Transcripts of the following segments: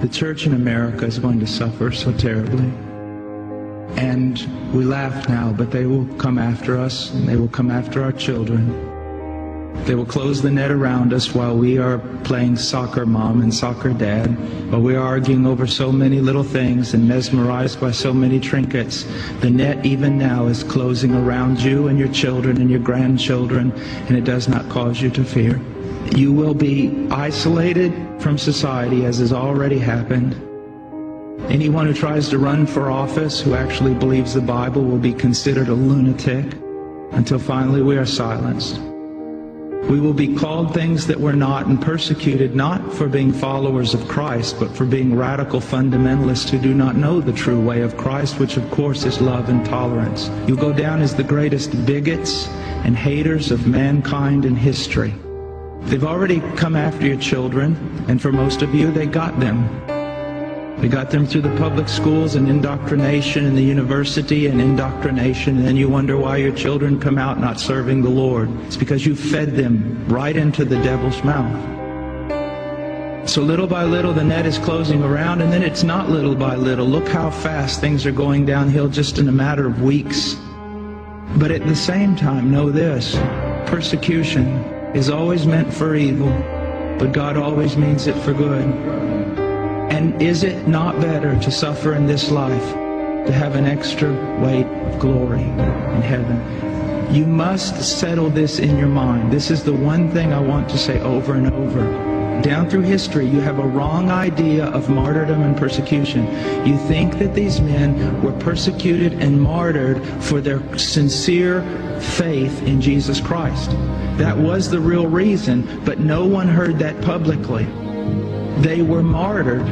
The church in America is going to suffer so terribly. And we laugh now, but they will come after us, and they will come after our children. They will close the net around us while we are playing soccer mom and soccer dad, while we are arguing over so many little things and mesmerized by so many trinkets. The net even now is closing around you and your children and your grandchildren, and it does not cause you to fear. You will be isolated from society, as has already happened. Anyone who tries to run for office who actually believes the Bible will be considered a lunatic until finally we are silenced. We will be called things that we're not and persecuted not for being followers of Christ, but for being radical fundamentalists who do not know the true way of Christ, which of course is love and tolerance. You'll go down as the greatest bigots and haters of mankind in history. They've already come after your children, and for most of you, they got them. They got them through the public schools and indoctrination, and the university and indoctrination, and then you wonder why your children come out not serving the Lord. It's because you fed them right into the devil's mouth. So little by little the net is closing around, and then it's not little by little. Look how fast things are going downhill just in a matter of weeks. But at the same time, know this: persecution is always meant for evil, but God always means it for good. And is it not better to suffer in this life, to have an extra weight of glory in heaven? You must settle this in your mind. This is the one thing I want to say over and over. Down through history, you have a wrong idea of martyrdom and persecution. You think that these men were persecuted and martyred for their sincere faith in Jesus Christ. That was the real reason, but no one heard that publicly. They were martyred,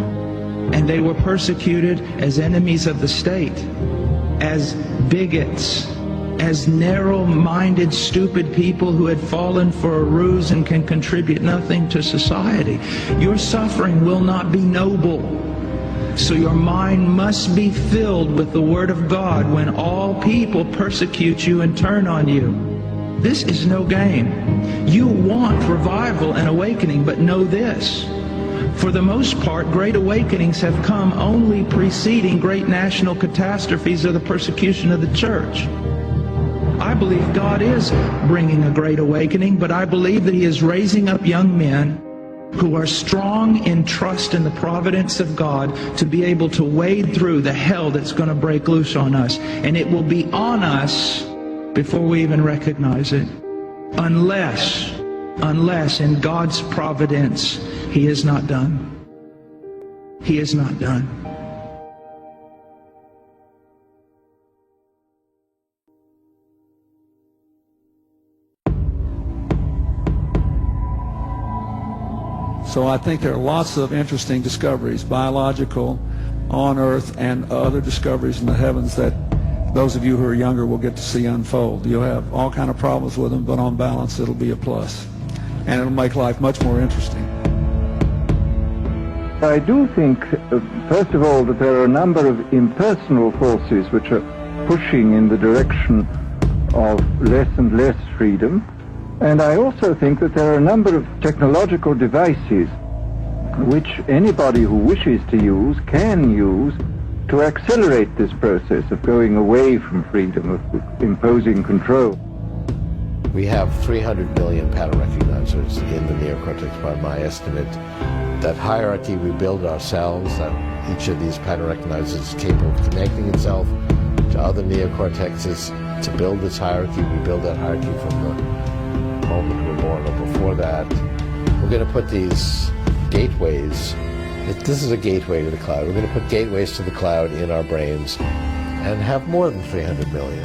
and they were persecuted as enemies of the state, as bigots, as narrow-minded, stupid people who had fallen for a ruse and can contribute nothing to society. Your suffering will not be noble. So your mind must be filled with the Word of God when all people persecute you and turn on you. This is no game. You want revival and awakening, but know this: for the most part, great awakenings have come only preceding great national catastrophes or the persecution of the church. I believe God is bringing a great awakening, but I believe that He is raising up young men who are strong in trust in the providence of God to be able to wade through the hell that's going to break loose on us. And it will be on us before we even recognize it. Unless in God's providence, He is not done. He is not done. So I think there are lots of interesting discoveries, biological, on Earth, and other discoveries in the heavens that those of you who are younger will get to see unfold. You'll have all kind of problems with them, but on balance it'll be a plus. And it'll make life much more interesting. I do think, first of all, that there are a number of impersonal forces which are pushing in the direction of less and less freedom. And I also think that there are a number of technological devices which anybody who wishes to use can use to accelerate this process of going away from freedom, of imposing control. We have 300 million pattern recognizers in the neocortex by my estimate. That hierarchy we build ourselves, each of these pattern recognizers is capable of connecting itself to other neocortexes. To build this hierarchy, we build that hierarchy from the moment we're born or before that. We're going to put these gateways, this is a gateway to the cloud. We're going to put gateways to the cloud in our brains and have more than 300 million.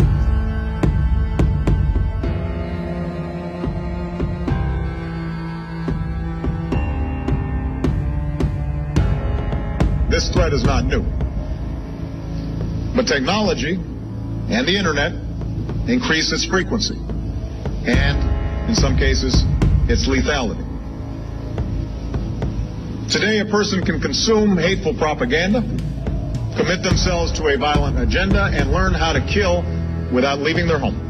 This threat is not new. But technology and the internet increase its frequency and, in some cases, its lethality. Today, a person can consume hateful propaganda, commit themselves to a violent agenda, and learn how to kill without leaving their home.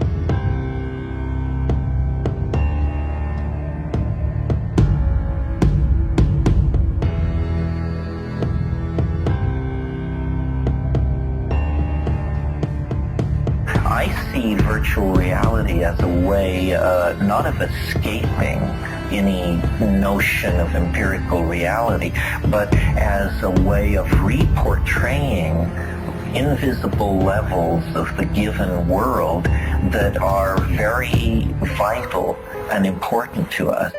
I see virtual reality as a way not of escaping any notion of empirical reality, but as a way of reportraying invisible levels of the given world that are very vital and important to us.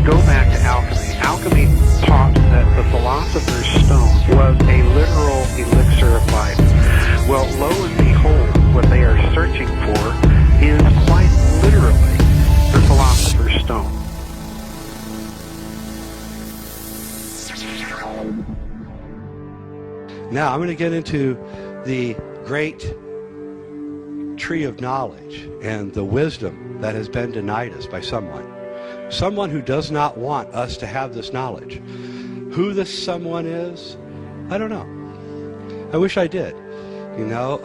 Go back to alchemy. Alchemy taught that the philosopher's stone was a literal elixir of life. Well, lo and behold, what they are searching for is quite literally the philosopher's stone. Now I'm going to get into the great tree of knowledge and the wisdom that has been denied us by someone. Someone who does not want us to have this knowledge. Who this someone is, I don't know. I wish I did. You know,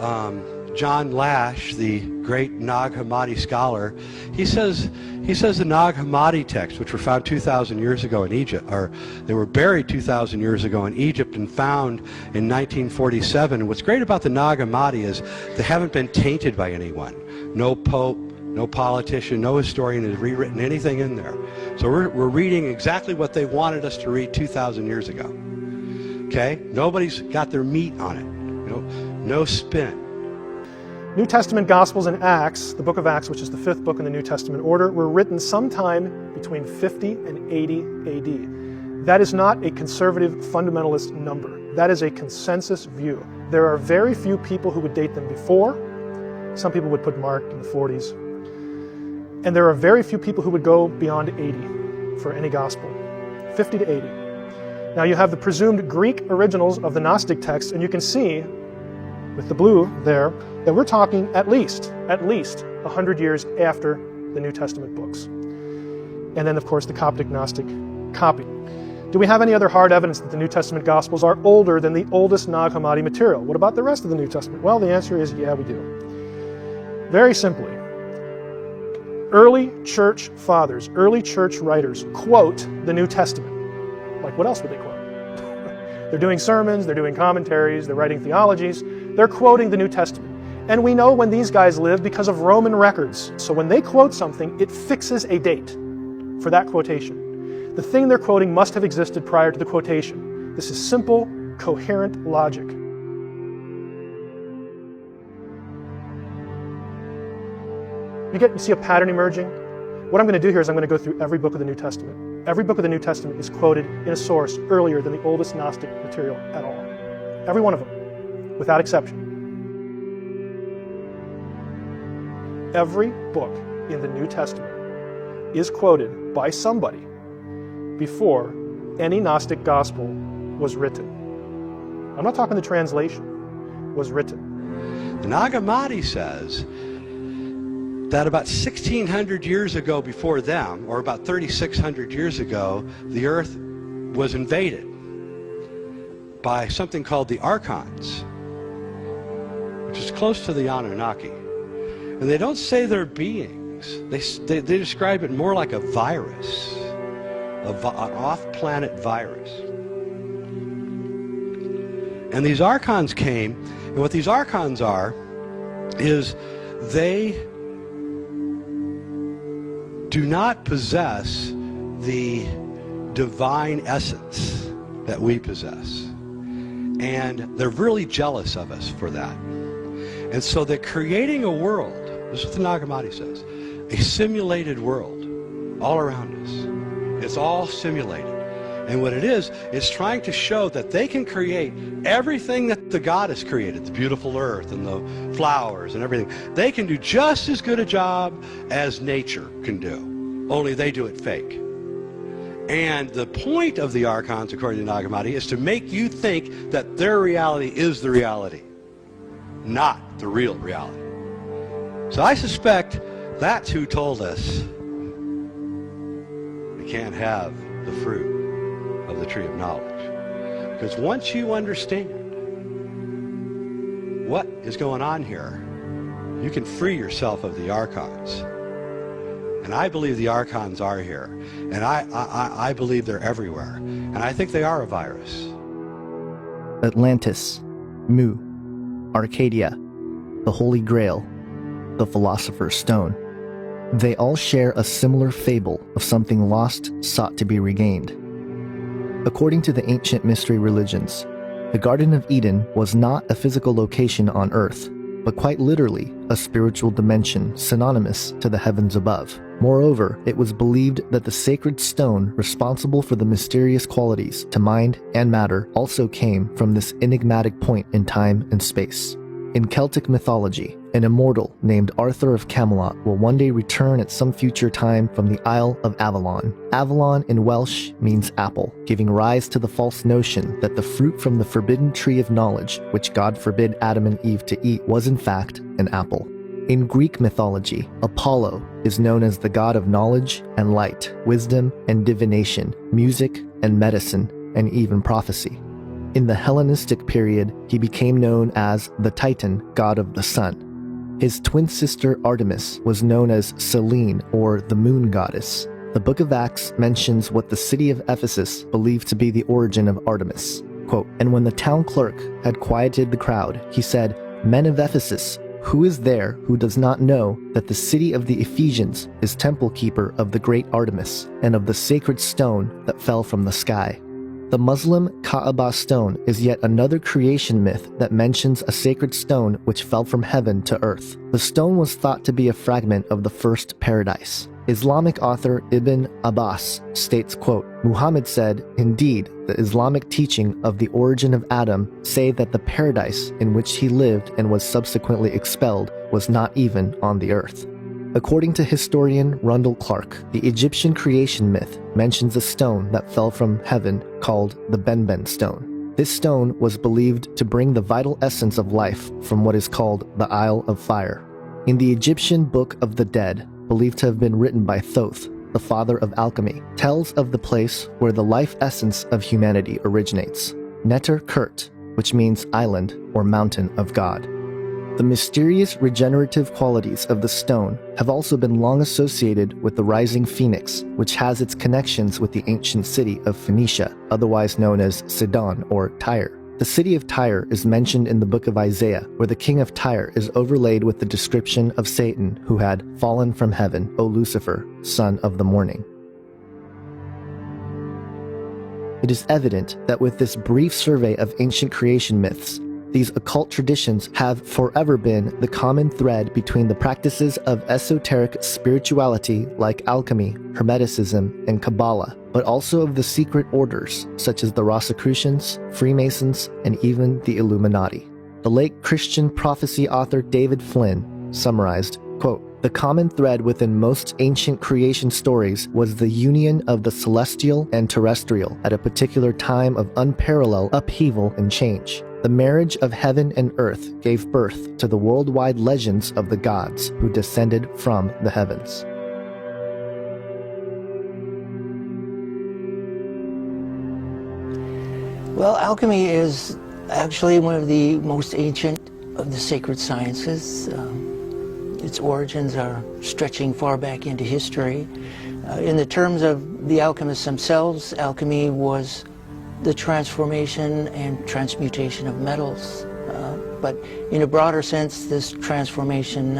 John Lash, the great Nag Hammadi scholar, he says the Nag Hammadi texts, which were found 2,000 years ago in Egypt, or they were buried 2,000 years ago in Egypt and found in 1947. What's great about the Nag Hammadi is they haven't been tainted by anyone. No pope, no politician, no historian has rewritten anything in there. So we're reading exactly what they wanted us to read 2,000 years ago. Okay? Nobody's got their meat on it. You know, no spin. New Testament Gospels and Acts, the book of Acts, which is the fifth book in the New Testament order, were written sometime between 50 and 80 AD. That is not a conservative fundamentalist number. That is a consensus view. There are very few people who would date them before. Some people would put Mark in the 40s. And there are very few people who would go beyond 80 for any gospel, 50 to 80. Now you have the presumed Greek originals of the Gnostic texts, and you can see with the blue there that we're talking at least 100 years after the New Testament books. And then of course the Coptic Gnostic copy. Do we have any other hard evidence that the New Testament Gospels are older than the oldest Nag Hammadi material? What about the rest of the New Testament? Well, the answer is yeah, we do. Very simply, early church fathers, early church writers quote the New Testament. Like what else would they quote? They're doing sermons, they're doing commentaries, they're writing theologies, they're quoting the New Testament. And we know when these guys lived because of Roman records. So when they quote something, it fixes a date for that quotation. The thing they're quoting must have existed prior to the quotation. This is simple, coherent logic. You see a pattern emerging? What I'm going to do here is I'm going to go through every book of the New Testament. Every book of the New Testament is quoted in a source earlier than the oldest Gnostic material at all. Every one of them, without exception. Every book in the New Testament is quoted by somebody before any Gnostic gospel was written. I'm not talking the translation, was written. The Nag Hammadi says that about 1,600 years ago before them, or about 3,600 years ago, the earth was invaded by something called the Archons, which is close to the Anunnaki. And they don't say they're beings. They describe it more like a virus, an off-planet virus. And these Archons came, and what these Archons are is they do not possess the divine essence that we possess. And they're really jealous of us for that. And so they're creating a world, this is what the Nag Hammadi says, a simulated world all around us. It's all simulated. And what it is, it's trying to show that they can create everything that the God has created, the beautiful earth and the flowers and everything. They can do just as good a job as nature can do, only they do it fake. And the point of the archons, according to Nag Hammadi, is to make you think that their reality is the reality, not the real reality. So I suspect that's who told us we can't have the fruit of the tree of knowledge. Because once you understand what is going on here, you can free yourself of the archons. And I believe the archons are here. And I believe they're everywhere. And I think they are a virus. Atlantis, Mu, Arcadia, the Holy Grail, the Philosopher's Stone. They all share a similar fable of something lost sought to be regained. According to the ancient mystery religions, the Garden of Eden was not a physical location on Earth, but quite literally a spiritual dimension synonymous to the heavens above. Moreover, it was believed that the sacred stone responsible for the mysterious qualities to mind and matter also came from this enigmatic point in time and space. In Celtic mythology, an immortal named Arthur of Camelot will one day return at some future time from the Isle of Avalon. Avalon in Welsh means apple, giving rise to the false notion that the fruit from the forbidden tree of knowledge, which God forbid Adam and Eve to eat, was in fact an apple. In Greek mythology, Apollo is known as the god of knowledge and light, wisdom and divination, music and medicine, and even prophecy. In the Hellenistic period, he became known as the Titan, god of the sun. His twin sister Artemis was known as Selene, or the moon goddess. The book of Acts mentions what the city of Ephesus believed to be the origin of Artemis. Quote, "And when the town clerk had quieted the crowd, he said, 'Men of Ephesus, who is there who does not know that the city of the Ephesians is temple keeper of the great Artemis, and of the sacred stone that fell from the sky?'" The Muslim Kaaba stone is yet another creation myth that mentions a sacred stone which fell from heaven to earth. The stone was thought to be a fragment of the first paradise. Islamic author Ibn Abbas states, quote, "Muhammad said, 'Indeed, the Islamic teaching of the origin of Adam say that the paradise in which he lived and was subsequently expelled was not even on the earth.'" According to historian Rundle Clark, the Egyptian creation myth mentions a stone that fell from heaven called the Benben stone. This stone was believed to bring the vital essence of life from what is called the Isle of Fire. In the Egyptian Book of the Dead, believed to have been written by Thoth, the father of alchemy, tells of the place where the life essence of humanity originates, Neter Kurt, which means island or mountain of God. The mysterious regenerative qualities of the stone have also been long associated with the rising phoenix, which has its connections with the ancient city of Phoenicia, otherwise known as Sidon or Tyre. The city of Tyre is mentioned in the book of Isaiah, where the king of Tyre is overlaid with the description of Satan, who had fallen from heaven, O Lucifer, son of the morning. It is evident that with this brief survey of ancient creation myths, these occult traditions have forever been the common thread between the practices of esoteric spirituality like alchemy, Hermeticism, and Kabbalah, but also of the secret orders such as the Rosicrucians, Freemasons, and even the Illuminati. The late Christian prophecy author David Flynn summarized, quote, "The common thread within most ancient creation stories was the union of the celestial and terrestrial at a particular time of unparalleled upheaval and change. The marriage of heaven and earth gave birth to the worldwide legends of the gods who descended from the heavens." Well, alchemy is actually one of the most ancient of the sacred sciences. Its origins are stretching far back into history. In the terms of the alchemists themselves, alchemy was the transformation and transmutation of metals. But in a broader sense, this transformation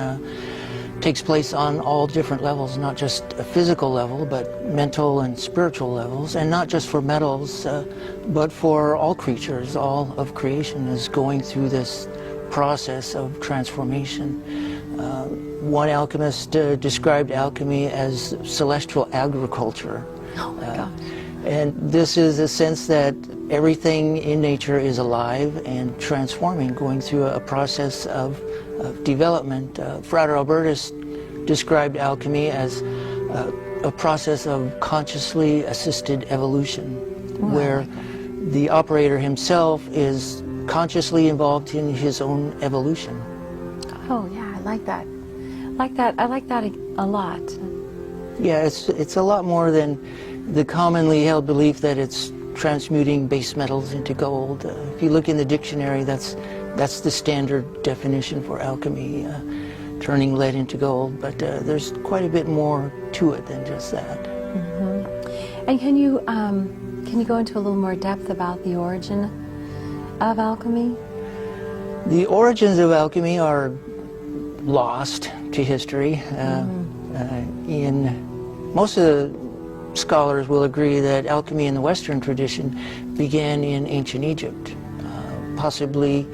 takes place on all different levels, not just a physical level, but mental and spiritual levels, and not just for metals, but for all creatures. All of creation is going through this process of transformation. One alchemist described alchemy as celestial agriculture. Oh my God. And this is a sense that everything in nature is alive and transforming, going through a process of development. Frater Albertus described alchemy as a process of consciously assisted evolution, where the operator himself is consciously involved in his own evolution. Oh yeah, I like that. I like that a lot. Yeah, it's a lot more than the commonly held belief that it's transmuting base metals into gold. If you look in the dictionary, that's the standard definition for alchemy, turning lead into gold. But there's quite a bit more to it than just that. Mm-hmm. And can you go into a little more depth about the origin of alchemy? The origins of alchemy are lost to history. Most of the scholars will agree that alchemy in the Western tradition began in ancient Egypt, possibly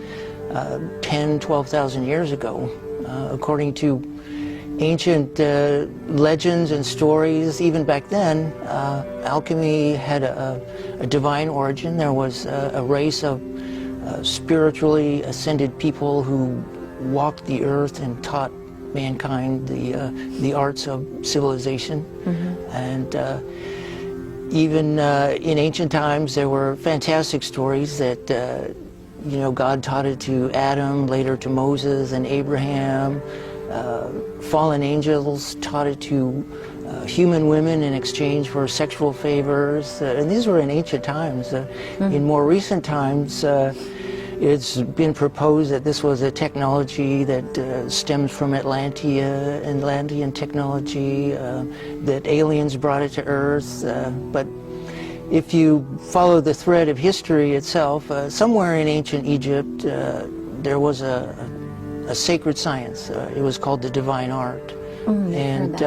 10, 12,000 years ago. According to ancient legends and stories, even back then, alchemy had a divine origin. There was a race of spiritually ascended people who walked the earth and taught mankind the arts of civilization. And even in ancient times, there were fantastic stories that God taught it to Adam, later to Moses and Abraham. Fallen angels taught it to human women in exchange for sexual favors. And these were in ancient times. In more recent times, it's been proposed that this was a technology that stems from Atlantean technology, that aliens brought it to Earth. But if you follow the thread of history itself, somewhere in ancient Egypt, there was a sacred science. It was called the divine art. And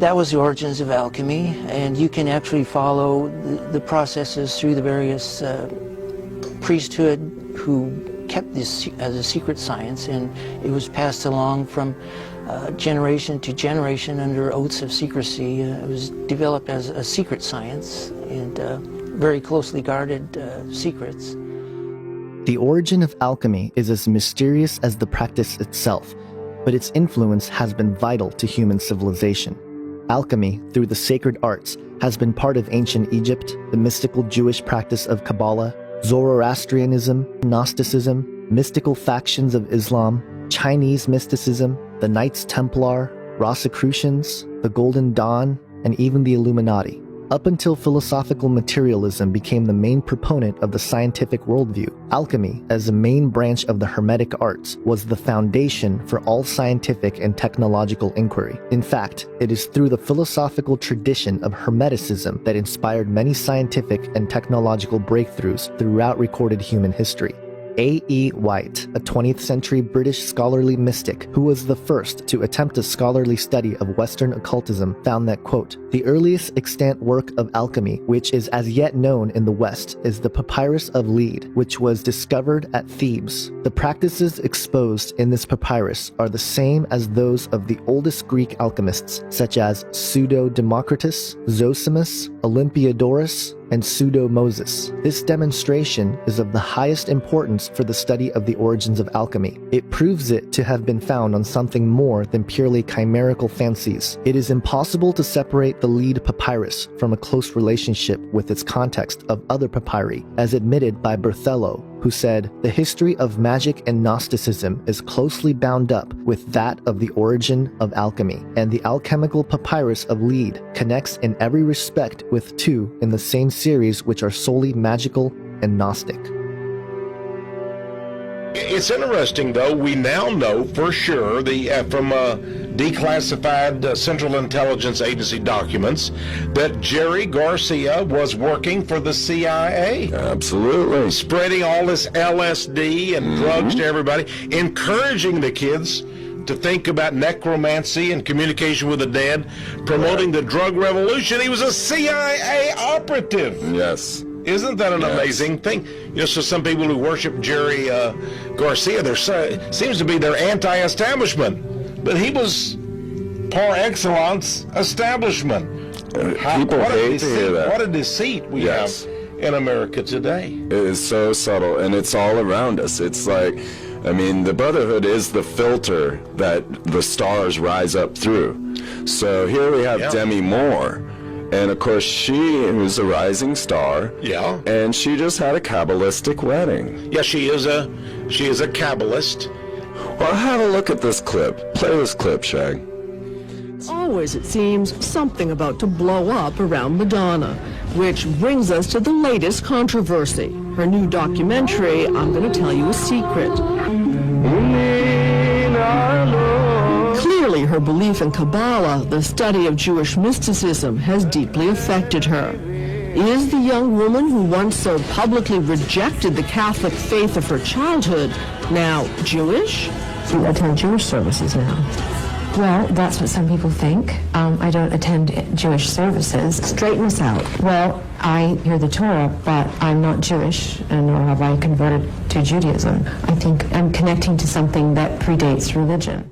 that was the origins of alchemy. And you can actually follow the processes through the various priesthood who kept this as a secret science, and it was passed along from generation to generation under oaths of secrecy. It was developed as a secret science and very closely guarded secrets. The origin of alchemy is as mysterious as the practice itself, but its influence has been vital to human civilization. Alchemy, through the sacred arts, has been part of ancient Egypt, the mystical Jewish practice of Kabbalah, Zoroastrianism, Gnosticism, mystical factions of Islam, Chinese mysticism, the Knights Templar, Rosicrucians, the Golden Dawn, and even the Illuminati. Up until philosophical materialism became the main proponent of the scientific worldview, alchemy, as a main branch of the Hermetic arts, was the foundation for all scientific and technological inquiry. In fact, it is through the philosophical tradition of Hermeticism that inspired many scientific and technological breakthroughs throughout recorded human history. A.E. White, a 20th century British scholarly mystic who was the first to attempt a scholarly study of Western occultism, found that, quote, "The earliest extant work of alchemy which is as yet known in the West is the Papyrus of Lead, which was discovered at Thebes. The practices exposed in this papyrus are the same as those of the oldest Greek alchemists, such as Pseudo-Democritus, Zosimus, Olympiodorus, and Pseudo-Moses. This demonstration is of the highest importance for the study of the origins of alchemy. It proves it to have been found on something more than purely chimerical fancies. It is impossible to separate the Lead papyrus from a close relationship with its context of other papyri, as admitted by Berthelot, who said, "The history of magic and Gnosticism is closely bound up with that of the origin of alchemy, and the alchemical papyrus of Lead connects in every respect with two in the same series which are solely magical and Gnostic." It's interesting, though, we now know for sure from declassified Central Intelligence Agency documents that Jerry Garcia was working for the CIA. Absolutely. Spreading all this LSD and drugs to everybody, encouraging the kids to think about necromancy and communication with the dead, promoting the drug revolution. He was a CIA operative. Yes. Isn't that an amazing thing? So some people who worship Jerry Garcia, seems to be their anti-establishment. But he was par excellence establishment. People hate to hear that. What a deceit we have in America today. It is so subtle, and it's all around us. It's like, I mean, the Brotherhood is the filter that the stars rise up through. So here we have Demi Moore, and of course she was a rising star. Yeah. And she just had a Kabbalistic wedding. Yeah, she is a Kabbalist. Well, have a look at this clip. Play this clip, Shag. Always, it seems, something about to blow up around Madonna, which brings us to the latest controversy. Her new documentary, I'm Going to Tell You a Secret. Clearly, her belief in Kabbalah, the study of Jewish mysticism, has deeply affected her. Is the young woman who once so publicly rejected the Catholic faith of her childhood now Jewish? You attend Jewish services now. Well, that's what some people think. I don't attend Jewish services. Straighten us out. Well, I hear the Torah, but I'm not Jewish, and nor have I converted to Judaism. I think I'm connecting to something that predates religion.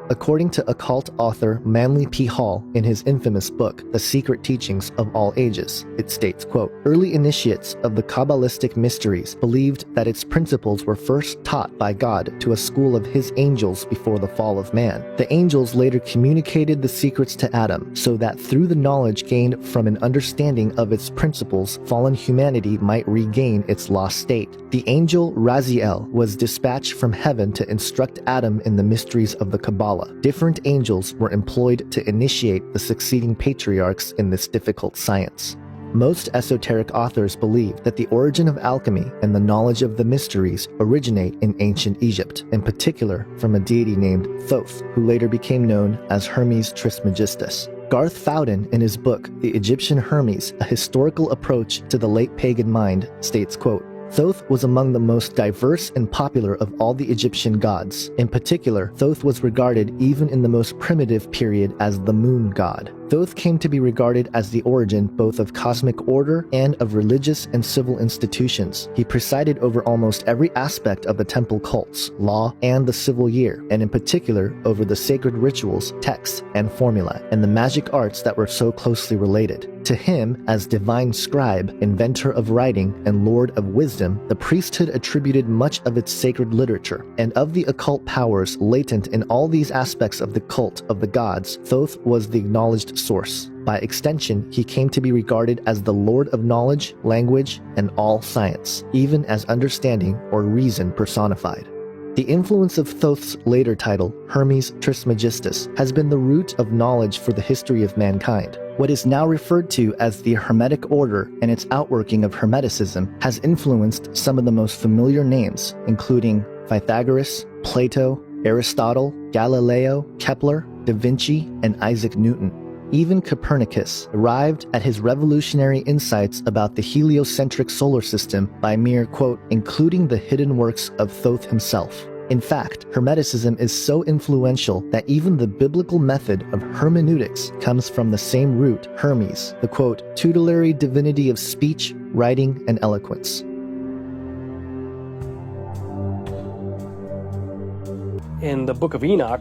According to occult author Manly P. Hall in his infamous book, The Secret Teachings of All Ages, it states, quote, "Early initiates of the Kabbalistic mysteries believed that its principles were first taught by God to a school of his angels before the fall of man. The angels later communicated the secrets to Adam, so that through the knowledge gained from an understanding of its principles, fallen humanity might regain its lost state. The angel Raziel was dispatched from heaven to instruct Adam in the mysteries of the Kabbalah. Different angels were employed to initiate the succeeding patriarchs in this difficult science." Most esoteric authors believe that the origin of alchemy and the knowledge of the mysteries originate in ancient Egypt, in particular from a deity named Thoth, who later became known as Hermes Trismegistus. Garth Fowden, in his book, The Egyptian Hermes, A Historical Approach to the Late Pagan Mind, states, quote, "Thoth was among the most diverse and popular of all the Egyptian gods. In particular, Thoth was regarded even in the most primitive period as the moon god. Thoth came to be regarded as the origin both of cosmic order and of religious and civil institutions. He presided over almost every aspect of the temple cults, law, and the civil year, and in particular over the sacred rituals, texts, and formulae, and the magic arts that were so closely related. To him, as divine scribe, inventor of writing, and lord of wisdom, the priesthood attributed much of its sacred literature, and of the occult powers latent in all these aspects of the cult of the gods, Thoth was the acknowledged source. By extension, he came to be regarded as the lord of knowledge, language, and all science, even as understanding or reason personified. The influence of Thoth's later title, Hermes Trismegistus, has been the root of knowledge for the history of mankind. What is now referred to as the Hermetic Order and its outworking of Hermeticism has influenced some of the most familiar names, including Pythagoras, Plato, Aristotle, Galileo, Kepler, Da Vinci, and Isaac Newton. Even Copernicus arrived at his revolutionary insights about the heliocentric solar system by mere, quote, including the hidden works of Thoth himself. In fact, Hermeticism is so influential that even the biblical method of hermeneutics comes from the same root, Hermes, the, quote, tutelary divinity of speech, writing, and eloquence. In the book of Enoch,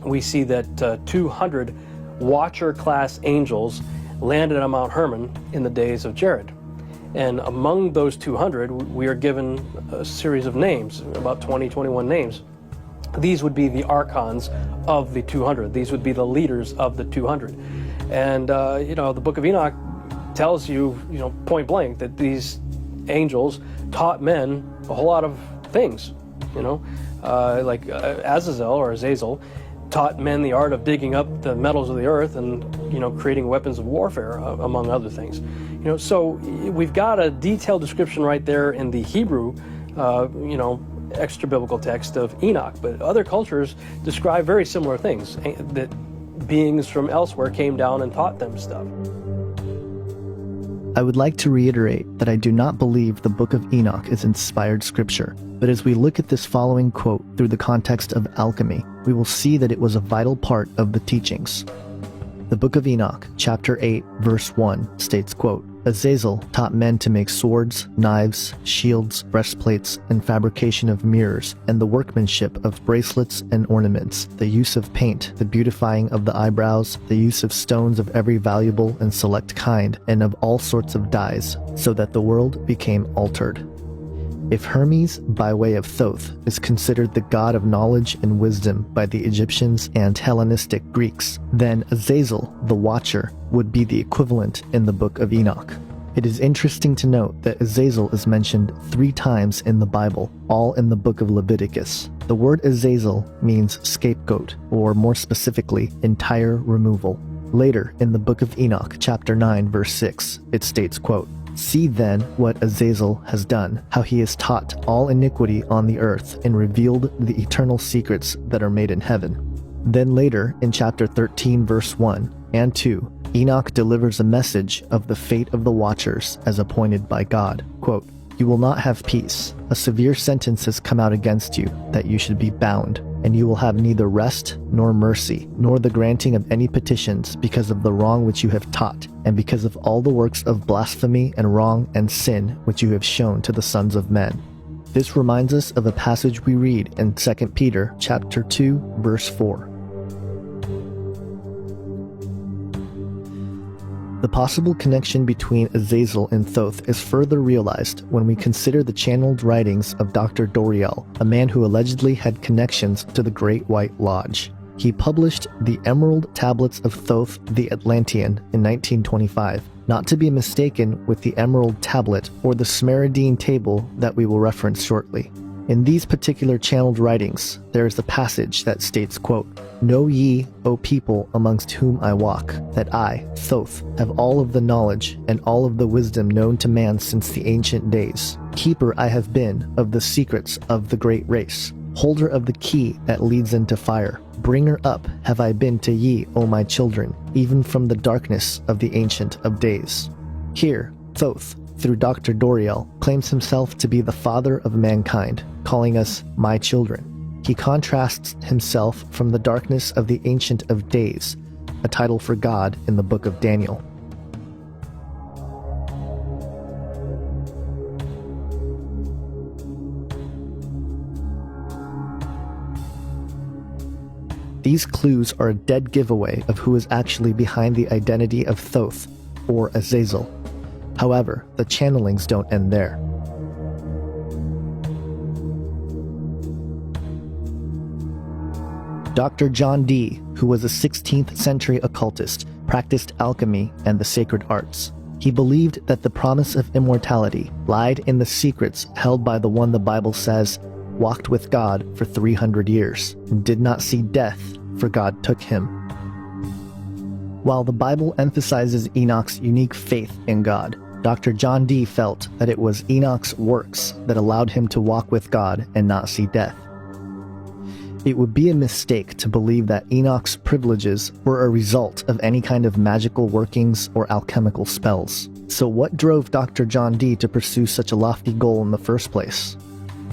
we see that 200 Watcher-class angels landed on Mount Hermon in the days of Jared. And among those 200, we are given a series of names, about 21 names. These would be the archons of the 200. These would be the leaders of the 200. And, the book of Enoch tells you, point blank, that these angels taught men a whole lot of things, like Azazel taught men the art of digging up the metals of the earth and, creating weapons of warfare, among other things. So we've got a detailed description right there in the Hebrew, extra-biblical text of Enoch. But other cultures describe very similar things, that beings from elsewhere came down and taught them stuff. I would like to reiterate that I do not believe the Book of Enoch is inspired scripture, but as we look at this following quote through the context of alchemy, we will see that it was a vital part of the teachings. The Book of Enoch, chapter 8, verse 1, states, quote, Azazel taught men to make swords, knives, shields, breastplates, and fabrication of mirrors, and the workmanship of bracelets and ornaments, the use of paint, the beautifying of the eyebrows, the use of stones of every valuable and select kind, and of all sorts of dyes, so that the world became altered. If Hermes, by way of Thoth, is considered the god of knowledge and wisdom by the Egyptians and Hellenistic Greeks, then Azazel, the Watcher, would be the equivalent in the Book of Enoch. It is interesting to note that Azazel is mentioned 3 times in the Bible, all in the book of Leviticus. The word Azazel means scapegoat, or more specifically, entire removal. Later, in the book of Enoch, chapter 9, verse 6, it states, quote, "See then what Azazel has done, how he has taught all iniquity on the earth and revealed the eternal secrets that are made in heaven." Then later, in chapter 13, verse 1 and 2, Enoch delivers a message of the fate of the watchers as appointed by God. Quote, "You will not have peace. A severe sentence has come out against you, that you should be bound, and you will have neither rest nor mercy, nor the granting of any petitions because of the wrong which you have taught, and because of all the works of blasphemy and wrong and sin which you have shown to the sons of men." This reminds us of a passage we read in 2 Peter chapter 2, verse 4. The possible connection between Azazel and Thoth is further realized when we consider the channeled writings of Dr. Doriel, a man who allegedly had connections to the Great White Lodge. He published the Emerald Tablets of Thoth the Atlantean in 1925, not to be mistaken with the Emerald Tablet or the Smaradine Table that we will reference shortly. In these particular channeled writings, there is a passage that states, quote, "Know ye, O people amongst whom I walk, that I, Thoth, have all of the knowledge and all of the wisdom known to man since the ancient days. Keeper I have been of the secrets of the great race. Holder of the key that leads into fire. Bringer up have I been to ye, O my children, even from the darkness of the ancient of days." Here, Thoth, through Dr. Doriel, claims himself to be the father of mankind, calling us my children. He contrasts himself from the darkness of the Ancient of Days, a title for God in the book of Daniel. These clues are a dead giveaway of who is actually behind the identity of Thoth, or Azazel. However, the channelings don't end there. Dr. John Dee, who was a 16th century occultist, practiced alchemy and the sacred arts. He believed that the promise of immortality lied in the secrets held by the one the Bible says walked with God for 300 years and did not see death, for God took him. While the Bible emphasizes Enoch's unique faith in God, Dr. John Dee felt that it was Enoch's works that allowed him to walk with God and not see death. It would be a mistake to believe that Enoch's privileges were a result of any kind of magical workings or alchemical spells. So what drove Dr. John Dee to pursue such a lofty goal in the first place?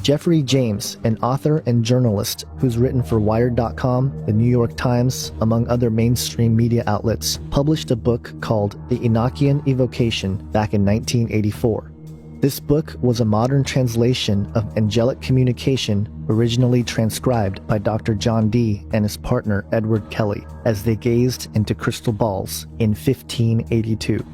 Jeffrey James, an author and journalist who's written for Wired.com, the New York Times, among other mainstream media outlets, published a book called The Enochian Evocation back in 1984. This book was a modern translation of angelic communication originally transcribed by Dr. John Dee and his partner Edward Kelly as they gazed into crystal balls in 1582.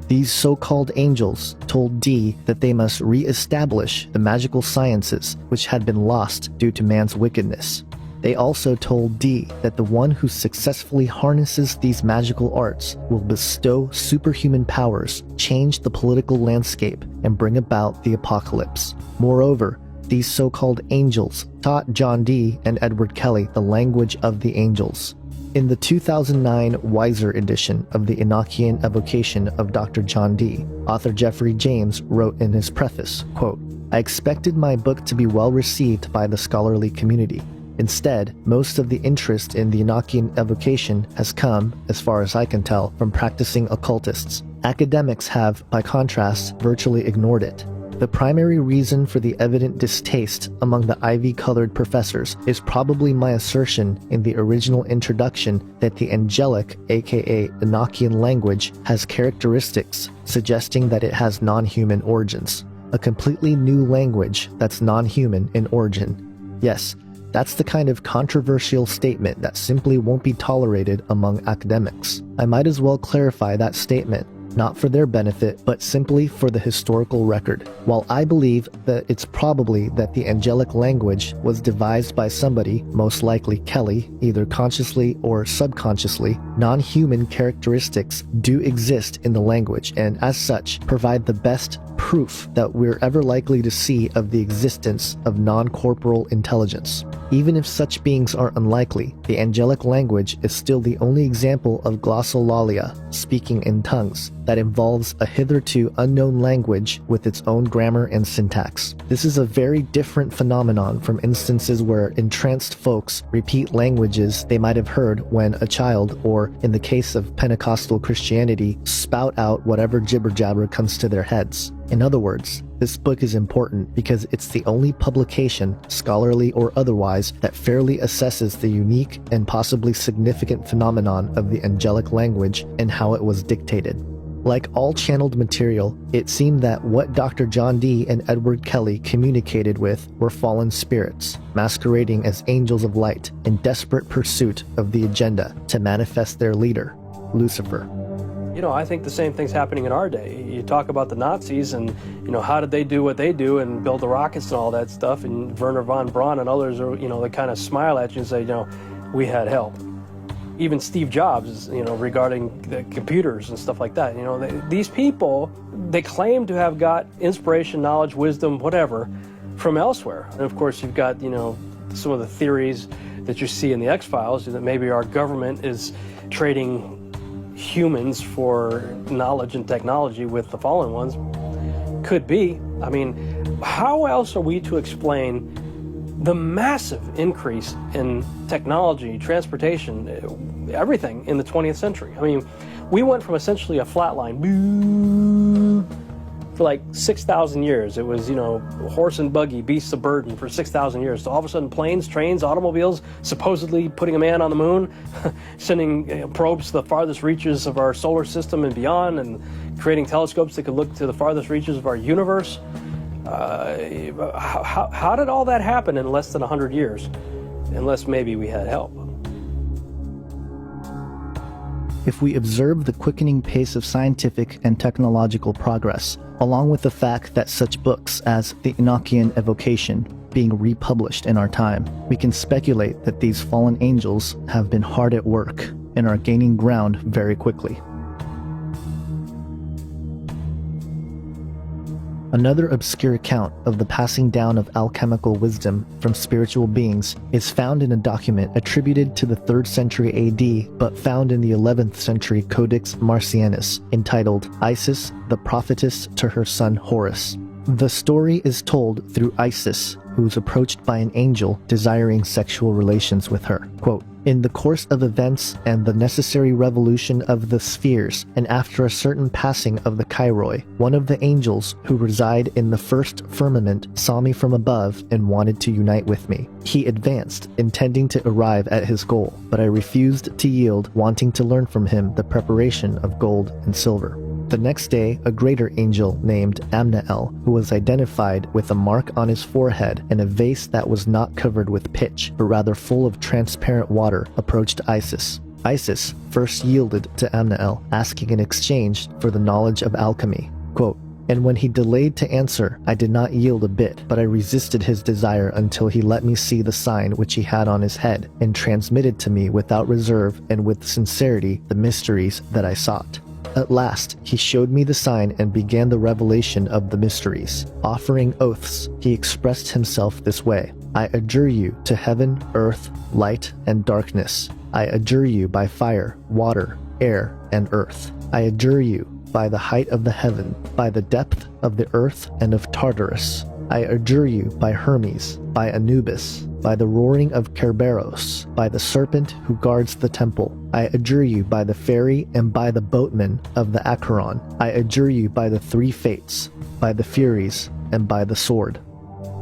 These so-called angels told Dee that they must re-establish the magical sciences which had been lost due to man's wickedness. They also told Dee that the one who successfully harnesses these magical arts will bestow superhuman powers, change the political landscape, and bring about the apocalypse. Moreover, these so-called angels taught John Dee and Edward Kelly the language of the angels. In the 2009 Weiser edition of the Enochian Evocation of Dr. John Dee, author Jeffrey James wrote in his preface, quote, "I expected my book to be well received by the scholarly community. Instead, most of the interest in the Enochian evocation has come, as far as I can tell, from practicing occultists. Academics have, by contrast, virtually ignored it. The primary reason for the evident distaste among the ivy-colored professors is probably my assertion in the original introduction that the angelic, aka Enochian language, has characteristics suggesting that it has non-human origins. A completely new language that's non-human in origin. Yes, that's the kind of controversial statement that simply won't be tolerated among academics. I might as well clarify that statement. not for their benefit, but simply for the historical record. While I believe that it's probably that the angelic language was devised by somebody, most likely Kelly, either consciously or subconsciously, non-human characteristics do exist in the language, and as such, provide the best proof that we're ever likely to see of the existence of non-corporal intelligence. Even if such beings are unlikely, the angelic language is still the only example of glossolalia, speaking in tongues, that involves a hitherto unknown language with its own grammar and syntax. This is a very different phenomenon from instances where entranced folks repeat languages they might have heard when a child, or in the case of Pentecostal Christianity, spout out whatever jibber-jabber comes to their heads. In other words, this book is important because it's the only publication, scholarly or otherwise, that fairly assesses the unique and possibly significant phenomenon of the angelic language and how it was dictated. Like all channeled material, it seemed that what Dr. John Dee and Edward Kelly communicated with were fallen spirits, masquerading as angels of light in desperate pursuit of the agenda to manifest their leader, Lucifer. You know, I think the same thing's happening in our day. You talk about the Nazis and, you know, how did they do what they do and build the rockets and all that stuff, and Werner von Braun and others are, you know, they kind of smile at you and say, you know, we had help. Even Steve Jobs, you know, regarding the computers and stuff like that. You know, these people, they claim to have got inspiration, knowledge, wisdom, whatever, from elsewhere. And of course, you've got, you know, some of the theories that you see in the X-Files, that maybe our government is trading humans for knowledge and technology with the fallen ones. Could be. I mean, how else are we to explain the massive increase in technology, transportation, everything in the 20th century? I mean, we went from essentially a flat line for like 6,000 years. It was, you know, horse and buggy, beasts of burden for 6,000 years. So all of a sudden, planes, trains, automobiles, supposedly putting a man on the moon, sending probes to the farthest reaches of our solar system and beyond, and creating telescopes that could look to the farthest reaches of our universe. How did all that happen in less than 100 years? Unless maybe we had help. If we observe the quickening pace of scientific and technological progress, along with the fact that such books as the Enochian Evocation being republished in our time, we can speculate that these fallen angels have been hard at work and are gaining ground very quickly. Another obscure account of the passing down of alchemical wisdom from spiritual beings is found in a document attributed to the 3rd century AD, but found in the 11th century Codex Marcianus, entitled Isis, the Prophetess to her son Horus. The story is told through Isis, who's approached by an angel desiring sexual relations with her. Quote, "In the course of events and the necessary revolution of the spheres, and after a certain passing of the Chairoi, one of the angels who reside in the first firmament saw me from above and wanted to unite with me. He advanced, intending to arrive at his goal, but I refused to yield, wanting to learn from him the preparation of gold and silver. The next day, a greater angel named Amnael, who was identified with a mark on his forehead and a vase that was not covered with pitch, but rather full of transparent water, approached Isis. Isis first yielded to Amnael, asking in exchange for the knowledge of alchemy. Quote, "And when he delayed to answer, I did not yield a bit, but I resisted his desire until he let me see the sign which he had on his head, and transmitted to me without reserve and with sincerity the mysteries that I sought. At last, he showed me the sign and began the revelation of the mysteries. Offering oaths, he expressed himself this way. I adjure you to heaven, earth, light, and darkness. I adjure you by fire, water, air, and earth. I adjure you by the height of the heaven, by the depth of the earth and of Tartarus. I adjure you by Hermes, by Anubis, by the roaring of Kerberos, by the serpent who guards the temple. I adjure you by the ferry and by the boatmen of the Acheron. I adjure you by the 3 fates, by the Furies, and by the sword."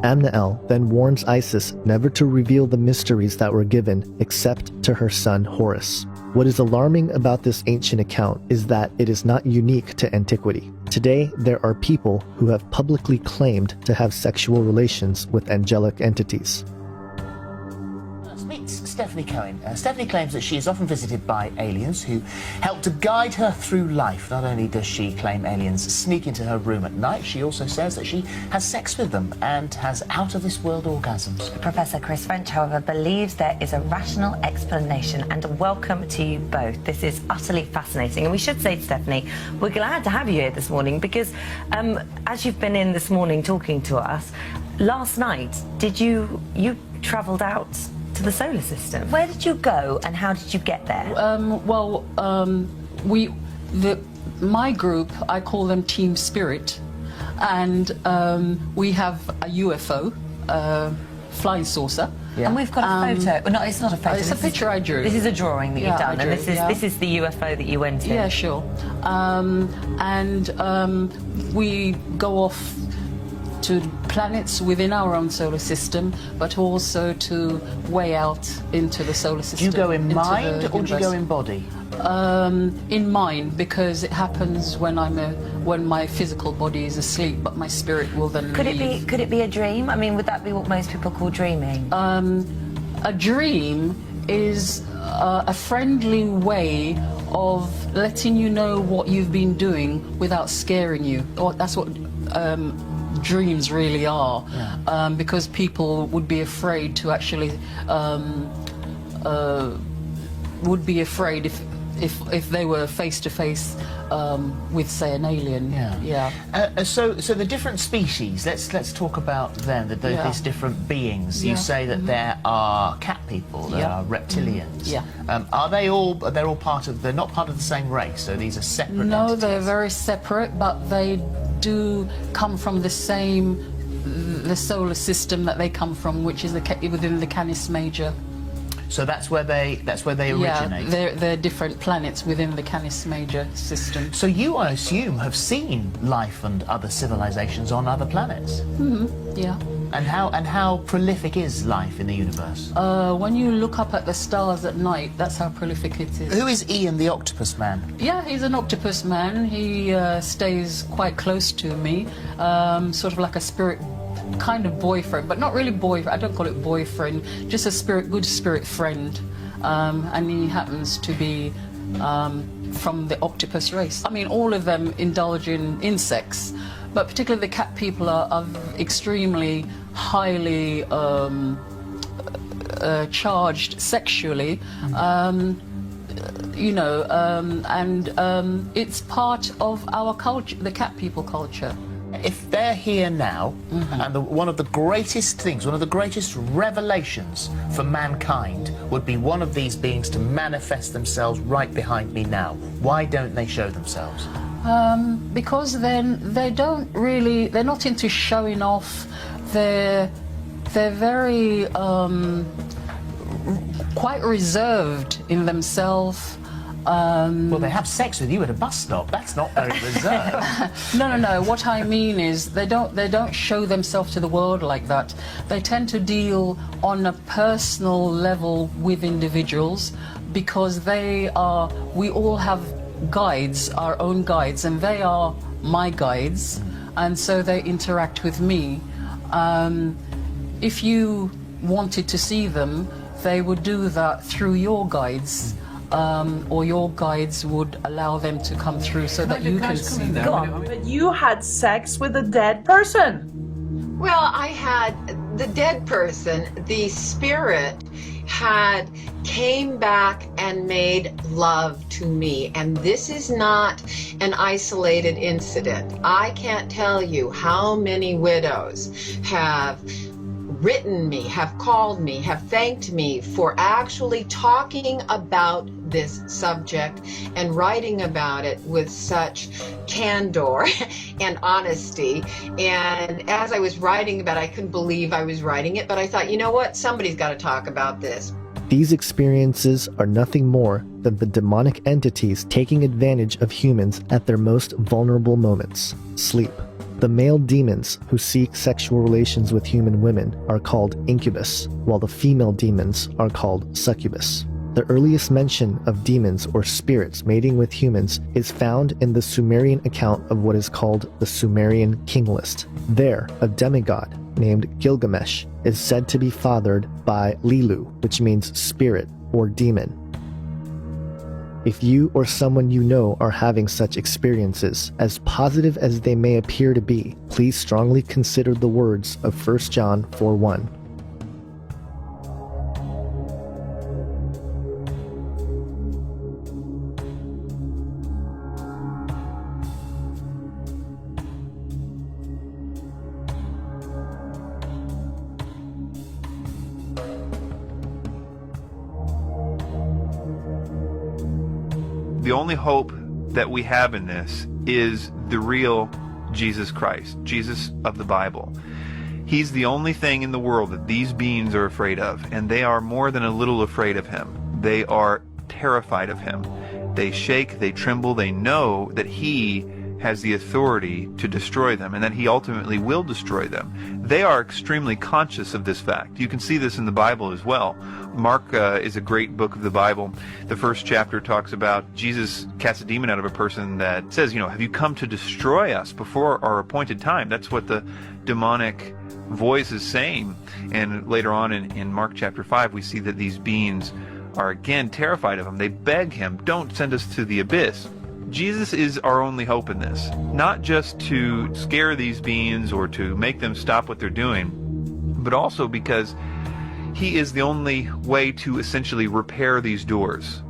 Amnael then warns Isis never to reveal the mysteries that were given except to her son Horus. What is alarming about this ancient account is that it is not unique to antiquity. Today, there are people who have publicly claimed to have sexual relations with angelic entities. Stephanie Cohen. Stephanie claims that she is often visited by aliens who help to guide her through life. Not only does she claim aliens sneak into her room at night, she also says that she has sex with them and has out-of-this-world orgasms. Professor Chris French, however, believes there is a rational explanation, and welcome to you both. This is utterly fascinating, and we should say to Stephanie, we're glad to have you here this morning because as you've been in this morning talking to us, last night, you travelled out to the solar system. Where did you go and how did you get there? My group, I call them Team Spirit, and we have a UFO, flying saucer. Yeah. And we've got a photo. No, it's not a photo. It's a picture I drew. This is a drawing that you've done, and this is the UFO that you went in. Yeah, sure. We go off to planets within our own solar system, but also to way out into the solar system. Do you go in mind or do you go in body? In mind, because it happens when my physical body is asleep, but my spirit will then leave. Could it be a dream? I mean, would that be what most people call dreaming? A dream is a friendly way of letting you know what you've been doing without scaring you. Or that's what dreams really are, because people would be afraid to actually would be afraid if they were face to face with, say, an alien. So the different species. Let's talk about them. These different beings. You say that there are cat people. There are reptilians. Are they all? They're all part of. They're not part of the same race. So these are separate. No, entities. they're very separate, but they do come from the solar system that they come from, which is within the Canis Major. So that's where they originate. Yeah, they're different planets within the Canis Major system. So you, I assume, have seen life and other civilizations on other planets. Yeah. And how prolific is life in the universe? When you look up at the stars at night, that's how prolific it is. Who is Ian the Octopus Man? Yeah, he's an octopus man. He stays quite close to me, sort of like a spirit kind of boyfriend, but not really boyfriend. I don't call it boyfriend, just a good spirit friend. And he happens to be from the octopus race. I mean, all of them indulge in insects, but particularly the cat people are extremely highly charged sexually. It's part of our culture, the cat people culture. If they're here now, and one of the greatest things, one of the greatest revelations for mankind would be one of these beings to manifest themselves right behind me now, why don't they show themselves? Because then they're not into showing off. They're very quite reserved in themselves. Well, they have sex with you at a bus stop. That's not very reserved. No. What I mean is they don't show themselves to the world like that. They tend to deal on a personal level with individuals because we all have guides, our own guides, and they are my guides, and so they interact with me. If you wanted to see them, they would do that through your guides. Or your guides would allow them to come through so that you can see them. Go on. But you had sex with a dead person. Well, I had the dead person, the spirit came back and made love to me. And this is not an isolated incident. I can't tell you how many widows have written me, have called me, have thanked me for actually talking about this subject and writing about it with such candor and honesty. And as I was writing about it, I couldn't believe I was writing it, but I thought, you know what, somebody's got to talk about this. These experiences are nothing more than the demonic entities taking advantage of humans at their most vulnerable moments, sleep. The male demons who seek sexual relations with human women are called incubus, while the female demons are called succubus. The earliest mention of demons or spirits mating with humans is found in the Sumerian account of what is called the Sumerian King List. There, a demigod named Gilgamesh is said to be fathered by Lilu, which means spirit or demon. If you or someone you know are having such experiences, as positive as they may appear to be, please strongly consider the words of 1 John 4:1. The only hope that we have in this is the real Jesus Christ, Jesus of the Bible. He's the only thing in the world that these beings are afraid of, and they are more than a little afraid of him. They are terrified of him. They shake, they tremble, they know that he has the authority to destroy them, and that he ultimately will destroy them. They are extremely conscious of this fact. You can see this in the Bible as well. Mark is a great book of the Bible. The first chapter talks about Jesus casts a demon out of a person that says, have you come to destroy us before our appointed time? That's what the demonic voice is saying. And later on in Mark chapter 5, we see that these beings are again terrified of him. They beg him, don't send us to the abyss. Jesus is our only hope in this, not just to scare these beings or to make them stop what they're doing, but also because he is the only way to essentially repair these doors.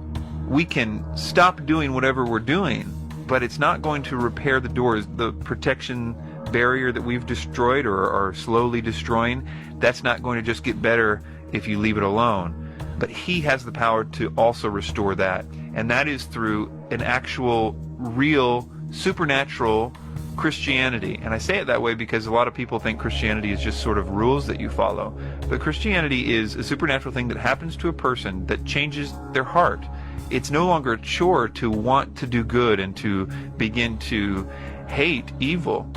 We can stop doing whatever we're doing, but it's not going to repair the doors. The protection barrier that we've destroyed or are slowly destroying, that's not going to just get better if you leave it alone. But he has the power to also restore that, and that is through an actual, real, supernatural Christianity. And I say it that way because a lot of people think Christianity is just sort of rules that you follow. But Christianity is a supernatural thing that happens to a person that changes their heart. It's no longer a chore to want to do good and to begin to hate evil,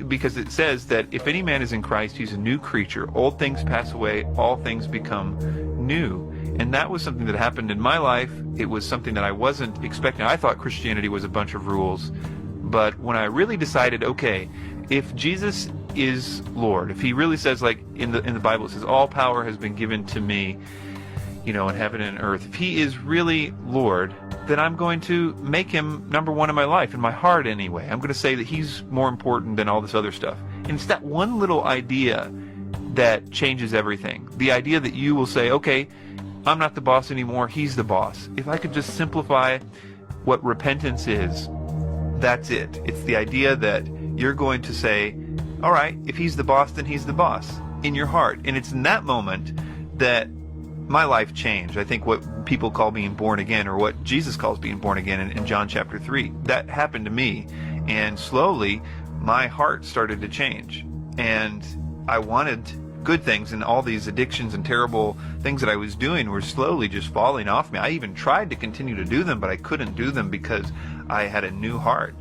because it says that if any man is in Christ, he's a new creature. Old things pass away, all things become new. And that was something that happened in my life. It was something that I wasn't expecting. I thought Christianity was a bunch of rules. But when I really decided, okay, if Jesus is Lord, if he really says, like in the Bible, it says, all power has been given to me, in heaven and earth. If he is really Lord, then I'm going to make him number one in my life, in my heart anyway. I'm going to say that he's more important than all this other stuff. And it's that one little idea that changes everything. The idea that you will say, okay, I'm not the boss anymore, he's the boss. If I could just simplify what repentance is, that's it. It's the idea that you're going to say, all right, if he's the boss, then he's the boss in your heart. And it's in that moment that my life changed. I think what people call being born again, or what Jesus calls being born again in John chapter 3, that happened to me. And slowly, my heart started to change. And I wanted good things, and all these addictions and terrible things that I was doing were slowly just falling off me. I even tried to continue to do them, but I couldn't do them because I had a new heart.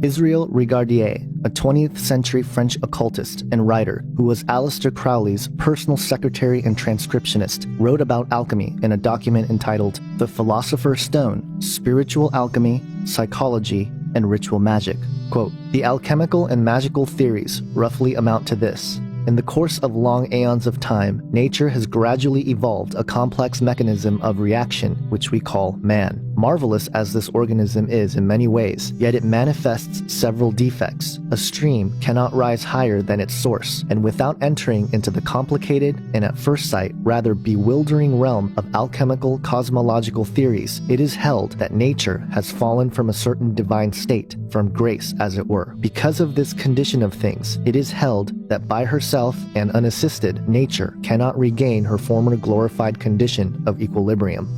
Israel Regardie, a 20th century French occultist and writer who was Aleister Crowley's personal secretary and transcriptionist, wrote about alchemy in a document entitled The Philosopher's Stone, Spiritual Alchemy, Psychology, and Ritual Magic. Quote, "The alchemical and magical theories roughly amount to this. In the course of long aeons of time, nature has gradually evolved a complex mechanism of reaction, which we call man. Marvelous as this organism is in many ways, yet it manifests several defects. A stream cannot rise higher than its source, and without entering into the complicated and at first sight rather bewildering realm of alchemical cosmological theories, it is held that nature has fallen from a certain divine state, from grace as it were. Because of this condition of things, it is held that by herself and unassisted, nature cannot regain her former glorified condition of equilibrium.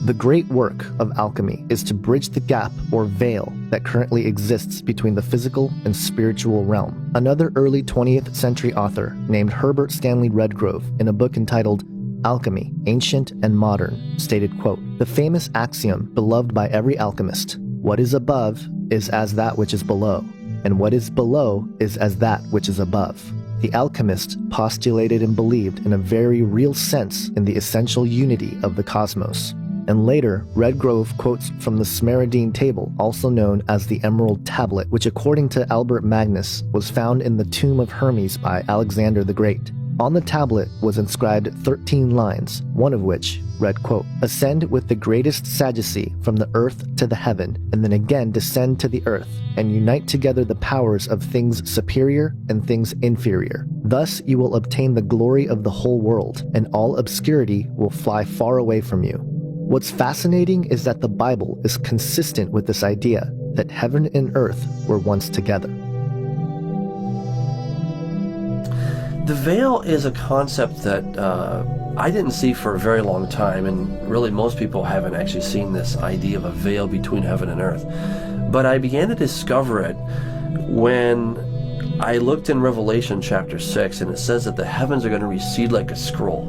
The great work of alchemy is to bridge the gap or veil that currently exists between the physical and spiritual realm." Another early 20th century author named Herbert Stanley Redgrove, in a book entitled Alchemy, Ancient and Modern, stated, quote, "The famous axiom beloved by every alchemist, what is above is as that which is below, and what is below is as that which is above. The alchemist postulated and believed in a very real sense in the essential unity of the cosmos. And later, Redgrove quotes from the Smeridine Table, also known as the Emerald Tablet, which according to Albert Magnus was found in the tomb of Hermes by Alexander the Great. On the tablet was inscribed 13 lines, one of which read, quote, "Ascend with the greatest sagacity from the earth to the heaven, and then again descend to the earth, and unite together the powers of things superior and things inferior. Thus you will obtain the glory of the whole world, and all obscurity will fly far away from you." What's fascinating is that the Bible is consistent with this idea that heaven and earth were once together. The veil is a concept that I didn't see for a very long time, and really most people haven't actually seen this idea of a veil between heaven and earth. But I began to discover it when I looked in Revelation chapter 6, and it says that the heavens are going to recede like a scroll.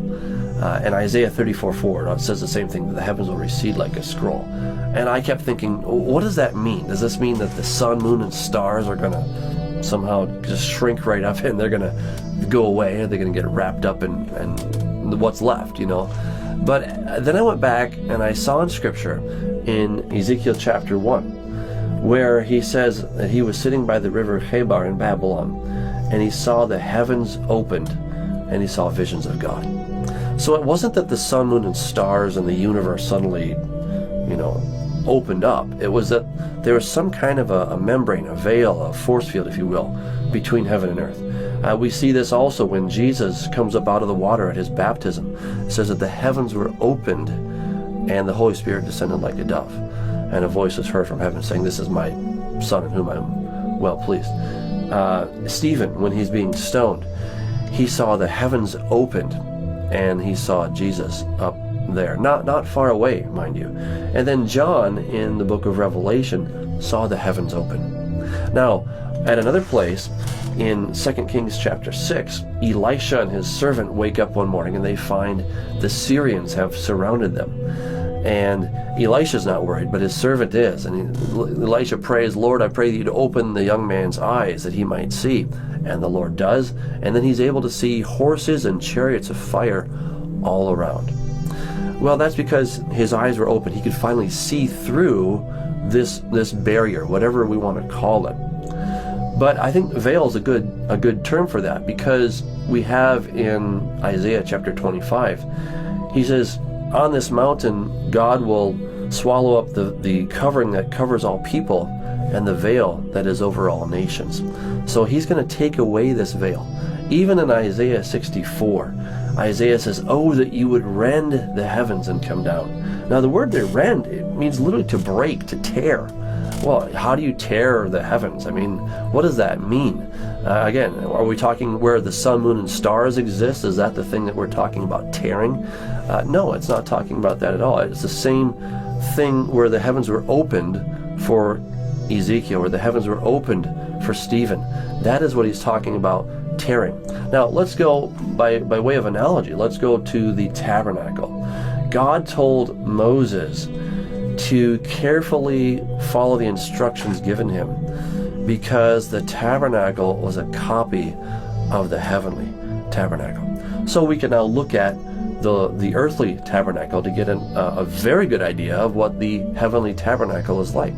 And Isaiah 34:4, it says the same thing, that the heavens will recede like a scroll. And I kept thinking, what does that mean? Does this mean that the sun, moon, and stars are going to somehow just shrink right up and they're going to go away? Are they going to get wrapped up in what's left, you know? But then I went back and I saw in Scripture in Ezekiel chapter 1, where he says that he was sitting by the river Chebar in Babylon, and he saw the heavens opened, and he saw visions of God. So it wasn't that the sun, moon, and stars and the universe suddenly, opened up. It was that there was some kind of a membrane, a veil, a force field, if you will, between heaven and earth. We see this also when Jesus comes up out of the water at his baptism. It says that the heavens were opened and the Holy Spirit descended like a dove. And a voice was heard from heaven saying, "This is my Son in whom I am well pleased." Stephen, when he's being stoned, he saw the heavens opened and he saw Jesus up there, not far away, mind you. And then John in the book of Revelation saw the heavens open. Now, at another place in 2 Kings chapter 6, Elisha and his servant wake up one morning and they find the Syrians have surrounded them. And Elisha's not worried, but his servant is. And Elisha prays, "Lord, I pray that you'd open the young man's eyes that he might see." And the Lord does. And then he's able to see horses and chariots of fire all around. Well, that's because his eyes were open. He could finally see through this barrier, whatever we want to call it. But I think veil is a good term for that, because we have in Isaiah chapter 25, he says, "On this mountain God will swallow up the covering that covers all people and the veil that is over all nations." So he's going to take away this veil. Even in Isaiah 64, Isaiah says, "Oh, that you would rend the heavens and come down." Now the word there, rend, it means literally to break, to tear. Well, how do you tear the heavens? I mean, what does that mean? Again, are we talking where the sun, moon, and stars exist? Is that the thing that we're talking about tearing? No, it's not talking about that at all. It's the same thing where the heavens were opened for Ezekiel, where the heavens were opened for Stephen. That is what he's talking about, tearing. Now, let's go, by way of analogy, let's go to the tabernacle. God told Moses to carefully follow the instructions given him, because the tabernacle was a copy of the heavenly tabernacle. So we can now look at the earthly tabernacle to get a very good idea of what the heavenly tabernacle is like.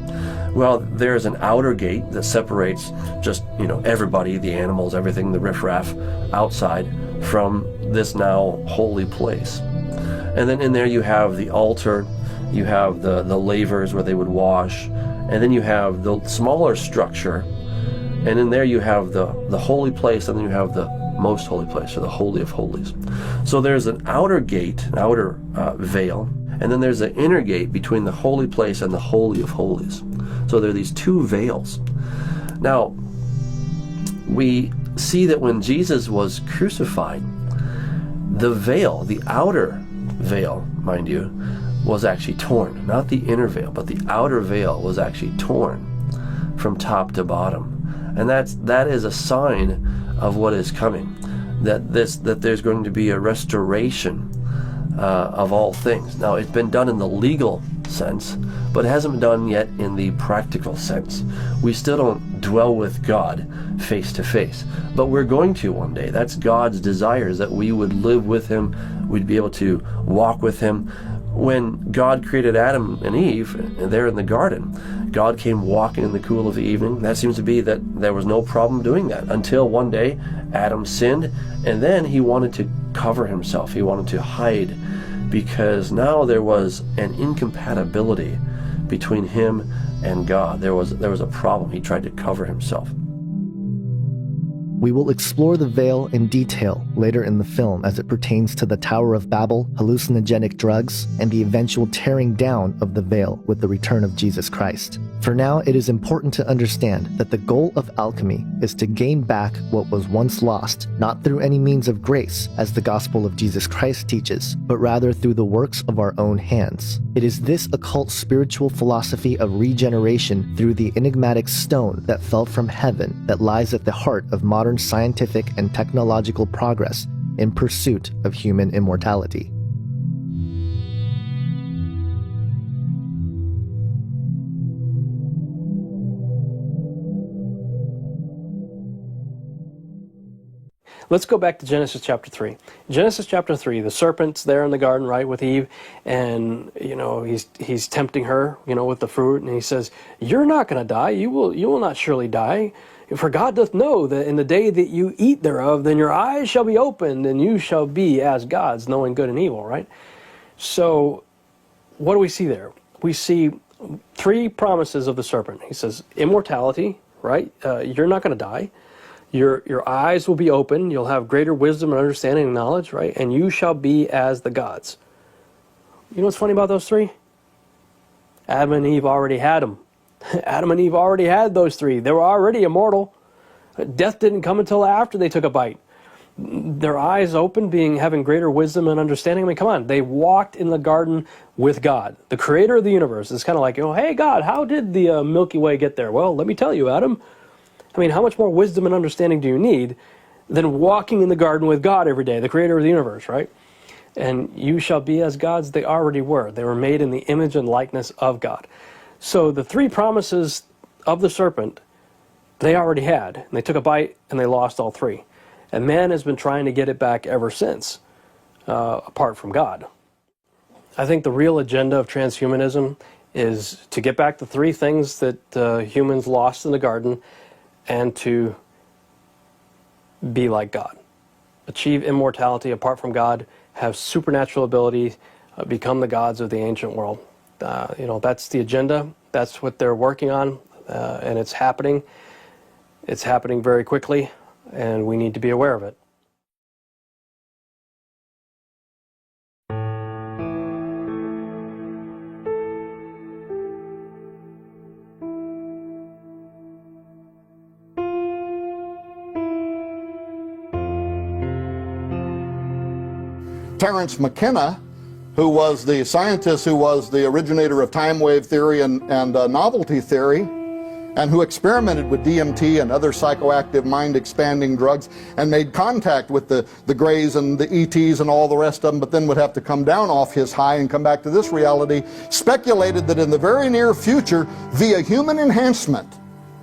Well, there's an outer gate that separates just, everybody, the animals, everything, the riffraff outside from this now holy place. And then in there you have the altar, you have the lavers where they would wash, and then you have the smaller structure, and in there you have the holy place, and then you have the most holy place, or the Holy of Holies. So there's an outer gate, an outer veil, and then there's an inner gate between the holy place and the Holy of Holies. So there are these two veils. Now, we see that when Jesus was crucified, the veil, the outer veil, mind you, was actually torn. Not the inner veil, but the outer veil was actually torn from top to bottom. And that is a sign of what is coming. That there's going to be a restoration of all things. Now, it's been done in the legal sense, but it hasn't been done yet in the practical sense. We still don't dwell with God face to face, but we're going to one day. That's God's desire, is that we would live with Him, we'd be able to walk with Him. When God created Adam and Eve there in the garden, God came walking in the cool of the evening. That seems to be that there was no problem doing that until one day Adam sinned, and then he wanted to cover himself. He wanted to hide, because now there was an incompatibility between him and God. There was a problem. He tried to cover himself. We will explore the veil in detail later in the film as it pertains to the Tower of Babel, hallucinogenic drugs, and the eventual tearing down of the veil with the return of Jesus Christ. For now, it is important to understand that the goal of alchemy is to gain back what was once lost, not through any means of grace, as the gospel of Jesus Christ teaches, but rather through the works of our own hands. It is this occult spiritual philosophy of regeneration through the enigmatic stone that fell from heaven that lies at the heart of modern scientific and technological progress in pursuit of human immortality. Let's go back to Genesis chapter 3. Genesis chapter 3, the serpent's there in the garden, right, with Eve, and, he's tempting her, with the fruit, and he says, "You're not going to die. You will not surely die. For God doth know that in the day that you eat thereof, then your eyes shall be opened, and you shall be as gods, knowing good and evil," right? So, what do we see there? We see 3 promises of the serpent. He says, immortality, right? You're not going to die. Your eyes will be open. You'll have greater wisdom and understanding and knowledge, right? And you shall be as the gods. You know what's funny about those 3? Adam and Eve already had them. Adam and Eve already had those 3. They were already immortal. Death didn't come until after they took a bite. Their eyes open, having greater wisdom and understanding. I mean, come on. They walked in the garden with God, the creator of the universe. It's kind of like, hey, God, how did the Milky Way get there? Well, let me tell you, Adam. I mean, how much more wisdom and understanding do you need than walking in the garden with God every day, the creator of the universe, right? And you shall be as gods. They already were. They were made in the image and likeness of God. So the 3 promises of the serpent, they already had. And they took a bite and they lost all 3. And man has been trying to get it back ever since, apart from God. I think the real agenda of transhumanism is to get back the 3 things that humans lost in the garden, and to be like God. Achieve immortality apart from God, have supernatural ability, become the gods of the ancient world. That's the agenda. That's what they're working on, and it's happening. It's happening very quickly, and we need to be aware of it. Terence McKenna, who was the scientist who was the originator of time wave theory and novelty theory, and who experimented with DMT and other psychoactive mind-expanding drugs and made contact with the Greys and the ETs and all the rest of them, but then would have to come down off his high and come back to this reality, speculated that in the very near future, via human enhancement,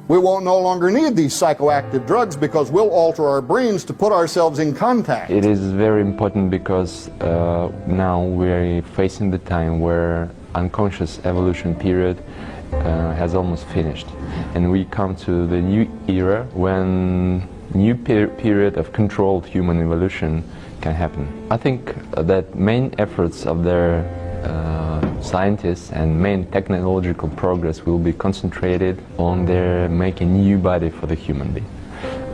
we won't no longer need these psychoactive drugs because we'll alter our brains to put ourselves in contact. It is very important because now we're facing the time where unconscious evolution period has almost finished. And we come to the new era when new period of controlled human evolution can happen. I think that main efforts of their scientists and main technological progress will be concentrated on their making new body for the human being.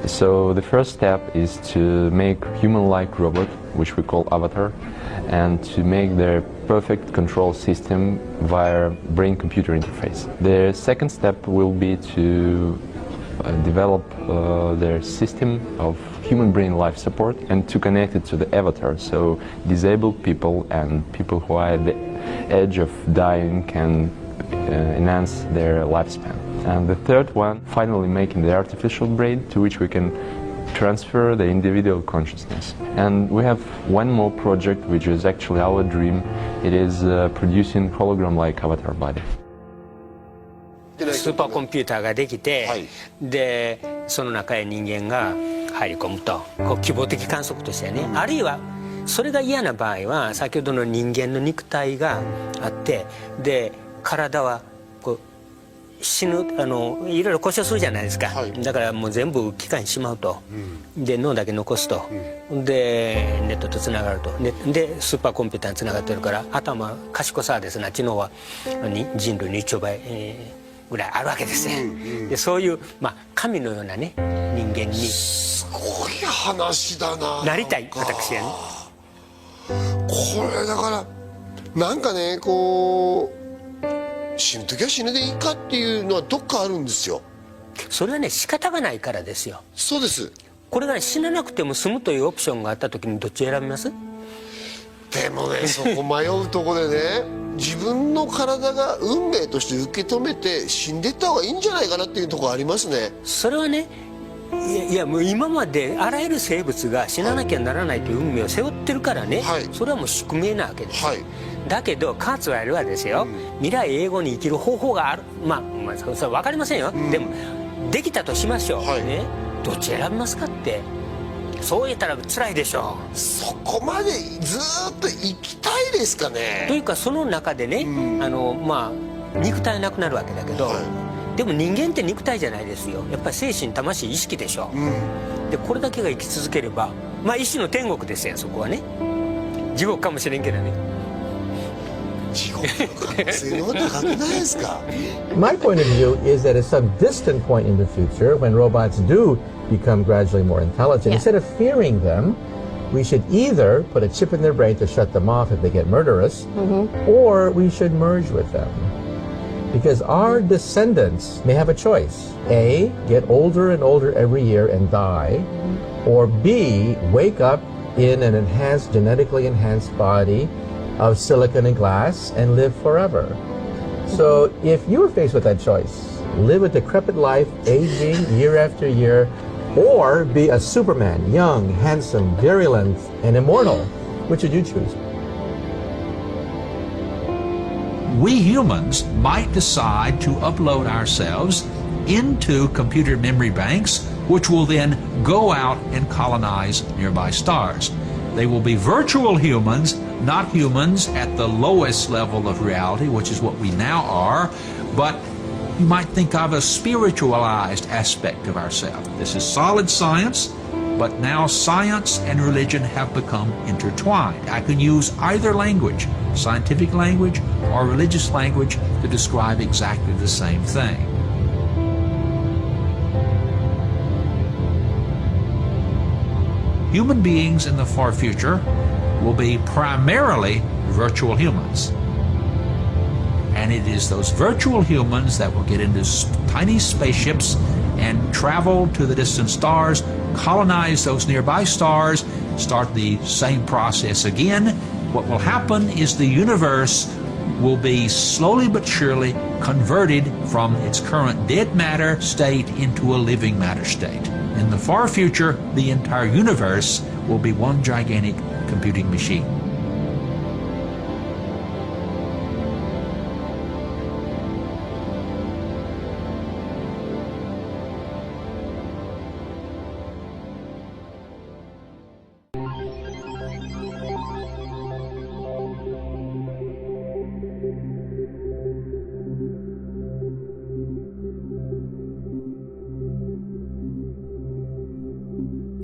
So the first step is to make human-like robot, which we call avatar, and to make their perfect control system via brain-computer interface. The second step will be to develop their system of human brain life support and to connect it to the avatar, so disabled people and people who are at the edge of dying can enhance their lifespan. And the third one, finally making the artificial brain to which we can transfer the individual consciousness. And we have one more project, which is actually our dream. It is producing hologram-like avatar body. スーパーコンピューターができて、でその中へ人間が入り込むと、こう希望的観測としてね、あるいはそれが嫌な場合は先ほどの人間の肉体があって、で体はこう死ぬいろいろ故障するじゃないですか、だからもう全部機械にしまうと、で脳だけ残すと、でネットとつながると、でスーパーコンピューターにつながってるから頭賢さはですね、知能は人類の1兆倍、ぐらいあるわけですね、でそういう、神のようなね人間にすごい話だなりたい、私はね。これだからなんかね、こう死ぬ時は死ぬでいいかっていうのはどっかあるんですよ。それはね仕方がないからですよ。そうです。これが、ね、死ななくても済むというオプションがあった時にどっち選びます？でもね、そこ迷うとこでね自分の体が運命として受け止めて死んでった方がいいんじゃないかなっていうところありますね。それはね、いやもう今まであらゆる生物が死ななきゃならないという運命を背負ってるからね、それはもう宿命なわけです、だけどカーツワイルはですよ、未来永劫に生きる方法がある、それは分かりませんよ、でもできたとしましょう、ね、どっち選びますかって。そう言ったら辛いでしょう。そこまでずっと生きたいですかね。というかその中でね、肉体はなくなるわけだけど、でも人間って肉体じゃないですよ。やっぱり精神魂意識でしょ、でこれだけが生き続ければ一種の天国ですよ。そこはね地獄かもしれんけどね。地獄の可能性の方が高くないですか。My point of view is that at some distant point in the future, when robots do become gradually more intelligent, instead of fearing them, we should either put a chip in their brain to shut them off if they get murderous, or we should merge with them. Because our descendants may have a choice. A, get older and older every year and die, or B, wake up in an genetically enhanced body of silicon and glass and live forever. So if you were faced with that choice, live a decrepit life, aging year after year, or be a Superman, young, handsome, virulent, and immortal, which would you choose? We humans might decide to upload ourselves into computer memory banks, which will then go out and colonize nearby stars. They will be virtual humans, not humans at the lowest level of reality, which is what we now are, but you might think of a spiritualized aspect of ourselves. This is solid science, but now science and religion have become intertwined. I can use either language, scientific language or religious language, to describe exactly the same thing. Human beings in the far future will be primarily virtual humans. And it is those virtual humans that will get into tiny spaceships and travel to the distant stars, colonize those nearby stars, start the same process again. What will happen is the universe will be slowly but surely converted from its current dead matter state into a living matter state. In the far future, the entire universe will be one gigantic computing machine.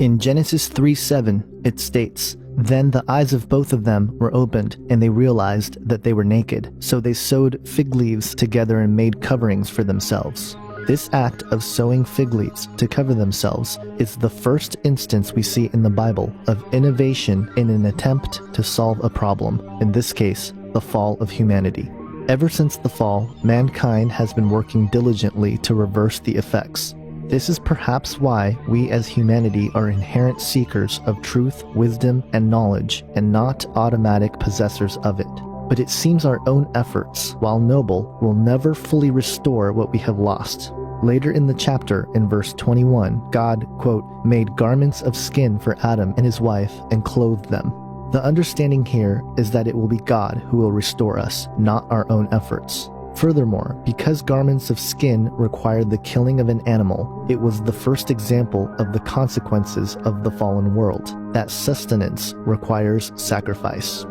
In Genesis 3:7, it states, "Then the eyes of both of them were opened, and they realized that they were naked. So they sewed fig leaves together and made coverings for themselves." This act of sewing fig leaves to cover themselves is the first instance we see in the Bible of innovation in an attempt to solve a problem, in this case, the fall of humanity. Ever since the fall, mankind has been working diligently to reverse the effects. This is perhaps why we as humanity are inherent seekers of truth, wisdom, and knowledge, and not automatic possessors of it. But it seems our own efforts, while noble, will never fully restore what we have lost. Later in the chapter, in verse 21, God, quote, made garments of skin for Adam and his wife and clothed them. The understanding here is that it will be God who will restore us, not our own efforts. Furthermore, because garments of skin required the killing of an animal, it was the first example of the consequences of the fallen world, that sustenance requires sacrifice.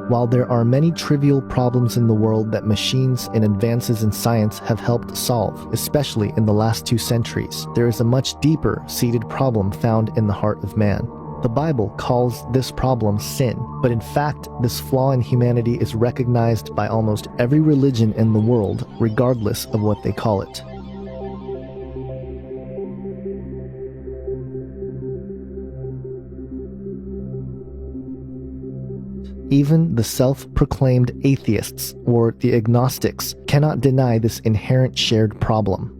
While there are many trivial problems in the world that machines and advances in science have helped solve, especially in the last 2 centuries, there is a much deeper seated problem found in the heart of man. The Bible calls this problem sin, but in fact, this flaw in humanity is recognized by almost every religion in the world, regardless of what they call it. Even the self-proclaimed atheists, or the agnostics, cannot deny this inherent shared problem.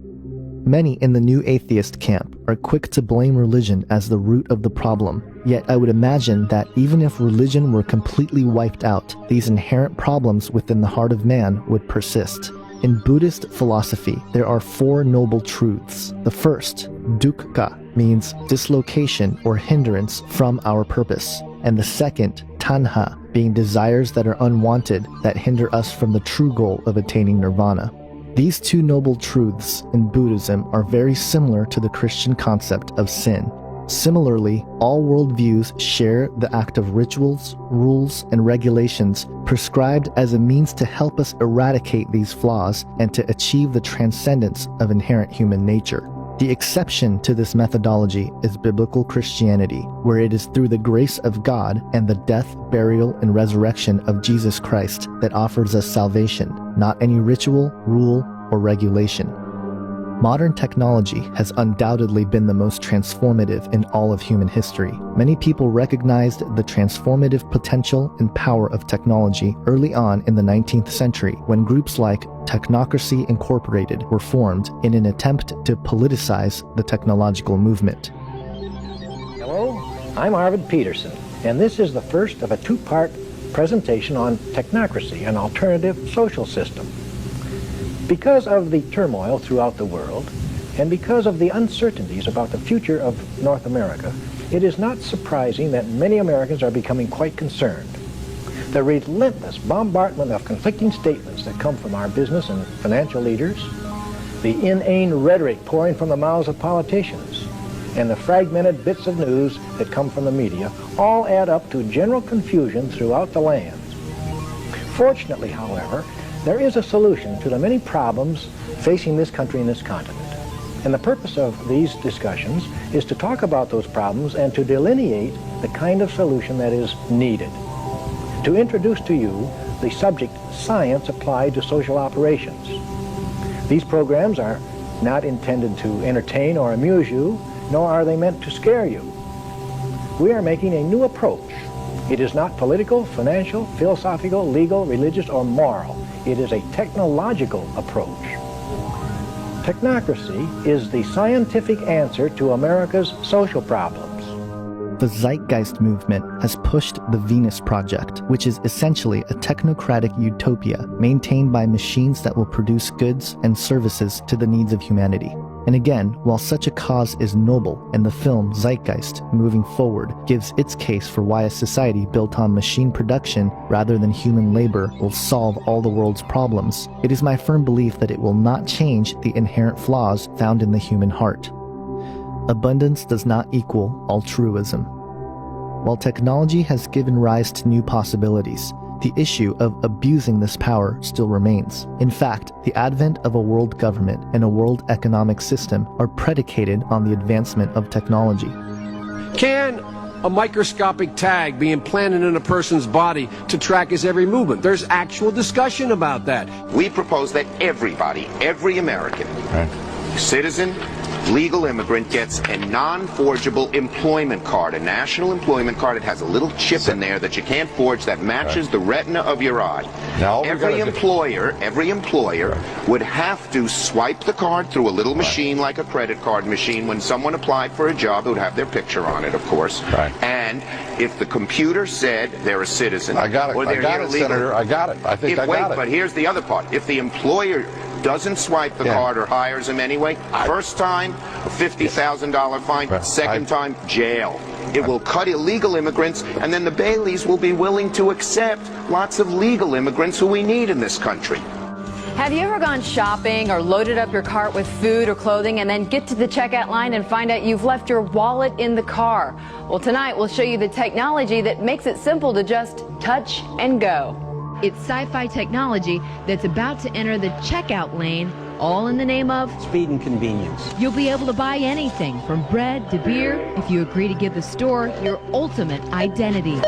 Many in the new atheist camp are quick to blame religion as the root of the problem, yet I would imagine that even if religion were completely wiped out, these inherent problems within the heart of man would persist. In Buddhist philosophy, there are 4 noble truths. The first, dukkha, means dislocation or hindrance from our purpose, and the second, tanha, being desires that are unwanted that hinder us from the true goal of attaining nirvana. These 2 noble truths in Buddhism are very similar to the Christian concept of sin. Similarly, all worldviews share the act of rituals, rules, and regulations prescribed as a means to help us eradicate these flaws and to achieve the transcendence of inherent human nature. The exception to this methodology is biblical Christianity, where it is through the grace of God and the death, burial, and resurrection of Jesus Christ that offers us salvation, not any ritual, rule, or regulation. Modern technology has undoubtedly been the most transformative in all of human history. Many people recognized the transformative potential and power of technology early on in the 19th century when groups like Technocracy Incorporated were formed in an attempt to politicize the technological movement. Hello, I'm Arvid Peterson, and this is the first of a 2-part presentation on technocracy, an alternative social system. Because of the turmoil throughout the world, and because of the uncertainties about the future of North America, it is not surprising that many Americans are becoming quite concerned. The relentless bombardment of conflicting statements that come from our business and financial leaders, the inane rhetoric pouring from the mouths of politicians, and the fragmented bits of news that come from the media all add up to general confusion throughout the land. Fortunately, however, there is a solution to the many problems facing this country and this continent. And the purpose of these discussions is to talk about those problems and to delineate the kind of solution that is needed. To introduce to you the subject science applied to social operations. These programs are not intended to entertain or amuse you, nor are they meant to scare you. We are making a new approach. It is not political, financial, philosophical, legal, religious, or moral. It is a technological approach. Technocracy is the scientific answer to America's social problems. The Zeitgeist movement has pushed the Venus Project, which is essentially a technocratic utopia maintained by machines that will produce goods and services to the needs of humanity. And again, while such a cause is noble, and the film Zeitgeist, Moving Forward, gives its case for why a society built on machine production rather than human labor will solve all the world's problems, it is my firm belief that it will not change the inherent flaws found in the human heart. Abundance does not equal altruism. While technology has given rise to new possibilities, the issue of abusing this power still remains. In fact, the advent of a world government and a world economic system are predicated on the advancement of technology. Can a microscopic tag be implanted in a person's body to track his every movement? There's actual discussion about that. We propose that everybody, every American, citizen, legal immigrant gets a non-forgeable employment card, a national employment card. It has a little chip in there that you can't forge that matches the retina of your eye. Now, every employer would have to swipe the card through a little machine like a credit card machine. When someone applied for a job, it would have their picture on it, of course. And if the computer said they're a citizen, I got it, or they're Senator. I got it. I think I got it. But here's the other part. If the employer doesn't swipe the card or hires him anyway, first time, a $50,000 fine, second time, jail. It will cut illegal immigrants, and then the Baileys will be willing to accept lots of legal immigrants who we need in this country. Have you ever gone shopping or loaded up your cart with food or clothing and then get to the checkout line and find out you've left your wallet in the car? Well, tonight we'll show you the technology that makes it simple to just touch and go. It's sci-fi technology that's about to enter the checkout lane, all in the name of speed and convenience. You'll be able to buy anything from bread to beer if you agree to give the store your ultimate identity.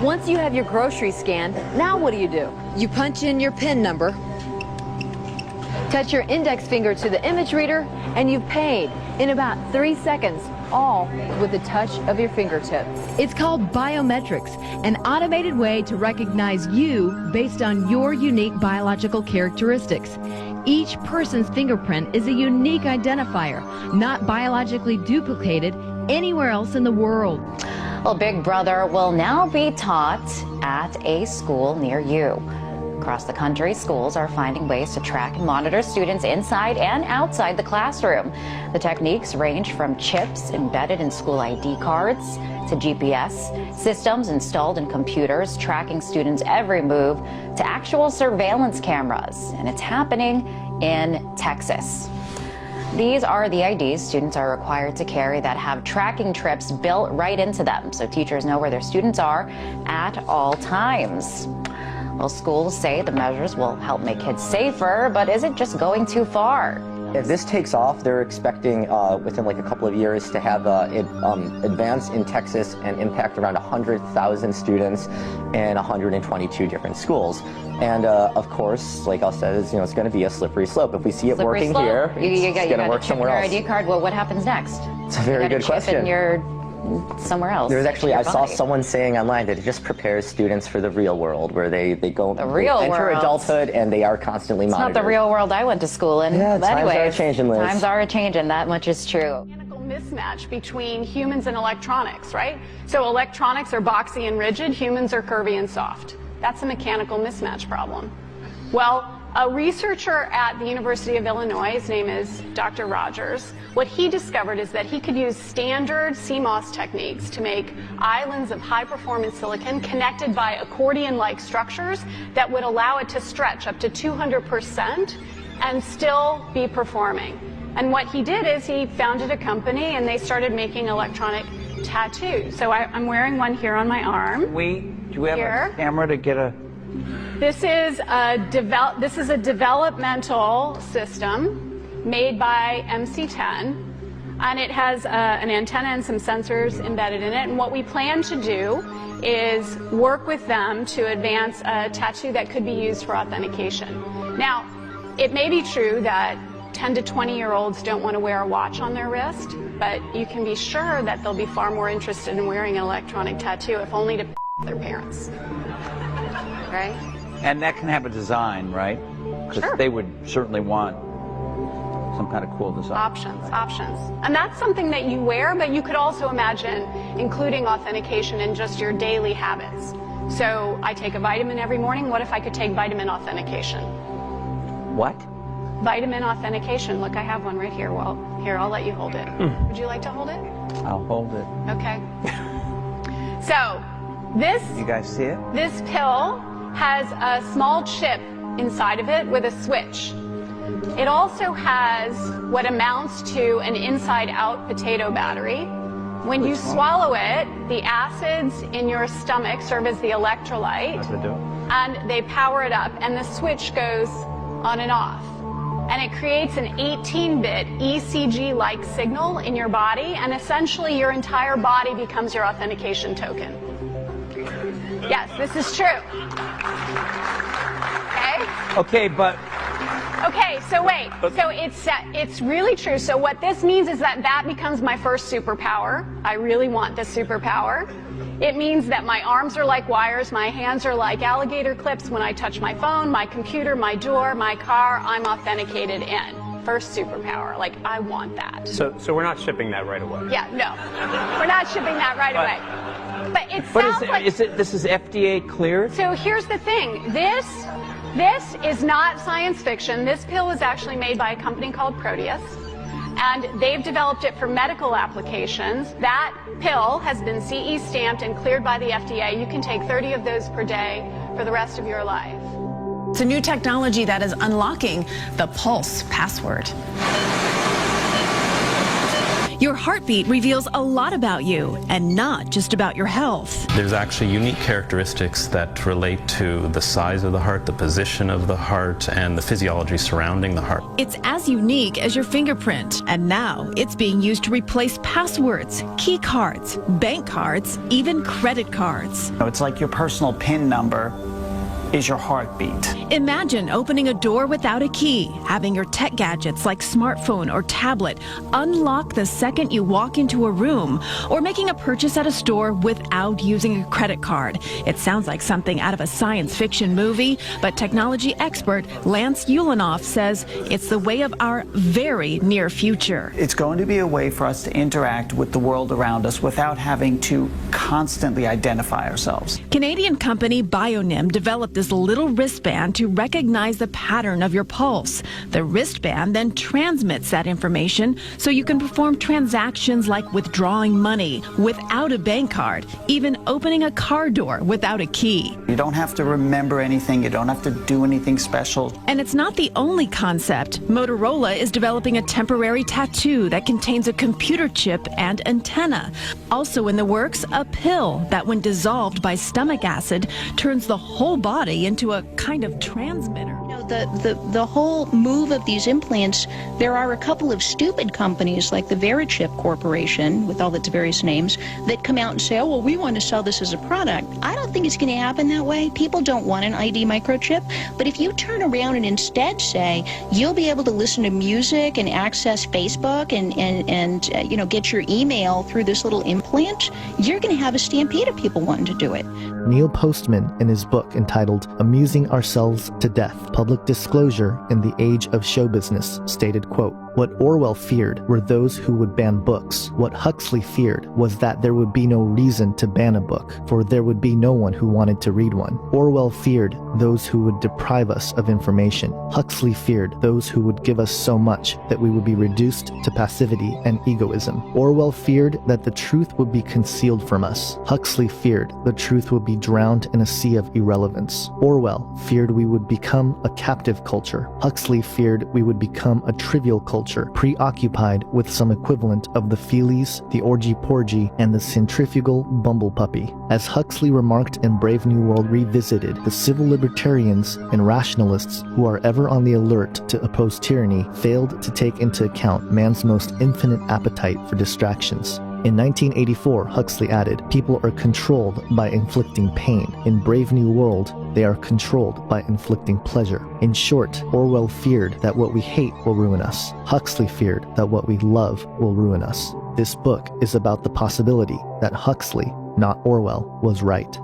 Once you have your groceries scanned, now what do? You punch in your PIN number, touch your index finger to the image reader, and you've paid in about 3 seconds, all with the touch of your fingertip. It's called biometrics, an automated way to recognize you based on your unique biological characteristics. Each person's fingerprint is a unique identifier, not biologically duplicated anywhere else in the world. Well, Big Brother will now be taught at a school near you. Across the country, schools are finding ways to track and monitor students inside and outside the classroom. The techniques range from chips embedded in school ID cards to GPS systems installed in computers tracking students' every move to actual surveillance cameras. And it's happening in Texas. These are the IDs students are required to carry that have tracking trips built right into them, so teachers know where their students are at all times. Well, schools say the measures will help make kids safer, but is it just going too far? If this takes off, they're expecting within like a couple of years to have it advance in Texas and impact around 100,000 students in 122 different schools. And of course, like I said, it's going to be a slippery slope. If we see it working here, it's going to work somewhere else. ID card. Well, what happens next? It's a very good question. You're somewhere else. There's actually, I saw someone saying online that it just prepares students for the real world, where they go enter adulthood and they are constantly monitored. It's not the real world I went to school in. Yeah, but times anyways, are changing, Liz. Times are changing. That much is true. Mismatch between humans and electronics, right? So electronics are boxy and rigid, humans are curvy and soft. That's a mechanical mismatch problem. Well, a researcher at the University of Illinois, his name is Dr. Rogers, what he discovered is that he could use standard CMOS techniques to make islands of high-performance silicon connected by accordion-like structures that would allow it to stretch up to 200% and still be performing. And what he did is he founded a company and they started making electronic tattoos. So I'm wearing one here on my arm. Do we have a camera to get a... This is a developmental system made by MC10, and it has an antenna and some sensors embedded in it. And what we plan to do is work with them to advance a tattoo that could be used for authentication. Now, it may be true that 10 to 20-year-olds don't want to wear a watch on their wrist, but you can be sure that they'll be far more interested in wearing an electronic tattoo, if only to their parents. Right? And that can have a design, right? Because they would certainly want some kind of cool design. Options. And that's something that you wear, but you could also imagine including authentication in just your daily habits. So I take a vitamin every morning. What if I could take vitamin authentication? What? Vitamin authentication. Look, I have one right here. Well, here, I'll let you hold it. Would you like to hold it? I'll hold it. Okay. So this... You guys see it? This pill has a small chip inside of it with a switch. It also has what amounts to an inside-out potato battery. When you swallow it, the acids in your stomach serve as the electrolyte, and they power it up, and the switch goes on and off. And it creates an 18-bit ECG-like signal in your body, and essentially your entire body becomes your authentication token. Yes, this is true. Okay? Okay, but... Okay, so wait. So it's really true. So what this means is that becomes my first superpower. I really want this superpower. It means that my arms are like wires, my hands are like alligator clips. When I touch my phone, my computer, my door, my car, I'm authenticated in. First superpower. Like, I want that. So we're not shipping that right away. Yeah, no. We're not shipping that right away. But it sounds like... this is FDA cleared? So here's the thing. This This is not science fiction. This pill is actually made by a company called Proteus, and they've developed it for medical applications. That pill has been CE stamped and cleared by the FDA. You can take 30 of those per day for the rest of your life. It's a new technology that is unlocking the Pulse password. Your heartbeat reveals a lot about you, and not just about your health. There's actually unique characteristics that relate to the size of the heart, the position of the heart, and the physiology surrounding the heart. It's as unique as your fingerprint, and now it's being used to replace passwords, key cards, bank cards, even credit cards. It's like your personal PIN number is your heartbeat. Imagine opening a door without a key, having your tech gadgets like smartphone or tablet unlock the second you walk into a room, or making a purchase at a store without using a credit card. It sounds like something out of a science fiction movie, but technology expert Lance Ulanoff says it's the way of our very near future. It's going to be a way for us to interact with the world around us without having to constantly identify ourselves. Canadian company Bionym developed this little wristband to recognize the pattern of your pulse. The wristband then transmits that information so you can perform transactions like withdrawing money without a bank card, even opening a car door without a key. You don't have to remember anything. You don't have to do anything special. And it's not the only concept. Motorola is developing a temporary tattoo that contains a computer chip and antenna. Also in the works, a pill that, when dissolved by stomach acid, turns the whole body into a kind of transmitter. The whole move of these implants, there are a couple of stupid companies like the Verichip Corporation, with all its various names, that come out and say, oh, well, we want to sell this as a product. I don't think it's going to happen that way. People don't want an ID microchip. But if you turn around and instead say, you'll be able to listen to music and access Facebook and get your email through this little implant, you're going to have a stampede of people wanting to do it. Neil Postman, in his book entitled Amusing Ourselves to Death, Public Disclosure in the Age of Show Business, stated, quote, "What Orwell feared were those who would ban books. What Huxley feared was that there would be no reason to ban a book, for there would be no one who wanted to read one. Orwell feared those who would deprive us of information. Huxley feared those who would give us so much that we would be reduced to passivity and egoism. Orwell feared that the truth would be concealed from us. Huxley feared the truth would be drowned in a sea of irrelevance. Orwell feared we would become a captive culture. Huxley feared we would become a trivial culture, preoccupied with some equivalent of the Feelies, the Orgy-Porgy, and the centrifugal bumble puppy. As Huxley remarked in Brave New World Revisited, the civil libertarians and rationalists who are ever on the alert to oppose tyranny failed to take into account man's most infinite appetite for distractions. In 1984, Huxley added, people are controlled by inflicting pain. In Brave New World, they are controlled by inflicting pleasure. In short, Orwell feared that what we hate will ruin us. Huxley feared that what we love will ruin us. This book is about the possibility that Huxley, not Orwell, was right.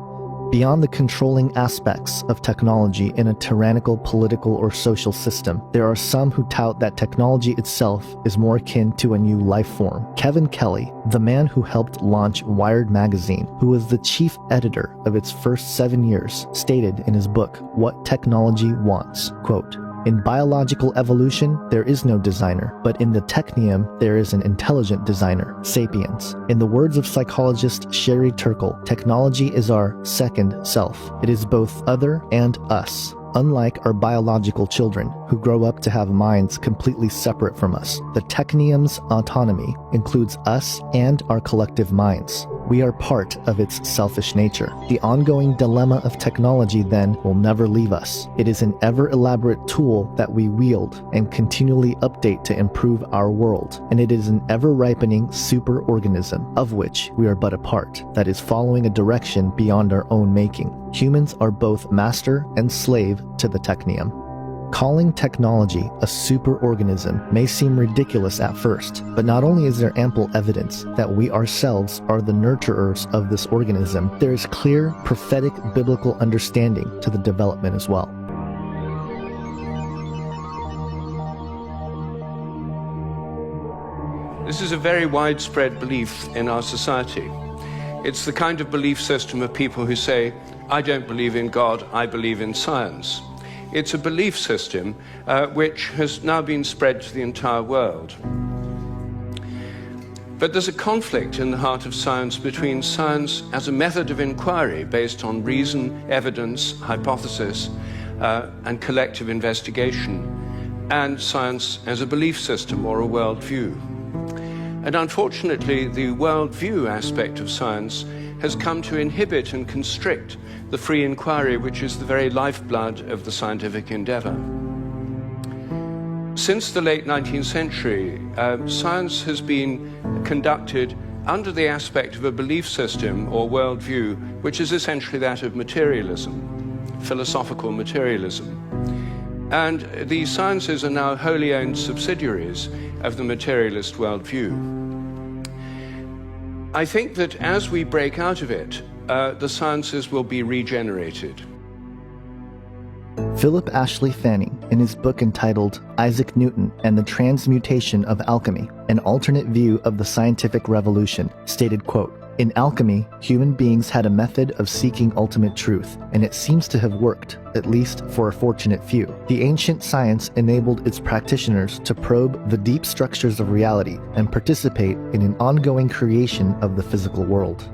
Beyond the controlling aspects of technology in a tyrannical political or social system, there are some who tout that technology itself is more akin to a new life form. Kevin Kelly, the man who helped launch Wired magazine, who was the chief editor of its first 7 years, stated in his book, What Technology Wants, quote, "In biological evolution, there is no designer, but in the technium, there is an intelligent designer, sapiens. In the words of psychologist Sherry Turkle, technology is our second self. It is both other and us. Unlike our biological children, who grow up to have minds completely separate from us, the technium's autonomy includes us and our collective minds. We are part of its selfish nature. The ongoing dilemma of technology, then, will never leave us. It is an ever-elaborate tool that we wield and continually update to improve our world, and it is an ever-ripening superorganism, of which we are but a part, that is following a direction beyond our own making. Humans are both master and slave to the technium." Calling technology a superorganism may seem ridiculous at first, but not only is there ample evidence that we ourselves are the nurturers of this organism, there is clear prophetic biblical understanding to the development as well. This is a very widespread belief in our society. It's the kind of belief system of people who say, I don't believe in God, I believe in science. It's a belief system which has now been spread to the entire world. But there's a conflict in the heart of science between science as a method of inquiry based on reason, evidence, hypothesis, and collective investigation, and science as a belief system or a worldview. And unfortunately, the worldview aspect of science has come to inhibit and constrict the free inquiry, which is the very lifeblood of the scientific endeavor. Since the late 19th century, science has been conducted under the aspect of a belief system or worldview, which is essentially that of materialism, philosophical materialism. And the sciences are now wholly owned subsidiaries of the materialist worldview. I think that as we break out of it, the sciences will be regenerated. Philip Ashley Fanning, in his book entitled Isaac Newton and the Transmutation of Alchemy, an alternate view of the scientific revolution, stated, quote, "In alchemy, human beings had a method of seeking ultimate truth, and it seems to have worked, at least for a fortunate few. The ancient science enabled its practitioners to probe the deep structures of reality and participate in an ongoing creation of the physical world."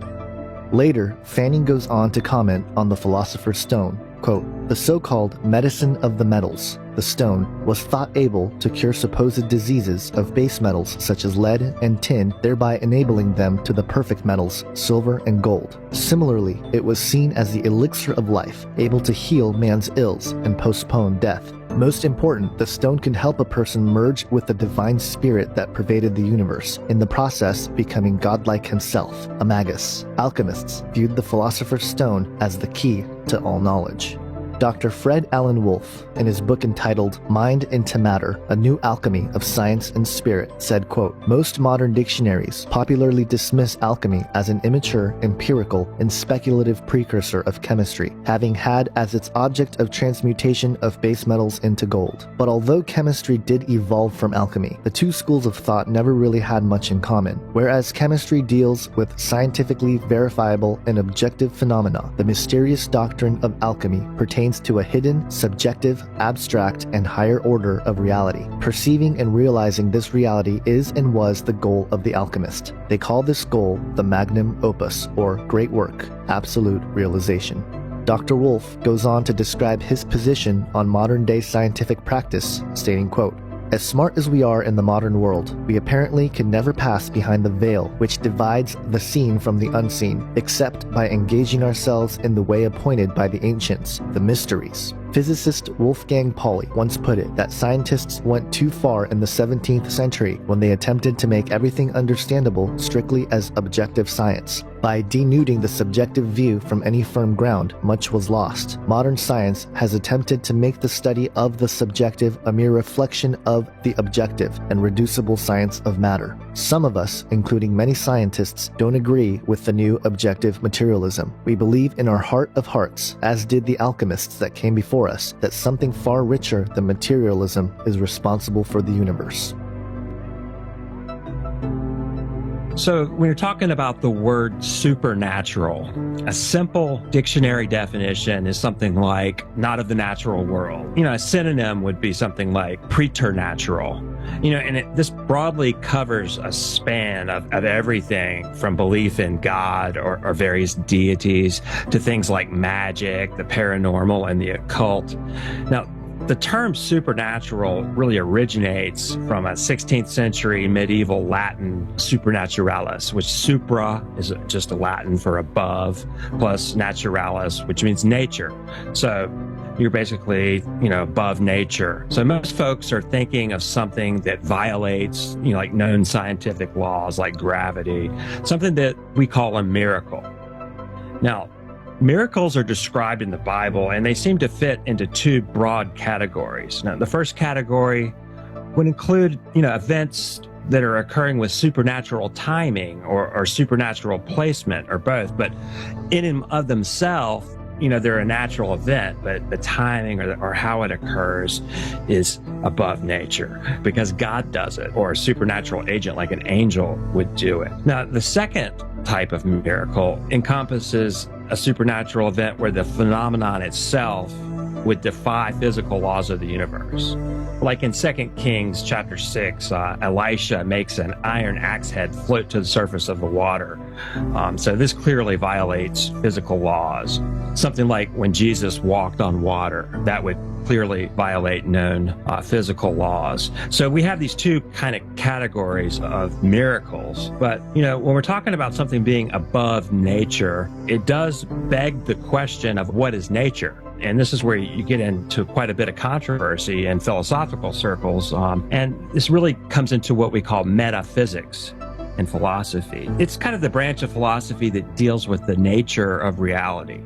Later, Fanning goes on to comment on the Philosopher's Stone, quote, "The so-called medicine of the metals, the stone, was thought able to cure supposed diseases of base metals such as lead and tin, thereby enabling them to the perfect metals, silver and gold. Similarly, it was seen as the elixir of life, able to heal man's ills and postpone death. Most important, the stone can help a person merge with the divine spirit that pervaded the universe, in the process becoming godlike himself, a magus. Alchemists viewed the Philosopher's Stone as the key to all knowledge." Dr. Fred Alan Wolfe, in his book entitled Mind into Matter, A New Alchemy of Science and Spirit, said, quote, "Most modern dictionaries popularly dismiss alchemy as an immature, empirical, and speculative precursor of chemistry, having had as its object of transmutation of base metals into gold. But although chemistry did evolve from alchemy, the two schools of thought never really had much in common. Whereas chemistry deals with scientifically verifiable and objective phenomena, the mysterious doctrine of alchemy pertains to a hidden, subjective, abstract, and higher order of reality. Perceiving and realizing this reality is and was the goal of the alchemist. They call this goal the magnum opus, or great work, absolute realization." Dr. Wolfe goes on to describe his position on modern-day scientific practice, stating, quote, "As smart as we are in the modern world, we apparently can never pass behind the veil which divides the seen from the unseen, except by engaging ourselves in the way appointed by the ancients, the mysteries." Physicist Wolfgang Pauli once put it that scientists went too far in the 17th century when they attempted to make everything understandable strictly as objective science. By denuding the subjective view from any firm ground, much was lost. Modern science has attempted to make the study of the subjective a mere reflection of the objective and reducible science of matter. Some of us, including many scientists, don't agree with the new objective materialism. We believe in our heart of hearts, as did the alchemists that came before us, that something far richer than materialism is responsible for the universe. So when you're talking about the word supernatural, a simple dictionary definition is something like not of the natural world. A synonym would be something like preternatural. And this broadly covers a span of everything from belief in God or various deities to things like magic, the paranormal, and the occult. Now, the term supernatural really originates from a 16th century medieval Latin supernaturalis, which supra is just a Latin for above, plus naturalis, which means nature. So you're basically, above nature. So most folks are thinking of something that violates, like known scientific laws like gravity, something that we call a miracle. Now, miracles are described in the Bible, and they seem to fit into two broad categories. Now, the first category would include, events that are occurring with supernatural timing or supernatural placement or both, but in and of themselves, they're a natural event, but the timing or how it occurs is above nature because God does it, or a supernatural agent like an angel would do it. Now, the second type of miracle encompasses a supernatural event where the phenomenon itself would defy physical laws of the universe. Like in 2 Kings chapter 6, Elisha makes an iron axe head float to the surface of the water. So this clearly violates physical laws. Something like when Jesus walked on water, that would clearly violate known physical laws. So we have these two kind of categories of miracles. But, when we're talking about something being above nature, it does beg the question of what is nature? And this is where you get into quite a bit of controversy in philosophical circles. And this really comes into what we call metaphysics in philosophy. It's kind of the branch of philosophy that deals with the nature of reality.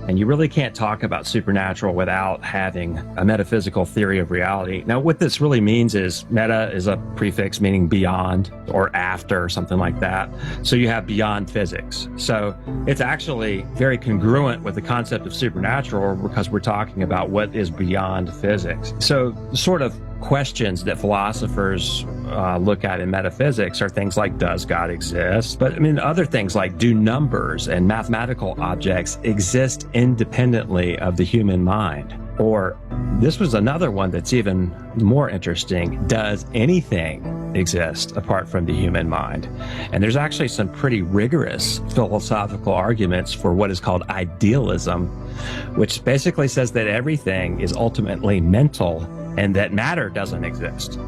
And you really can't talk about supernatural without having a metaphysical theory of reality. Now, what this really means is meta is a prefix meaning beyond or after, or something like that. So you have beyond physics. So it's actually very congruent with the concept of supernatural because we're talking about what is beyond physics. So the sort of questions that philosophers look at in metaphysics are things like, does God exist? But other things like, do numbers and mathematical objects exist independently of the human mind? Or this was another one that's even more interesting. Does anything exist apart from the human mind? And there's actually some pretty rigorous philosophical arguments for what is called idealism, which basically says that everything is ultimately mental and that matter doesn't exist.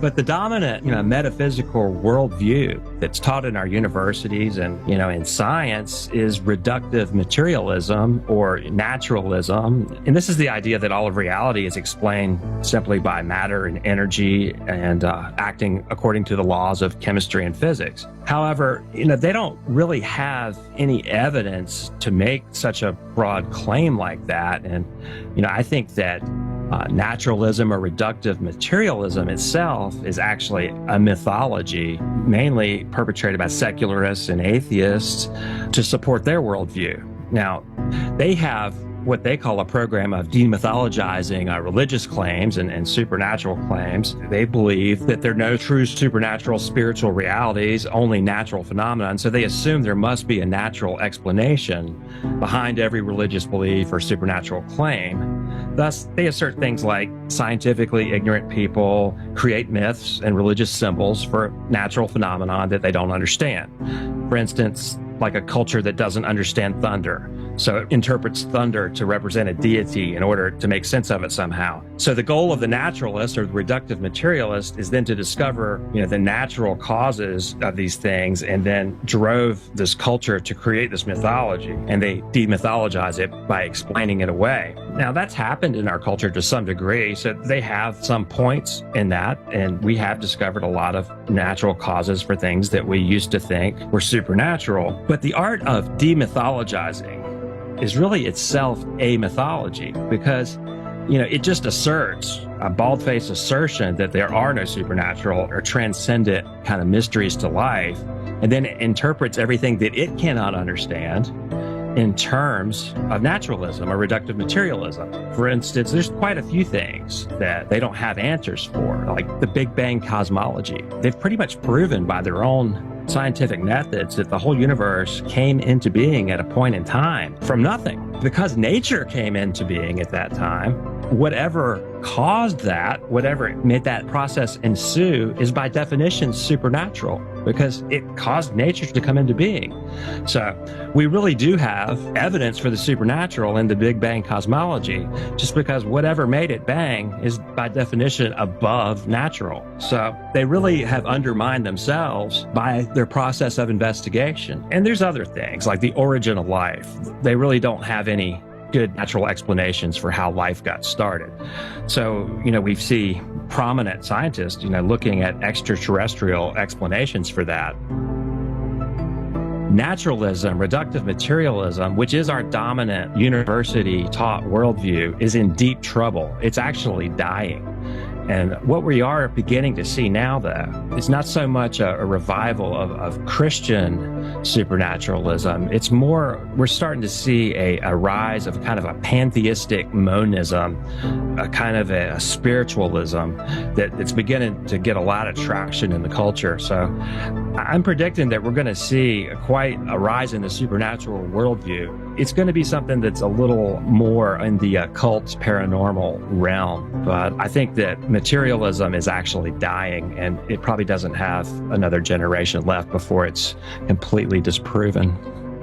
But the dominant, metaphysical worldview that's taught in our universities and, in science is reductive materialism or naturalism. And this is the idea that all of reality is explained simply by matter and energy and acting according to the laws of chemistry and physics. However, they don't really have any evidence to make such a broad claim like that. And, I think that naturalism or reductive materialism itself is actually a mythology, mainly perpetrated by secularists and atheists to support their worldview. Now, they have what they call a program of demythologizing religious claims and supernatural claims. They believe that there are no true supernatural spiritual realities, only natural phenomena. And so they assume there must be a natural explanation behind every religious belief or supernatural claim. Thus, they assert things like scientifically ignorant people create myths and religious symbols for natural phenomena that they don't understand. For instance, like a culture that doesn't understand thunder. So it interprets thunder to represent a deity in order to make sense of it somehow. So the goal of the naturalist or the reductive materialist is then to discover, the natural causes of these things and then drove this culture to create this mythology. And they demythologize it by explaining it away. Now that's happened in our culture to some degree. So they have some points in that. And we have discovered a lot of natural causes for things that we used to think were supernatural. But the art of demythologizing is really itself a mythology because, it just asserts a bald-faced assertion that there are no supernatural or transcendent kind of mysteries to life, and then it interprets everything that it cannot understand in terms of naturalism or reductive materialism. For instance, there's quite a few things that they don't have answers for, like the Big Bang cosmology. They've pretty much proven by their own scientific methods that the whole universe came into being at a point in time from nothing. Because nature came into being at that time, whatever caused that, whatever made that process ensue is by definition supernatural because it caused nature to come into being. So we really do have evidence for the supernatural in the Big Bang cosmology, just because whatever made it bang is by definition above natural. So they really have undermined themselves by their process of investigation. And there's other things like the origin of life. They really don't have any good natural explanations for how life got started. So, we see prominent scientists, looking at extraterrestrial explanations for that. Naturalism, reductive materialism, which is our dominant university-taught worldview, is in deep trouble. It's actually dying. And what we are beginning to see now, though, is not so much a revival of Christian supernaturalism. It's more, we're starting to see a rise of kind of a pantheistic monism, a kind of a spiritualism that's beginning to get a lot of traction in the culture. So I'm predicting that we're going to see quite a rise in the supernatural worldview. It's going to be something that's a little more in the occult paranormal realm, but I think that materialism is actually dying, and it probably doesn't have another generation left before it's completely disproven.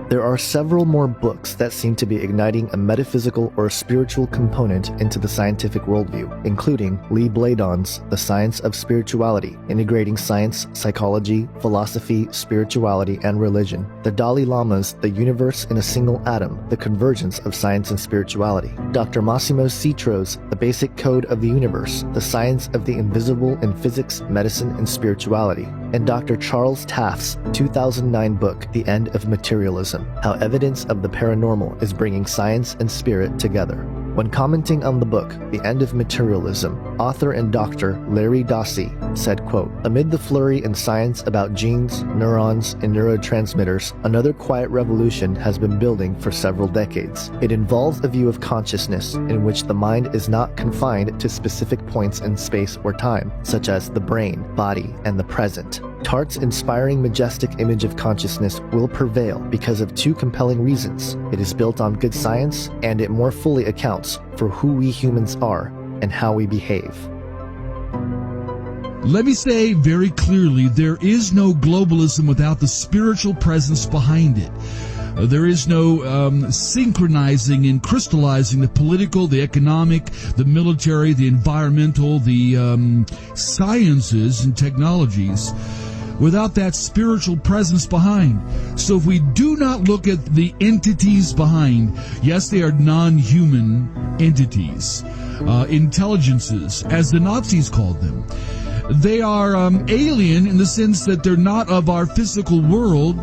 There are several more books that seem to be igniting a metaphysical or spiritual component into the scientific worldview, including Lee Bladon's The Science of Spirituality, integrating science, psychology, philosophy, spirituality, and religion. The Dalai Lama's The Universe in a Single Atom, The Convergence of Science and Spirituality. Dr. Massimo Citro's The Basic Code of the Universe, The Science of the Invisible in Physics, Medicine, and Spirituality. And Dr. Charles Taft's 2009 book, The End of Materialism, How Evidence of the Paranormal is Bringing Science and Spirit Together. When commenting on the book, The End of Materialism, author and doctor Larry Dossey said, quote, "Amid the flurry in science about genes, neurons, and neurotransmitters, another quiet revolution has been building for several decades. It involves a view of consciousness in which the mind is not confined to specific points in space or time, such as the brain, body, and the present. Tart's inspiring majestic image of consciousness will prevail because of two compelling reasons. It is built on good science, and it more fully accounts for who we humans are and how we behave." Let me say very clearly, there is no globalism without the spiritual presence behind it. There is no synchronizing and crystallizing the political, the economic, the military, the environmental, the sciences and technologies without that spiritual presence behind. So if we do not look at the entities behind, yes, they are non-human entities, intelligences, as the Nazis called them. They are alien in the sense that they're not of our physical world,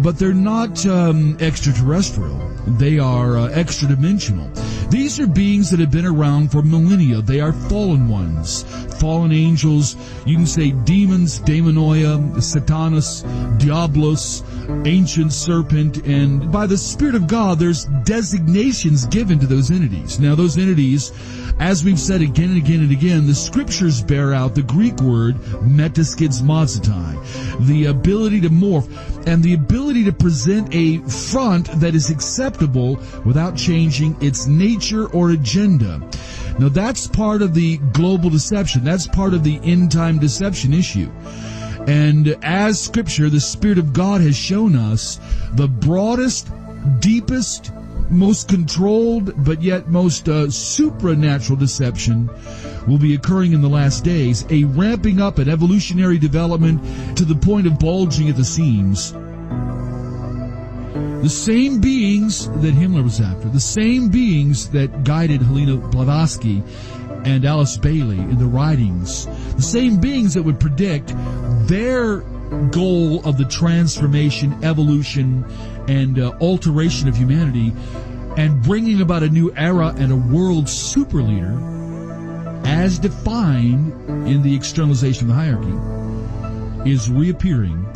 but they're not extraterrestrial. They are extra-dimensional. These are beings that have been around for millennia. They are fallen ones, fallen angels. You can say demons, daemonoia, Satanas, Diablos, ancient serpent, and by the Spirit of God, there's designations given to those entities. Now, those entities, as we've said again and again and again, the scriptures bear out the Greek word metaskizmatai, the ability to morph and the ability to present a front that is acceptable without changing its nature or agenda. Now, that's part of the global deception. That's part of the end-time deception issue. And as Scripture, the Spirit of God has shown us, the broadest, deepest, most controlled, but yet most supernatural deception will be occurring in the last days, a ramping up an evolutionary development to the point of bulging at the seams. The same beings that Himmler was after, the same beings that guided Helena Blavatsky and Alice Bailey in the writings, the same beings that would predict their goal of the transformation, evolution, and alteration of humanity, and bringing about a new era and a world super leader, as defined in the externalization of the hierarchy, is reappearing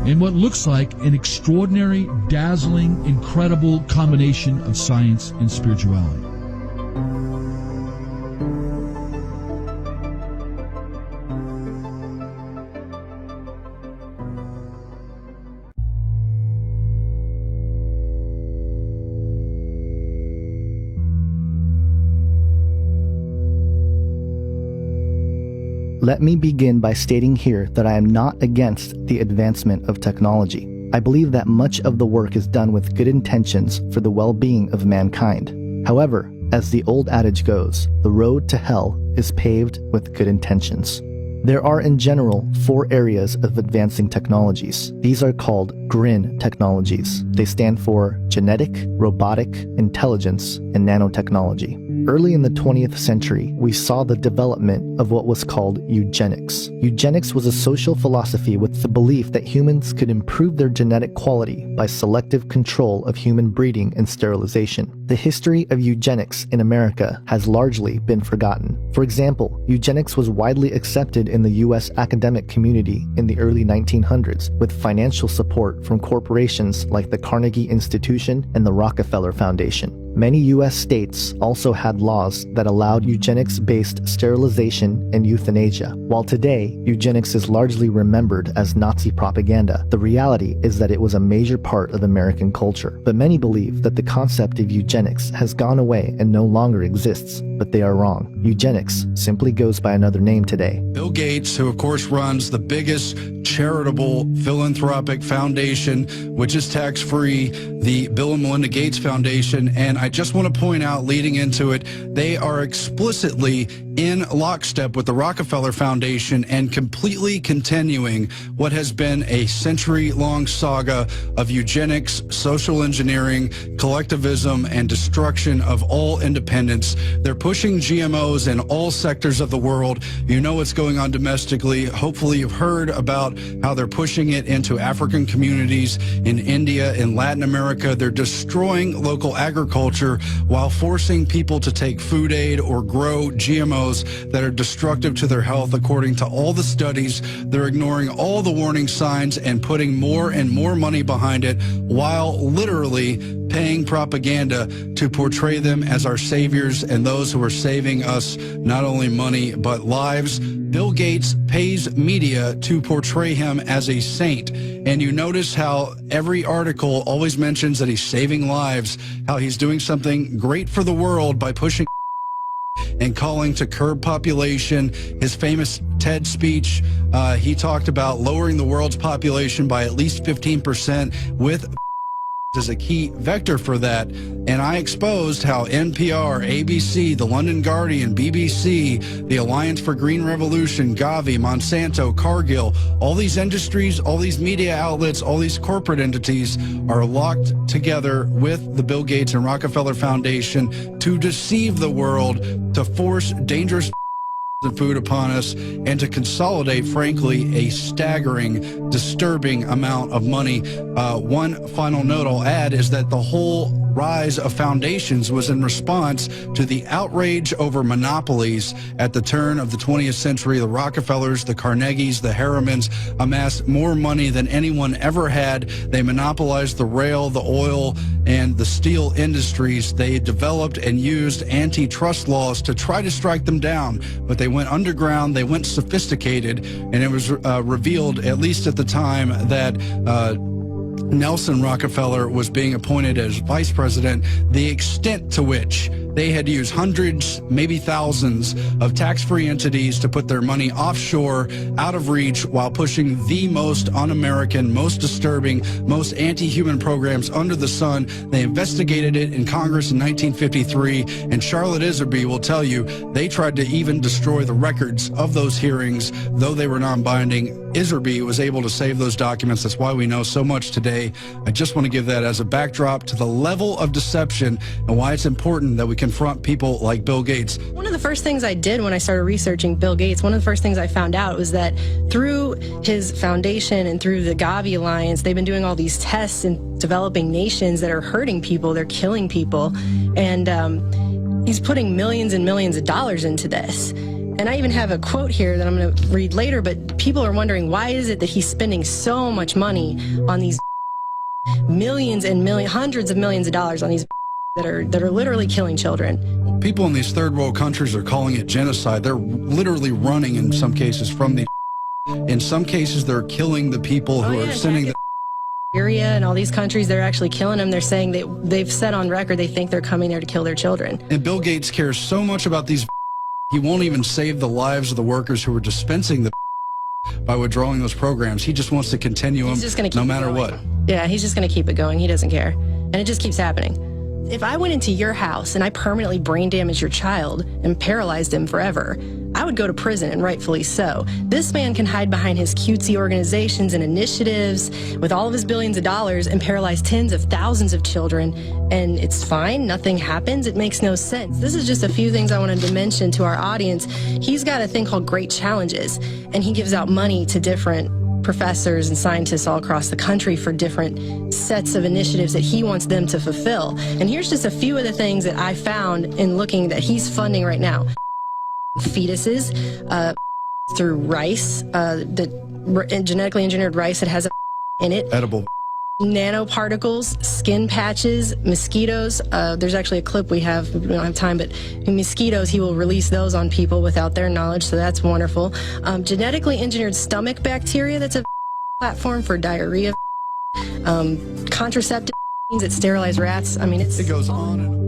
in what looks like an extraordinary, dazzling, incredible combination of science and spirituality. Let me begin by stating here that I am not against the advancement of technology. I believe that much of the work is done with good intentions for the well-being of mankind. However, as the old adage goes, the road to hell is paved with good intentions. There are in general 4 areas of advancing technologies. These are called GRIN technologies. They stand for genetic, robotic, intelligence, and nanotechnology. Early in the 20th century, we saw the development of what was called eugenics. Eugenics was a social philosophy with the belief that humans could improve their genetic quality by selective control of human breeding and sterilization. The history of eugenics in America has largely been forgotten. For example, eugenics was widely accepted in the U.S. academic community in the early 1900s with financial support from corporations like the Carnegie Institution and the Rockefeller Foundation. Many U.S. states also had laws that allowed eugenics-based sterilization and euthanasia. While today, eugenics is largely remembered as Nazi propaganda, the reality is that it was a major part of American culture. But many believe that the concept of eugenics has gone away and no longer exists, but they are wrong. Eugenics simply goes by another name today. Bill Gates, who of course runs the biggest charitable philanthropic foundation, which is tax-free, the Bill and Melinda Gates Foundation, and I just want to point out, leading into it, they are explicitly in lockstep with the Rockefeller Foundation and completely continuing what has been a century-long saga of eugenics, social engineering, collectivism, and destruction of all independence. They're pushing GMOs in all sectors of the world. You know what's going on domestically. Hopefully you've heard about how they're pushing it into African communities in India, in Latin America. They're destroying local agriculture while forcing people to take food aid or grow GMOs that are destructive to their health. According to all the studies, they're ignoring all the warning signs and putting more and more money behind it, while literally paying propaganda to portray them as our saviors and those who are saving us not only money but lives. Bill Gates pays media to portray him as a saint. And you notice how every article always mentions that he's saving lives, how he's doing something great for the world by pushing and calling to curb population. His famous TED speech, he talked about lowering the world's population by at least 15% with as a key vector for that. And I exposed how NPR, ABC, the London Guardian, BBC, the Alliance for Green Revolution, Gavi, Monsanto, Cargill, all these industries, all these media outlets, all these corporate entities are locked together with the Bill Gates and Rockefeller Foundation to deceive the world, to force dangerous food upon us, and to consolidate, frankly, a staggering, disturbing amount of money. One final note I'll add is that the whole rise of foundations was in response to the outrage over monopolies at the turn of the 20th century. The Rockefellers, the Carnegies, the Harrimans amassed more money than anyone ever had. They monopolized the rail, the oil, and the steel industries. They developed and used antitrust laws to try to strike them down, but they went underground, they went sophisticated, and it was revealed, at least at the time, that Nelson Rockefeller was being appointed as vice president, the extent to which they had used hundreds, maybe thousands of tax-free entities to put their money offshore, out of reach, while pushing the most un-American, most disturbing, most anti-human programs under the sun. They investigated it in Congress in 1953, and Charlotte Iserby will tell you they tried to even destroy the records of those hearings, though they were non-binding. Iserby was able to save those documents. That's why we know so much today. I just want to give that as a backdrop to the level of deception and why it's important that we confront people like Bill Gates. One of the first things I did when I started researching Bill Gates, one of the first things I found out was that through his foundation and through the Gavi Alliance, they've been doing all these tests in developing nations that are hurting people, they're killing people, and he's putting millions and millions of dollars into this. And I even have a quote here that I'm going to read later, but people are wondering, why is it that he's spending so much money on these millions and hundreds of millions of dollars on these that are literally killing children? People in these third world countries are calling it genocide. They're literally running, in some cases, from the in some cases they're killing the people who are sending the Syria and all these countries, they're actually killing them. They're saying they've said on record they think they're coming there to kill their children. And Bill Gates cares so much about these he won't even save the lives of the workers who are dispensing the by withdrawing those programs. He just wants to continue them no matter what. Yeah, he's just going to keep it going. He doesn't care. And it just keeps happening. If I went into your house and I permanently brain damaged your child and paralyzed him forever, I would go to prison, and rightfully so. This man can hide behind his cutesy organizations and initiatives with all of his billions of dollars and paralyze tens of thousands of children, and it's fine. Nothing happens. It makes no sense. This is just a few things I wanted to mention to our audience. He's got a thing called Great Challenges, and he gives out money to different professors and scientists all across the country for different sets of initiatives that he wants them to fulfill. And here's just a few of the things that I found in looking that he's funding right now. Fetuses through rice, the genetically engineered rice that has in it. Edible. nanoparticles, skin patches, mosquitoes. There's actually a clip we have, we don't have time, but in mosquitoes, he will release those on people without their knowledge, so that's wonderful. Genetically engineered stomach bacteria, that's a platform for diarrhea. Contraceptive that sterilize rats. I mean, it goes on and on.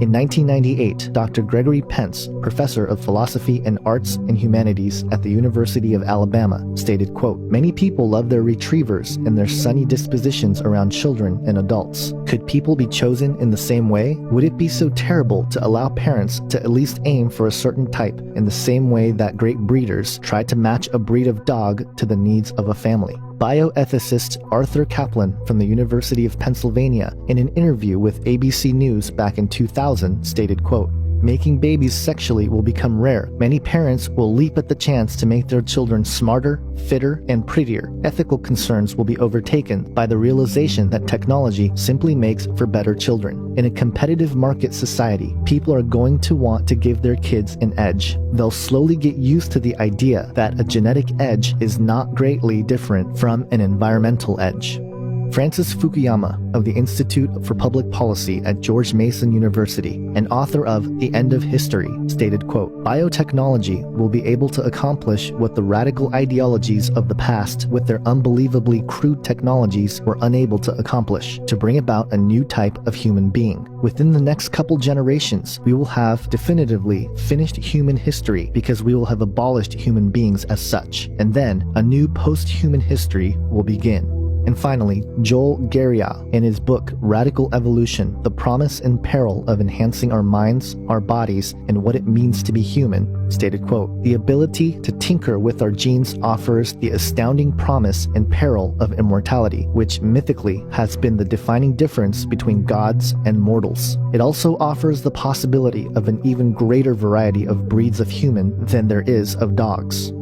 In 1998, Dr. Gregory Pence, professor of philosophy and arts and humanities at the University of Alabama, stated, quote, "Many people love their retrievers and their sunny dispositions around children and adults. Could people be chosen in the same way? Would it be so terrible to allow parents to at least aim for a certain type in the same way that great breeders try to match a breed of dog to the needs of a family?" Bioethicist Arthur Kaplan from the University of Pennsylvania, in an interview with ABC News back in 2000, stated, quote, "Making babies sexually will become rare. Many parents will leap at the chance to make their children smarter, fitter, and prettier. Ethical concerns will be overtaken by the realization that technology simply makes for better children. In a competitive market society, people are going to want to give their kids an edge. They'll slowly get used to the idea that a genetic edge is not greatly different from an environmental edge." Francis Fukuyama of the Institute for Public Policy at George Mason University, and author of The End of History, stated, quote, "Biotechnology will be able to accomplish what the radical ideologies of the past with their unbelievably crude technologies were unable to accomplish, to bring about a new type of human being. Within the next couple generations, we will have definitively finished human history because we will have abolished human beings as such, and then a new post-human history will begin." And finally, Joel Garria, in his book Radical Evolution, The Promise and Peril of Enhancing Our Minds, Our Bodies, and What It Means to Be Human, stated, quote, "The ability to tinker with our genes offers the astounding promise and peril of immortality, which mythically has been the defining difference between gods and mortals. It also offers the possibility of an even greater variety of breeds of human than there is of dogs."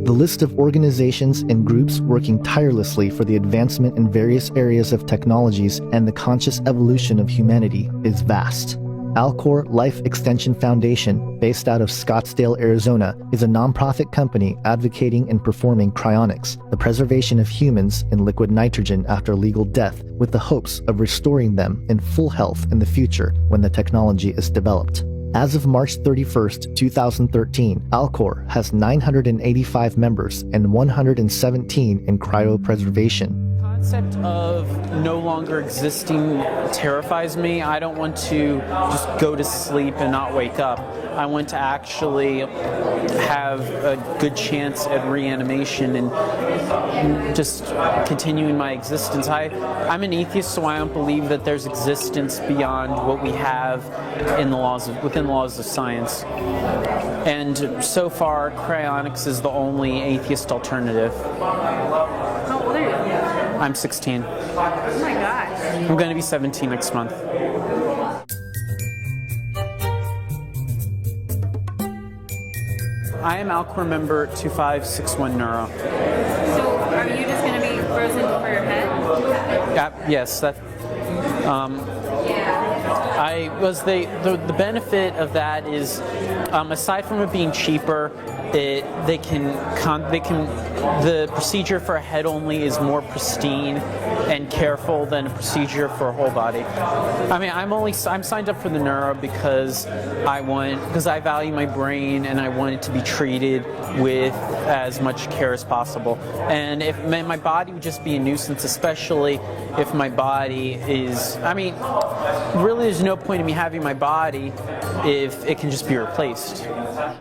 The list of organizations and groups working tirelessly for the advancement in various areas of technologies and the conscious evolution of humanity is vast. Alcor Life Extension Foundation, based out of Scottsdale, Arizona, is a nonprofit company advocating and performing cryonics, the preservation of humans in liquid nitrogen after legal death, with the hopes of restoring them in full health in the future when the technology is developed. As of March 31st, 2013, Alcor has 985 members and 117 in cryopreservation. The concept of no longer existing terrifies me. I don't want to just go to sleep and not wake up. I want to actually have a good chance at reanimation and just continuing my existence. I'm an atheist, so I don't believe that there's existence beyond what we have in within the laws of science. And so far, cryonics is the only atheist alternative. How old are you? I'm 16. Oh my gosh. I'm going to be 17 next month. I am Alcor member 2561 Neuro. So are you just going to be frozen for your head? Yes. The benefit of that is, aside from it being cheaper, the procedure for a head only is more pristine and careful than a procedure for a whole body. I mean, I'm signed up for the neuro because I value my brain and I want it to be treated with as much care as possible. And if my body would just be a nuisance, especially if my body is, really there's no point in me having my body if it can just be replaced. About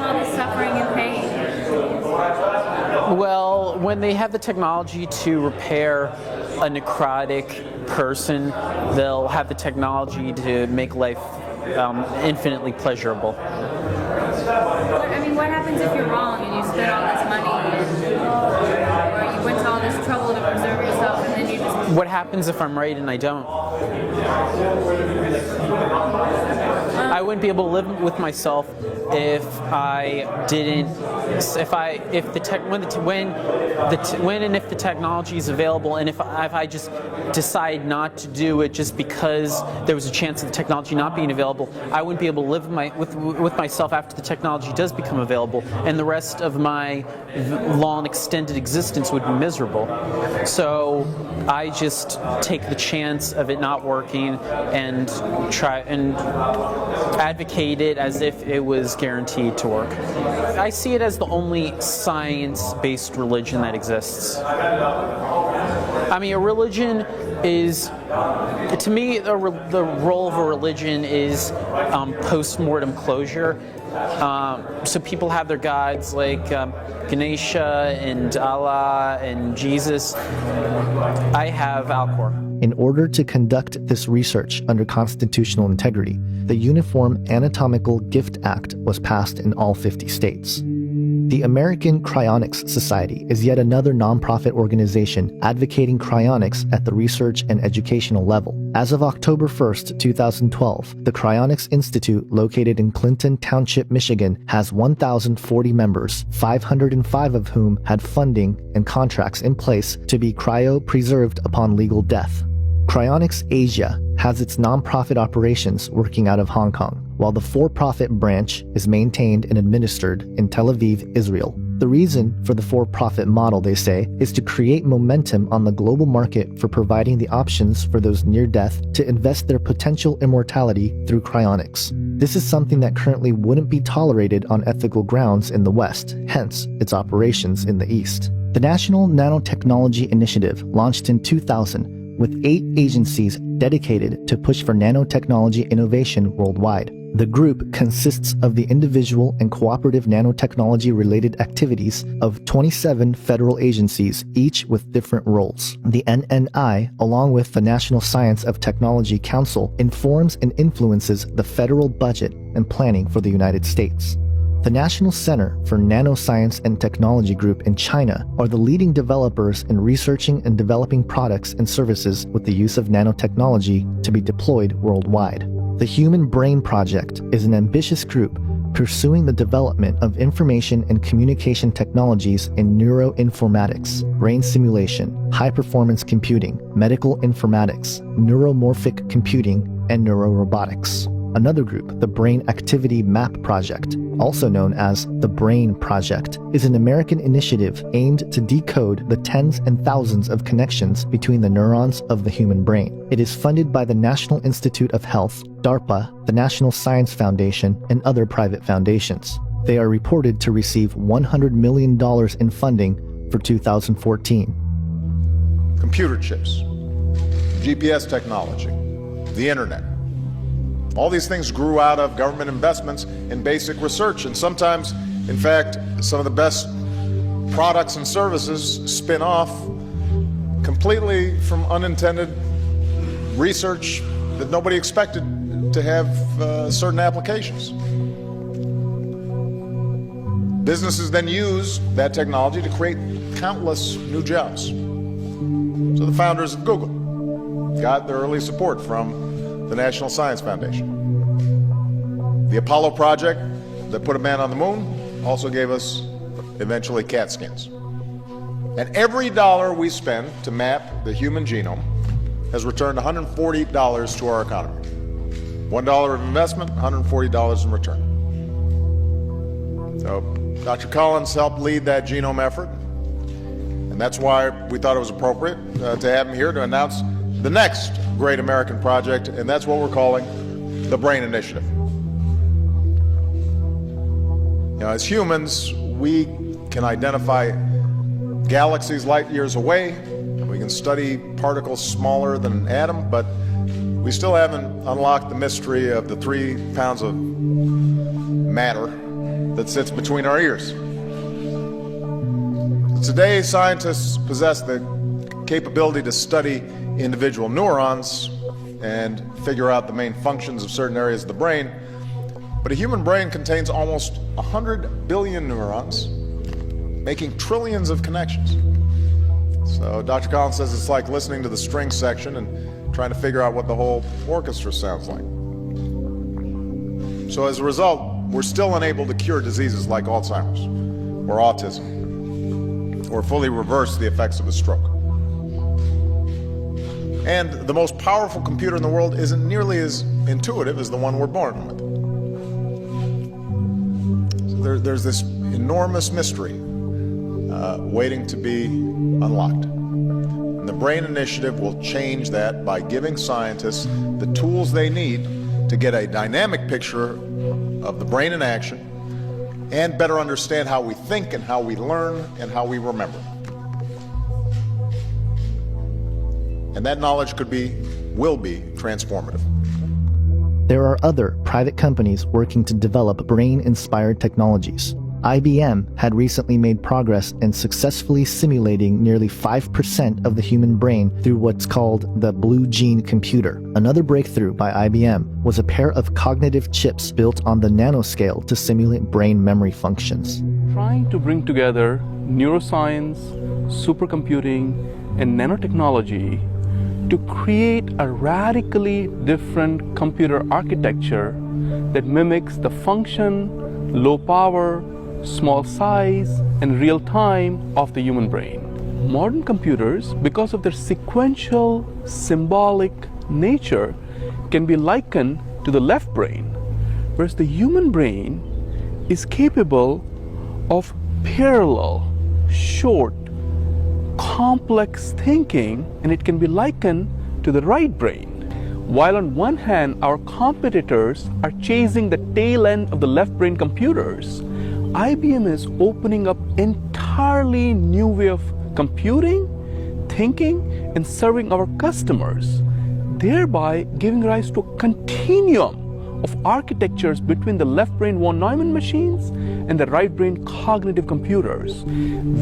all the suffering and pain? Well, when they have the technology to repair a necrotic person, they'll have the technology to make life infinitely pleasurable. What happens if you're wrong and you spend all this money or you went to all this trouble to preserve yourself and then you just What happens if I'm right and I don't? I wouldn't be able to live with myself if I didn't. When and if the technology is available, and if I just decide not to do it just because there was a chance of the technology not being available, I wouldn't be able to live with myself after the technology does become available, and the rest of my long extended existence would be miserable. So I just take the chance of it not working and try and advocate it as if it was guaranteed to work. I see it as the only science-based religion that exists. I mean, a religion is, to me, the role of a religion is post-mortem closure. So people have their gods like Ganesha and Allah and Jesus. I have Alcor. In order to conduct this research under constitutional integrity, the Uniform Anatomical Gift Act was passed in all 50 states. The American Cryonics Society is yet another nonprofit organization advocating cryonics at the research and educational level. As of October 1st, 2012, the Cryonics Institute, located in Clinton Township, Michigan, has 1,040 members, 505 of whom had funding and contracts in place to be cryopreserved upon legal death. Cryonics Asia has its nonprofit operations working out of Hong Kong, while the for-profit branch is maintained and administered in Tel Aviv, Israel. The reason for the for-profit model, they say, is to create momentum on the global market for providing the options for those near death to invest their potential immortality through cryonics. This is something that currently wouldn't be tolerated on ethical grounds in the West, hence its operations in the East. The National Nanotechnology Initiative launched in 2000 with 8 agencies dedicated to push for nanotechnology innovation worldwide. The group consists of the individual and cooperative nanotechnology-related activities of 27 federal agencies, each with different roles. The NNI, along with the National Science of Technology Council, informs and influences the federal budget and planning for the United States. The National Center for Nanoscience and Technology Group in China are the leading developers in researching and developing products and services with the use of nanotechnology to be deployed worldwide. The Human Brain Project is an ambitious group pursuing the development of information and communication technologies in neuroinformatics, brain simulation, high-performance computing, medical informatics, neuromorphic computing, and neurorobotics. Another group, the Brain Activity Map Project, also known as the Brain Project, is an American initiative aimed to decode the tens and thousands of connections between the neurons of the human brain. It is funded by the National Institute of Health, DARPA, the National Science Foundation, and other private foundations. They are reported to receive $100 million in funding for 2014. Computer chips, GPS technology, the internet. All these things grew out of government investments in basic research, and sometimes, in fact, some of the best products and services spin off completely from unintended research that nobody expected to have certain applications. Businesses then use that technology to create countless new jobs. So the founders of Google got their early support from the National Science Foundation. The Apollo project that put a man on the moon also gave us, eventually, CAT scans. And every dollar we spend to map the human genome has returned $140 to our economy. $1 of investment, $140 in return. So Dr. Collins helped lead that genome effort, and that's why we thought it was appropriate to have him here to announce the next great American project, and that's what we're calling the Brain Initiative. Now, as humans, we can identify galaxies light years away. We can study particles smaller than an atom, but we still haven't unlocked the mystery of the 3 pounds of matter that sits between our ears. Today, scientists possess the capability to study individual neurons and figure out the main functions of certain areas of the brain. But a human brain contains almost 100 billion neurons, making trillions of connections. So Dr. Collins says it's like listening to the string section and trying to figure out what the whole orchestra sounds like. So as a result, we're still unable to cure diseases like Alzheimer's or autism or fully reverse the effects of a stroke. And the most powerful computer in the world isn't nearly as intuitive as the one we're born with. So there's this enormous mystery waiting to be unlocked. And the BRAIN Initiative will change that by giving scientists the tools they need to get a dynamic picture of the brain in action and better understand how we think and how we learn and how we remember. And that knowledge will be transformative. There are other private companies working to develop brain-inspired technologies. IBM had recently made progress in successfully simulating nearly 5% of the human brain through what's called the Blue Gene computer. Another breakthrough by IBM was a pair of cognitive chips built on the nanoscale to simulate brain memory functions. Trying to bring together neuroscience, supercomputing, and nanotechnology to create a radically different computer architecture that mimics the function, low power, small size, and real time of the human brain. Modern computers, because of their sequential, symbolic nature, can be likened to the left brain, whereas the human brain is capable of parallel, short, complex thinking, and it can be likened to the right brain. While on one hand, our competitors are chasing the tail end of the left brain computers, IBM is opening up entirely new way of computing, thinking, and serving our customers, thereby giving rise to a continuum of architectures between the left brain von Neumann machines and the right brain cognitive computers.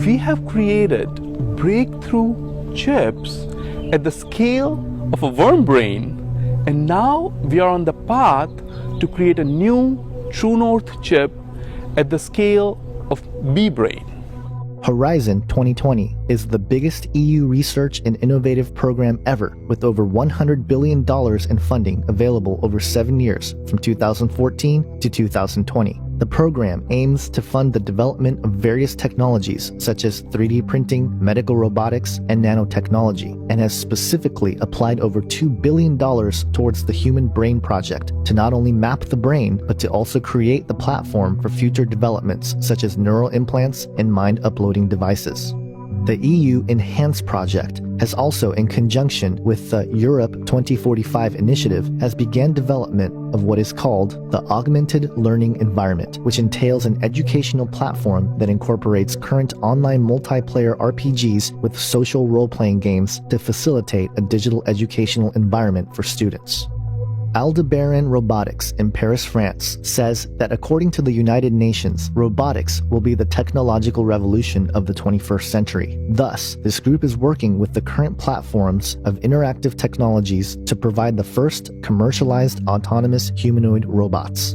We have created breakthrough chips at the scale of a worm brain, and now we are on the path to create a new True North chip at the scale of B-brain. Horizon 2020 is the biggest EU research and innovative program ever, with over $100 billion in funding available over 7 years from 2014 to 2020. The program aims to fund the development of various technologies such as 3D printing, medical robotics, and nanotechnology, and has specifically applied over $2 billion towards the Human Brain Project to not only map the brain, but to also create the platform for future developments such as neural implants and mind uploading devices. The EU Enhance project has also, in conjunction with the Europe 2045 initiative, has begun development of what is called the Augmented Learning Environment, which entails an educational platform that incorporates current online multiplayer RPGs with social role-playing games to facilitate a digital educational environment for students. Aldebaran Robotics in Paris, France, says that according to the United Nations, robotics will be the technological revolution of the 21st century. Thus, this group is working with the current platforms of interactive technologies to provide the first commercialized autonomous humanoid robots.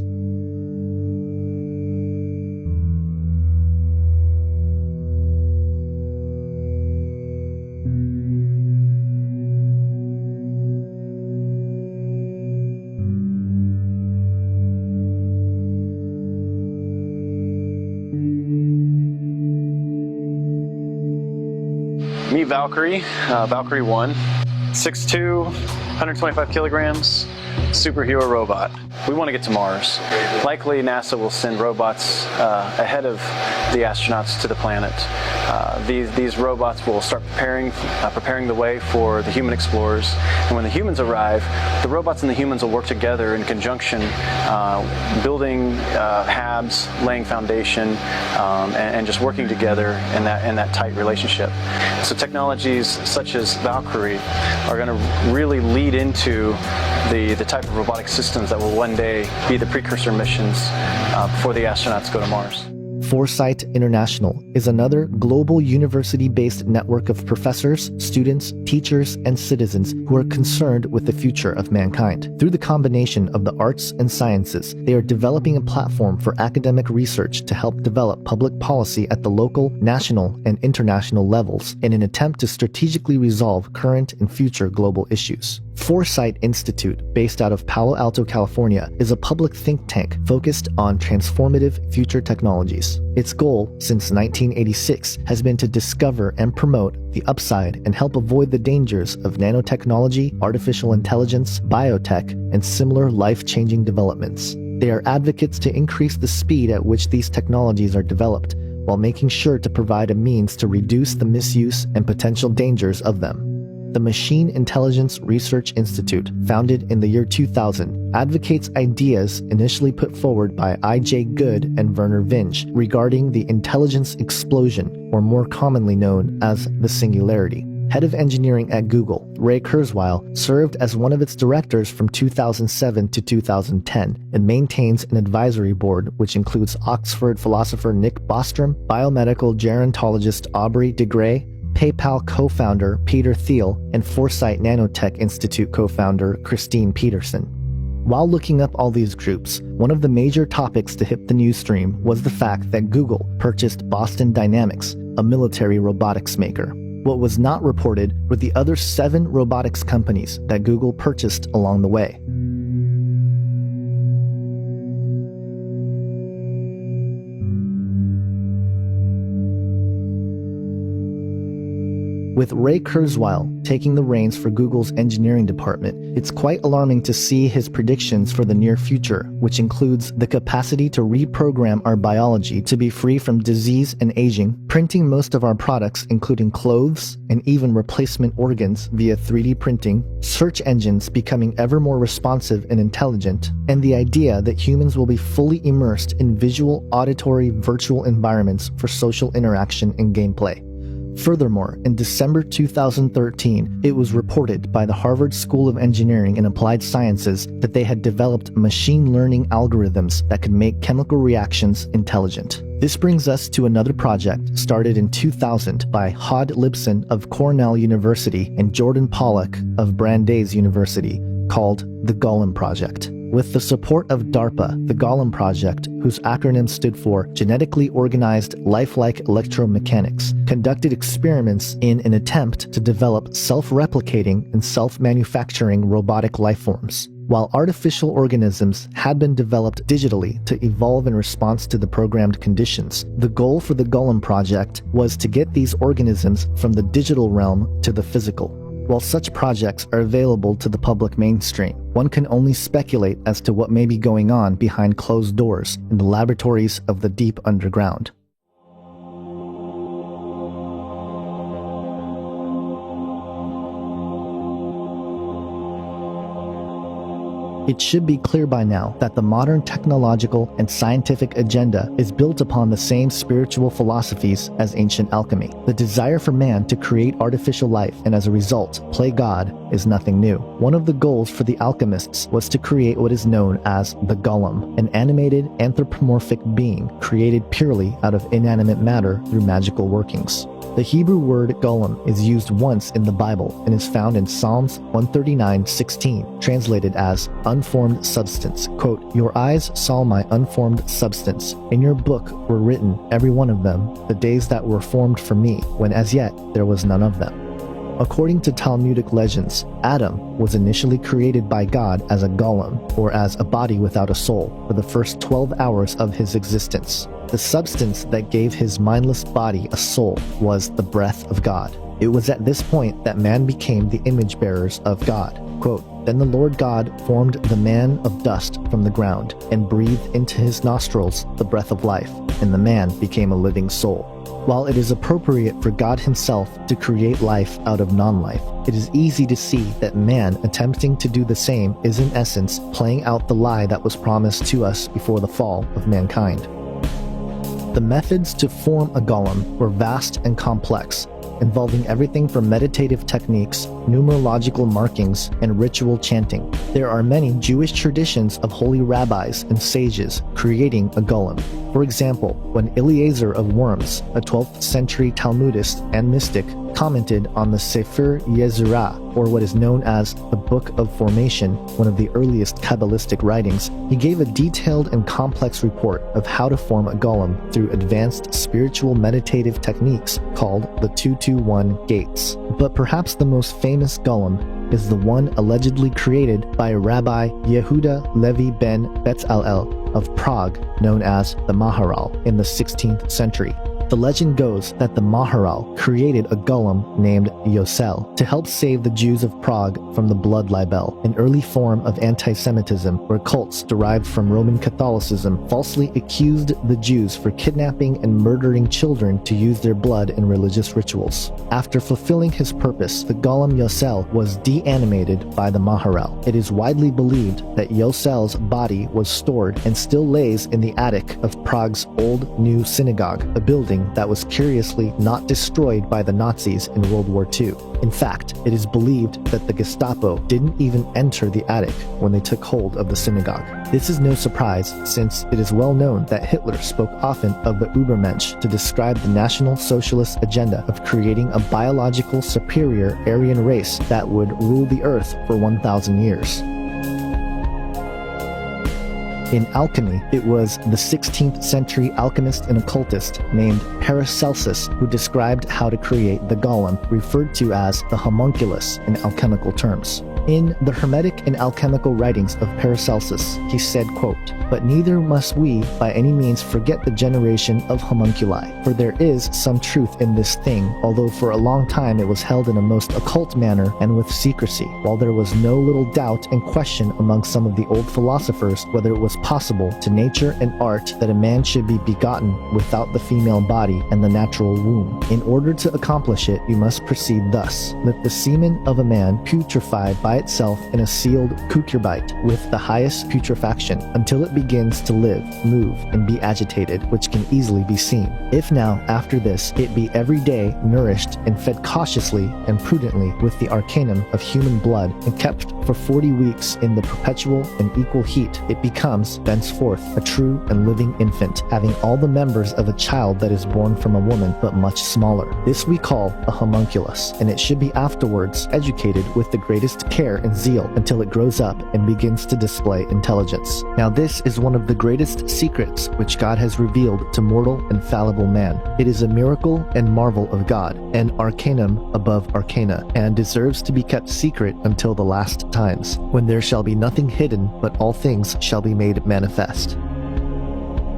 Meet Valkyrie, Valkyrie 1, 6'2", 125 kilograms, superhero robot. We want to get to Mars. Likely NASA will send robots ahead of the astronauts to the planet. These robots will start preparing the way for the human explorers. And when the humans arrive, the robots and the humans will work together in conjunction, building HABs, laying foundation, and just working together in that tight relationship. So technologies such as Valkyrie are going to really lead into the type of robotic systems that will one day be the precursor missions before the astronauts go to Mars. Foresight International is another global university-based network of professors, students, teachers, and citizens who are concerned with the future of mankind. Through the combination of the arts and sciences, they are developing a platform for academic research to help develop public policy at the local, national, and international levels in an attempt to strategically resolve current and future global issues. Foresight Institute, based out of Palo Alto, California, is a public think tank focused on transformative future technologies. Its goal, since 1986, has been to discover and promote the upside and help avoid the dangers of nanotechnology, artificial intelligence, biotech, and similar life-changing developments. They are advocates to increase the speed at which these technologies are developed, while making sure to provide a means to reduce the misuse and potential dangers of them. The Machine Intelligence Research Institute, founded in the year 2000, advocates ideas initially put forward by I.J. Good and Werner Vinge regarding the intelligence explosion, or more commonly known as the singularity. Head of engineering at Google, Ray Kurzweil, served as one of its directors from 2007 to 2010 and maintains an advisory board which includes Oxford philosopher Nick Bostrom, biomedical gerontologist Aubrey de Grey, PayPal co-founder Peter Thiel, and Foresight Nanotech Institute co-founder Christine Peterson. While looking up all these groups, one of the major topics to hit the news stream was the fact that Google purchased Boston Dynamics, a military robotics maker. What was not reported were the other 7 robotics companies that Google purchased along the way. With Ray Kurzweil taking the reins for Google's engineering department, it's quite alarming to see his predictions for the near future, which includes the capacity to reprogram our biology to be free from disease and aging, printing most of our products including clothes and even replacement organs via 3D printing, search engines becoming ever more responsive and intelligent, and the idea that humans will be fully immersed in visual, auditory, virtual environments for social interaction and gameplay. Furthermore, in December 2013, it was reported by the Harvard School of Engineering and Applied Sciences that they had developed machine learning algorithms that could make chemical reactions intelligent. This brings us to another project started in 2000 by Hod Lipson of Cornell University and Jordan Pollack of Brandeis University, called the Golem Project. With the support of DARPA, the Golem Project, whose acronym stood for Genetically Organized Lifelike Electromechanics, conducted experiments in an attempt to develop self-replicating and self-manufacturing robotic lifeforms. While artificial organisms had been developed digitally to evolve in response to the programmed conditions, the goal for the Golem Project was to get these organisms from the digital realm to the physical. While such projects are available to the public mainstream, one can only speculate as to what may be going on behind closed doors in the laboratories of the deep underground. It should be clear by now that the modern technological and scientific agenda is built upon the same spiritual philosophies as ancient alchemy. The desire for man to create artificial life and as a result play God is nothing new. One of the goals for the alchemists was to create what is known as the golem, an animated anthropomorphic being created purely out of inanimate matter through magical workings. The Hebrew word golem is used once in the Bible and is found in Psalms 139:16, translated as unformed substance. Quote, "Your eyes saw my unformed substance. In your book were written, every one of them, the days that were formed for me, when as yet there was none of them." According to Talmudic legends, Adam was initially created by God as a golem, or as a body without a soul, for the first 12 hours of his existence. The substance that gave his mindless body a soul was the breath of God. It was at this point that man became the image bearers of God. Quote, "Then the Lord God formed the man of dust from the ground, and breathed into his nostrils the breath of life, and the man became a living soul." While it is appropriate for God himself to create life out of non-life, it is easy to see that man attempting to do the same is in essence playing out the lie that was promised to us before the fall of mankind. The methods to form a golem were vast and complex, involving everything from meditative techniques, numerological markings, and ritual chanting. There are many Jewish traditions of holy rabbis and sages creating a golem. For example, when Eliezer of Worms, a 12th century Talmudist and mystic, commented on the Sefer Yetzirah, or what is known as the Book of Formation, one of the earliest Kabbalistic writings, he gave a detailed and complex report of how to form a golem through advanced spiritual meditative techniques called the 221 gates. But perhaps the most famous golem is the one allegedly created by Rabbi Yehuda Levi ben Betzalel of Prague, known as the Maharal, in the 16th century. The legend goes that the Maharal created a golem named Yosel to help save the Jews of Prague from the blood libel, an early form of anti-Semitism where cults derived from Roman Catholicism falsely accused the Jews for kidnapping and murdering children to use their blood in religious rituals. After fulfilling his purpose, the golem Yosel was deanimated by the Maharal. It is widely believed that Yosel's body was stored and still lays in the attic of Prague's Old New Synagogue, a building that was curiously not destroyed by the Nazis in World War II. In fact, it is believed that the Gestapo didn't even enter the attic when they took hold of the synagogue. This is no surprise, since it is well known that Hitler spoke often of the Übermensch to describe the National Socialist agenda of creating a biological superior Aryan race that would rule the earth for 1,000 years. In alchemy, it was the 16th century alchemist and occultist named Paracelsus who described how to create the golem, referred to as the homunculus in alchemical terms. In the Hermetic and Alchemical writings of Paracelsus, he said, quote, "But neither must we by any means forget the generation of homunculi, for there is some truth in this thing, although for a long time it was held in a most occult manner and with secrecy, while there was no little doubt and question among some of the old philosophers whether it was possible to nature and art that a man should be begotten without the female body and the natural womb. In order to accomplish it, you must proceed thus. Let the semen of a man putrefy by itself in a sealed cucurbite with the highest putrefaction until it begins to live, move, and be agitated, which can easily be seen. If now, after this, it be every day nourished and fed cautiously and prudently with the arcanum of human blood and kept for 40 weeks in the perpetual and equal heat, it becomes, thenceforth, a true and living infant, having all the members of a child that is born from a woman, but much smaller. This we call a homunculus, and it should be afterwards educated with the greatest care and zeal until it grows up and begins to display intelligence. Now this is one of the greatest secrets which God has revealed to mortal and fallible man. It is a miracle and marvel of God, an arcanum above arcana, and deserves to be kept secret until the last times, when there shall be nothing hidden, but all things shall be made manifest.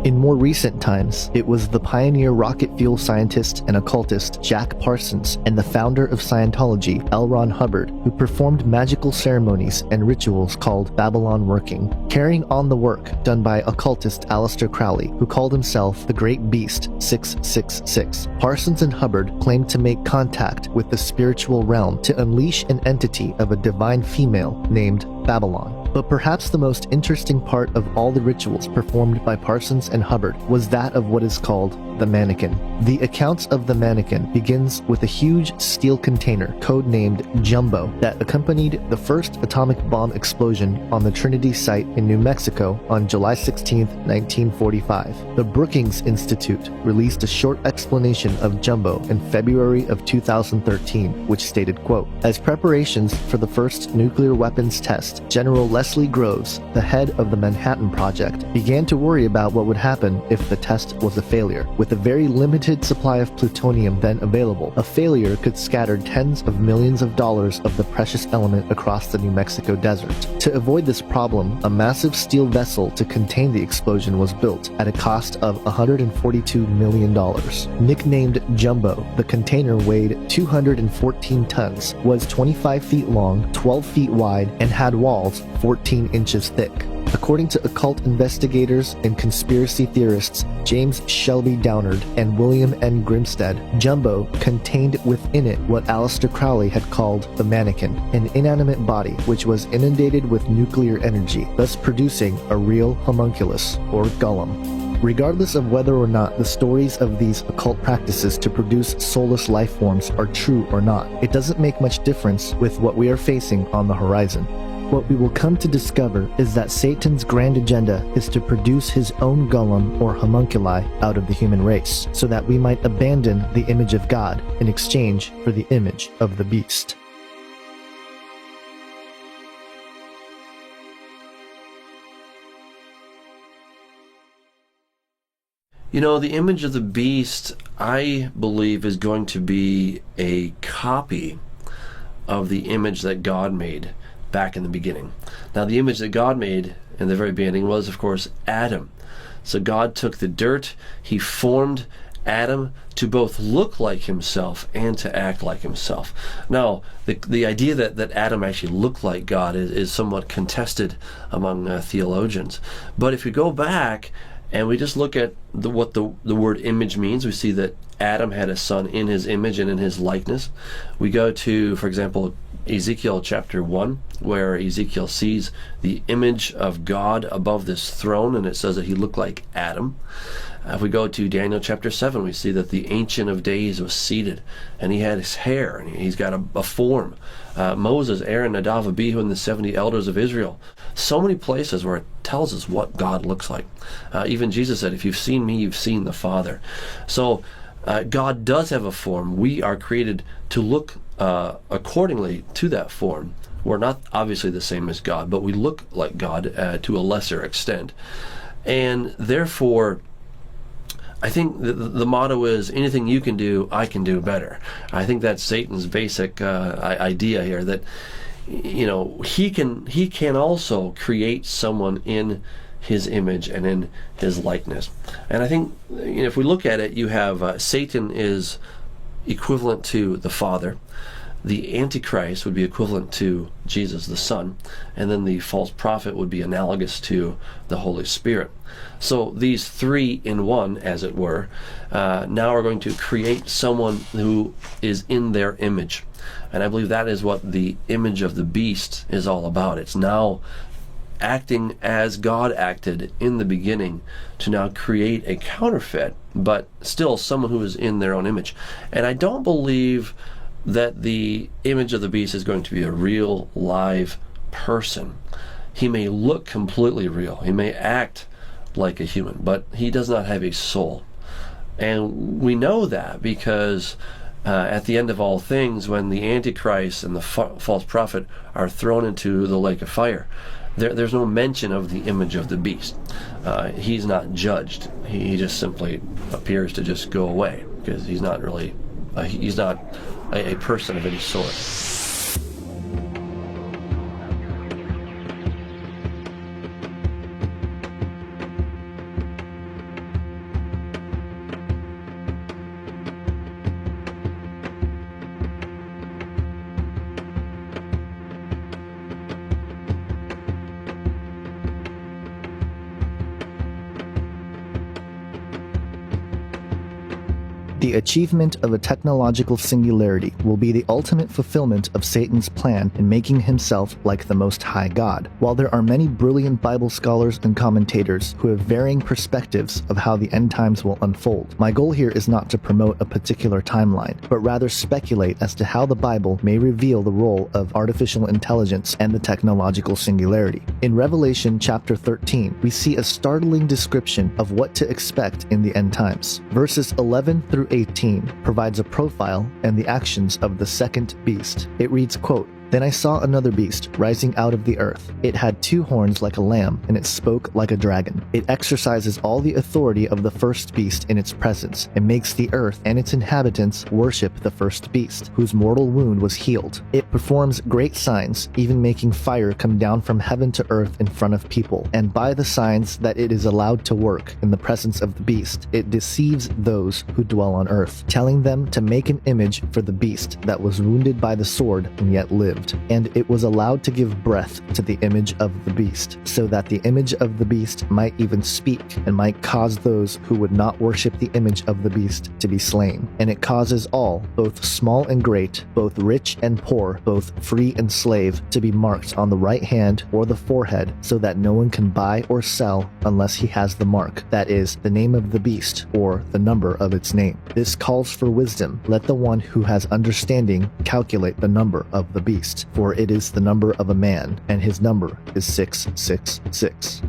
In more recent times, it was the pioneer rocket fuel scientist and occultist Jack Parsons and the founder of Scientology, L. Ron Hubbard, who performed magical ceremonies and rituals called Babylon working, carrying on the work done by occultist Aleister Crowley, who called himself the Great Beast 666. Parsons and Hubbard claimed to make contact with the spiritual realm to unleash an entity of a divine female named Babylon. But perhaps the most interesting part of all the rituals performed by Parsons and Hubbard was that of what is called the mannequin. The accounts of the mannequin begins with a huge steel container codenamed Jumbo that accompanied the first atomic bomb explosion on the Trinity site in New Mexico on July 16, 1945. The Brookings Institute released a short explanation of Jumbo in February of 2013, which stated, quote, "As preparations for the first nuclear weapons test, General Leslie Groves, the head of the Manhattan Project, began to worry about what would happen if the test was a failure. With a very limited supply of plutonium then available, a failure could scatter tens of millions of dollars of the precious element across the New Mexico desert. To avoid this problem, a massive steel vessel to contain the explosion was built at a cost of $142 million. Nicknamed Jumbo, the container weighed 214 tons, was 25 feet long, 12 feet wide, and had walls 14 inches thick. According to occult investigators and conspiracy theorists James Shelby Downard and William N. Grimstead, Jumbo contained within it what Aleister Crowley had called the mannequin, an inanimate body which was inundated with nuclear energy, thus producing a real homunculus or golem. Regardless of whether or not the stories of these occult practices to produce soulless life forms are true or not, it doesn't make much difference with what we are facing on the horizon. What we will come to discover is that Satan's grand agenda is to produce his own golem or homunculi out of the human race, so that we might abandon the image of God in exchange for the image of the beast. You know, the image of the beast, I believe, is going to be a copy of the image that God made back in the beginning. Now, the image that God made in the very beginning was, of course, Adam. So God took the dirt, he formed Adam to both look like himself and to act like himself. Now, the idea that Adam actually looked like God is somewhat contested among theologians. But if we go back and we just look at what the word image means, we see that Adam had a son in his image and in his likeness. We go to, for example, Ezekiel chapter 1, where Ezekiel sees the image of God above this throne, and it says that he looked like Adam. If we go to Daniel chapter 7, we see that the Ancient of Days was seated, and he had his hair, and he's got a form. Moses, Aaron, Nadav, Abihu, and the 70 elders of Israel. So many places where it tells us what God looks like. Even Jesus said, if you've seen me, you've seen the Father. So God does have a form. We are created to look accordingly to that form. We're not obviously the same as God, but we look like God to a lesser extent. And therefore, I think the motto is, anything you can do, I can do better. I think that's Satan's basic idea here, that, you know, he can also create someone in his image and in his likeness. And I think, you know, if we look at it, you have Satan is equivalent to the Father. The Antichrist would be equivalent to Jesus the Son, and then the false prophet would be analogous to the Holy Spirit. So these three in one, as it were, now are going to create someone who is in their image. And I believe that is what the image of the beast is all about. It's now acting as God acted in the beginning to now create a counterfeit, but still someone who is in their own image. And I don't believe that the image of the beast is going to be a real live person. He may look completely real, he may act like a human, but he does not have a soul. And we know that because at the end of all things, when the Antichrist and the false prophet are thrown into the lake of fire, there's no mention of the image of the beast. He's not judged. He just simply appears to just go away, because he's not really he's not a person of any sort. The achievement of a technological singularity will be the ultimate fulfillment of Satan's plan in making himself like the Most High God. While there are many brilliant Bible scholars and commentators who have varying perspectives of how the end times will unfold, my goal here is not to promote a particular timeline, but rather speculate as to how the Bible may reveal the role of artificial intelligence and the technological singularity. In Revelation chapter 13, we see a startling description of what to expect in the end times. Verses 11 through 18 provides a profile and the actions of the second beast. It reads, quote, "Then I saw another beast rising out of the earth. It had 2 horns like a lamb, and it spoke like a dragon. It exercises all the authority of the first beast in its presence, and makes the earth and its inhabitants worship the first beast, whose mortal wound was healed. It performs great signs, even making fire come down from heaven to earth in front of people. And by the signs that it is allowed to work in the presence of the beast, it deceives those who dwell on earth, telling them to make an image for the beast that was wounded by the sword and yet lived. lived, and it was allowed to give breath to the image of the beast, so that the image of the beast might even speak and might cause those who would not worship the image of the beast to be slain. And it causes all, both small and great, both rich and poor, both free and slave, to be marked on the right hand or the forehead, so that no one can buy or sell unless he has the mark, that is, the name of the beast or the number of its name. This calls for wisdom. Let the one who has understanding calculate the number of the beast, for it is the number of a man, and his number is 666.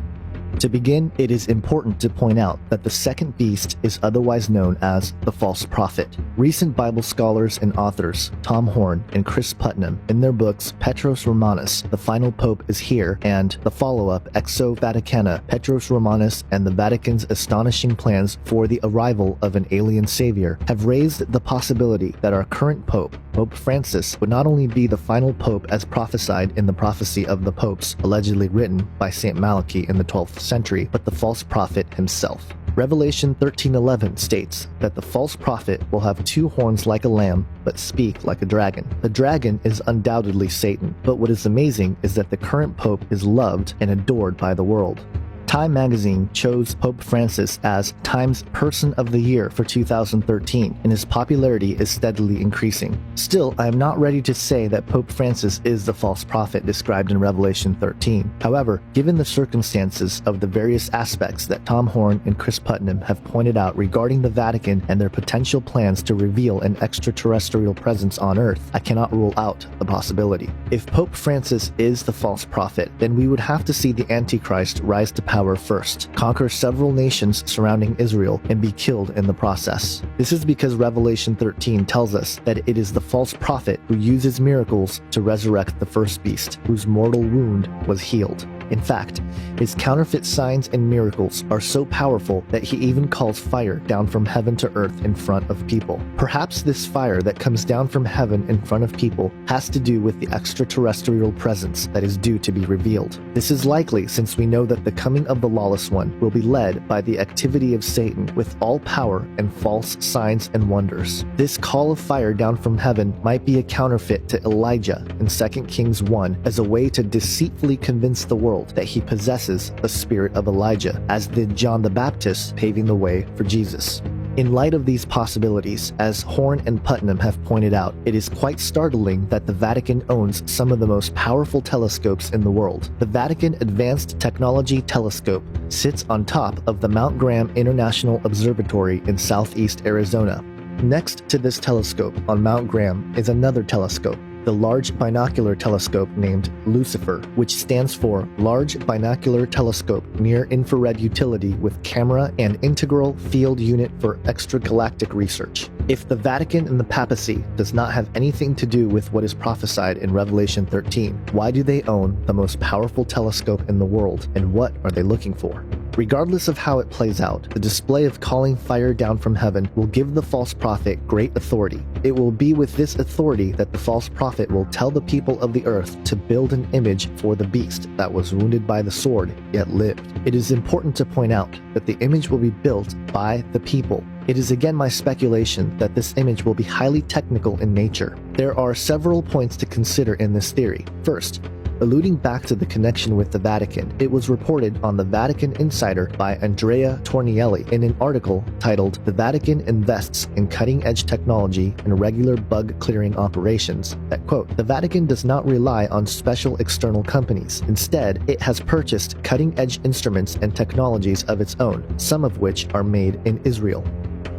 To begin, it is important to point out that the second beast is otherwise known as the false prophet. Recent Bible scholars and authors, Tom Horn and Chris Putnam, in their books Petros Romanus, The Final Pope is Here, and the follow-up Exo Vaticana, Petros Romanus and the Vatican's Astonishing Plans for the Arrival of an Alien Savior, have raised the possibility that our current Pope, Pope Francis, would not only be the final Pope as prophesied in the prophecy of the popes, allegedly written by St. Malachi in the 12th century, but the false prophet himself. Revelation 13:11 states that the false prophet will have 2 horns like a lamb, but speak like a dragon. The dragon is undoubtedly Satan, but what is amazing is that the current pope is loved and adored by the world. Time magazine chose Pope Francis as Time's Person of the Year for 2013, and his popularity is steadily increasing. Still, I am not ready to say that Pope Francis is the false prophet described in Revelation 13. However, given the circumstances of the various aspects that Tom Horn and Chris Putnam have pointed out regarding the Vatican and their potential plans to reveal an extraterrestrial presence on Earth, I cannot rule out the possibility. If Pope Francis is the false prophet, then we would have to see the Antichrist rise to power first, conquer several nations surrounding Israel, and be killed in the process. This is because Revelation 13 tells us that it is the false prophet who uses miracles to resurrect the first beast, whose mortal wound was healed. In fact, his counterfeit signs and miracles are so powerful that he even calls fire down from heaven to earth in front of people. Perhaps this fire that comes down from heaven in front of people has to do with the extraterrestrial presence that is due to be revealed. This is likely since we know that the coming of the lawless one will be led by the activity of Satan with all power and false signs and wonders. This call of fire down from heaven might be a counterfeit to Elijah in 2 Kings 1 as a way to deceitfully convince the world that he possesses the spirit of Elijah, as did John the Baptist, paving the way for Jesus. In light of these possibilities, as Horn and Putnam have pointed out, it is quite startling that the Vatican owns some of the most powerful telescopes in the world. The Vatican Advanced Technology Telescope sits on top of the Mount Graham International Observatory in southeast Arizona. Next to this telescope on Mount Graham is another telescope, the Large Binocular Telescope named Lucifer, which stands for Large Binocular Telescope Near Infrared Utility with Camera and Integral Field Unit for Extragalactic Research. If the Vatican and the papacy does not have anything to do with what is prophesied in Revelation 13, why do they own the most powerful telescope in the world, and what are they looking for? Regardless of how it plays out, the display of calling fire down from heaven will give the false prophet great authority. It will be with this authority that the false prophet will tell the people of the earth to build an image for the beast that was wounded by the sword, yet lived. It is important to point out that the image will be built by the people. It is again my speculation that this image will be highly technical in nature. There are several points to consider in this theory. First, alluding back to the connection with the Vatican, it was reported on the Vatican Insider by Andrea Tornielli in an article titled "The Vatican Invests in Cutting-Edge Technology and Regular Bug-Clearing Operations" that, quote, "The Vatican does not rely on special external companies. Instead, it has purchased cutting-edge instruments and technologies of its own, some of which are made in Israel."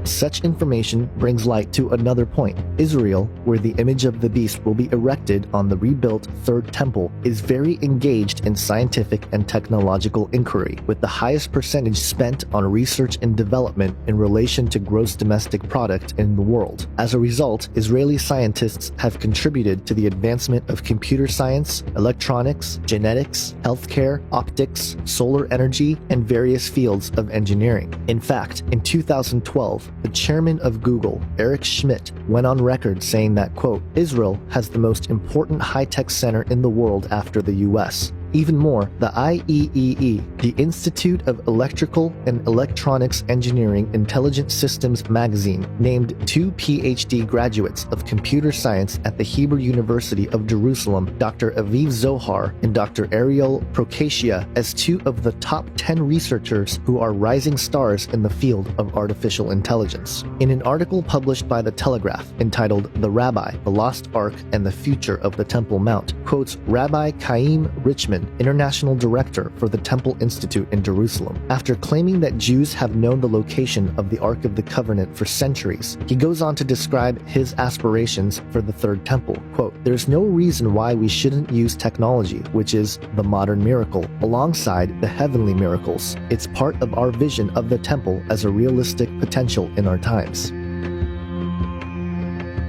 Such information brings light to another point. Israel, where the image of the beast will be erected on the rebuilt Third Temple, is very engaged in scientific and technological inquiry, with the highest percentage spent on research and development in relation to gross domestic product in the world. As a result, Israeli scientists have contributed to the advancement of computer science, electronics, genetics, healthcare, optics, solar energy, and various fields of engineering. In fact, in 2012, the chairman of Google, Eric Schmidt, went on record saying that, quote, "Israel has the most important high-tech center in the world after the US." Even more, the IEEE, the Institute of Electrical and Electronics Engineering Intelligent Systems magazine, named 2 PhD graduates of computer science at the Hebrew University of Jerusalem, Dr. Aviv Zohar and Dr. Ariel Prokasia, as 2 of the top 10 researchers who are rising stars in the field of artificial intelligence. In an article published by The Telegraph entitled The Rabbi, the Lost Ark, and the Future of the Temple Mount, quotes Rabbi Chaim Richman, International Director for the Temple Institute in Jerusalem. After claiming that Jews have known the location of the Ark of the Covenant for centuries, he goes on to describe his aspirations for the Third Temple. Quote, "There's no reason why we shouldn't use technology, which is the modern miracle, alongside the heavenly miracles. It's part of our vision of the temple as a realistic potential in our times."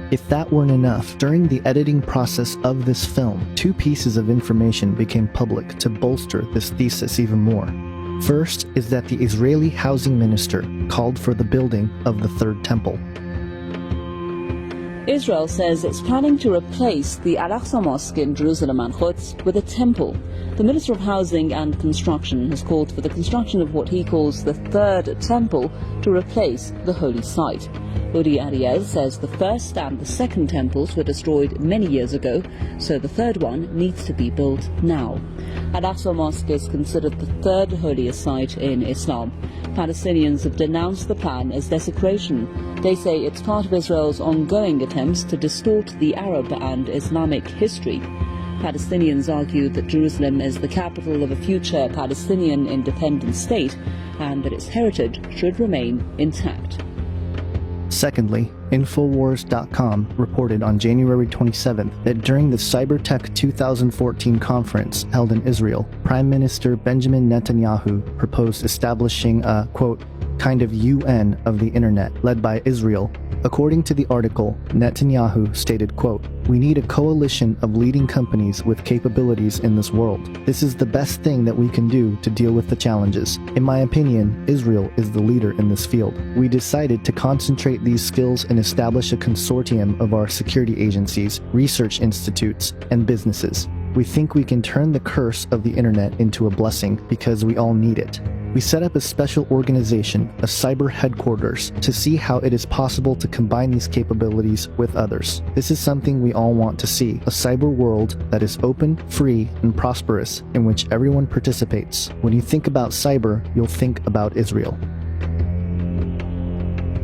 If that weren't enough, during the editing process of this film, 2 pieces of information became public to bolster this thesis even more. First is that the Israeli housing minister called for the building of the Third Temple. Israel says it's planning to replace the Al-Aqsa Mosque in Jerusalem and Quds with a temple. The Minister of Housing and Construction has called for the construction of what he calls the Third Temple to replace the holy site. Uri Ariel says the first and the second temples were destroyed many years ago, so the third one needs to be built now. Al-Aqsa Mosque is considered the third holiest site in Islam. Palestinians have denounced the plan as desecration. They say it's part of Israel's ongoing attempts to distort the Arab and Islamic history. Palestinians argue that Jerusalem is the capital of a future Palestinian independent state and that its heritage should remain intact. Secondly, Infowars.com reported on January 27th that during the Cybertech 2014 conference held in Israel, Prime Minister Benjamin Netanyahu proposed establishing a, quote, kind of UN of the internet led by Israel. According to the article, Netanyahu stated, quote, "We need a coalition of leading companies with capabilities in this world. This is the best thing that we can do to deal with the challenges. In my opinion, Israel is the leader in this field. We decided to concentrate these skills and establish a consortium of our security agencies, research institutes, and businesses. We think we can turn the curse of the internet into a blessing because we all need it. We set up a special organization, a cyber headquarters, to see how it is possible to combine these capabilities with others. This is something we all want to see, a cyber world that is open, free, and prosperous, in which everyone participates. When you think about cyber, you'll think about Israel."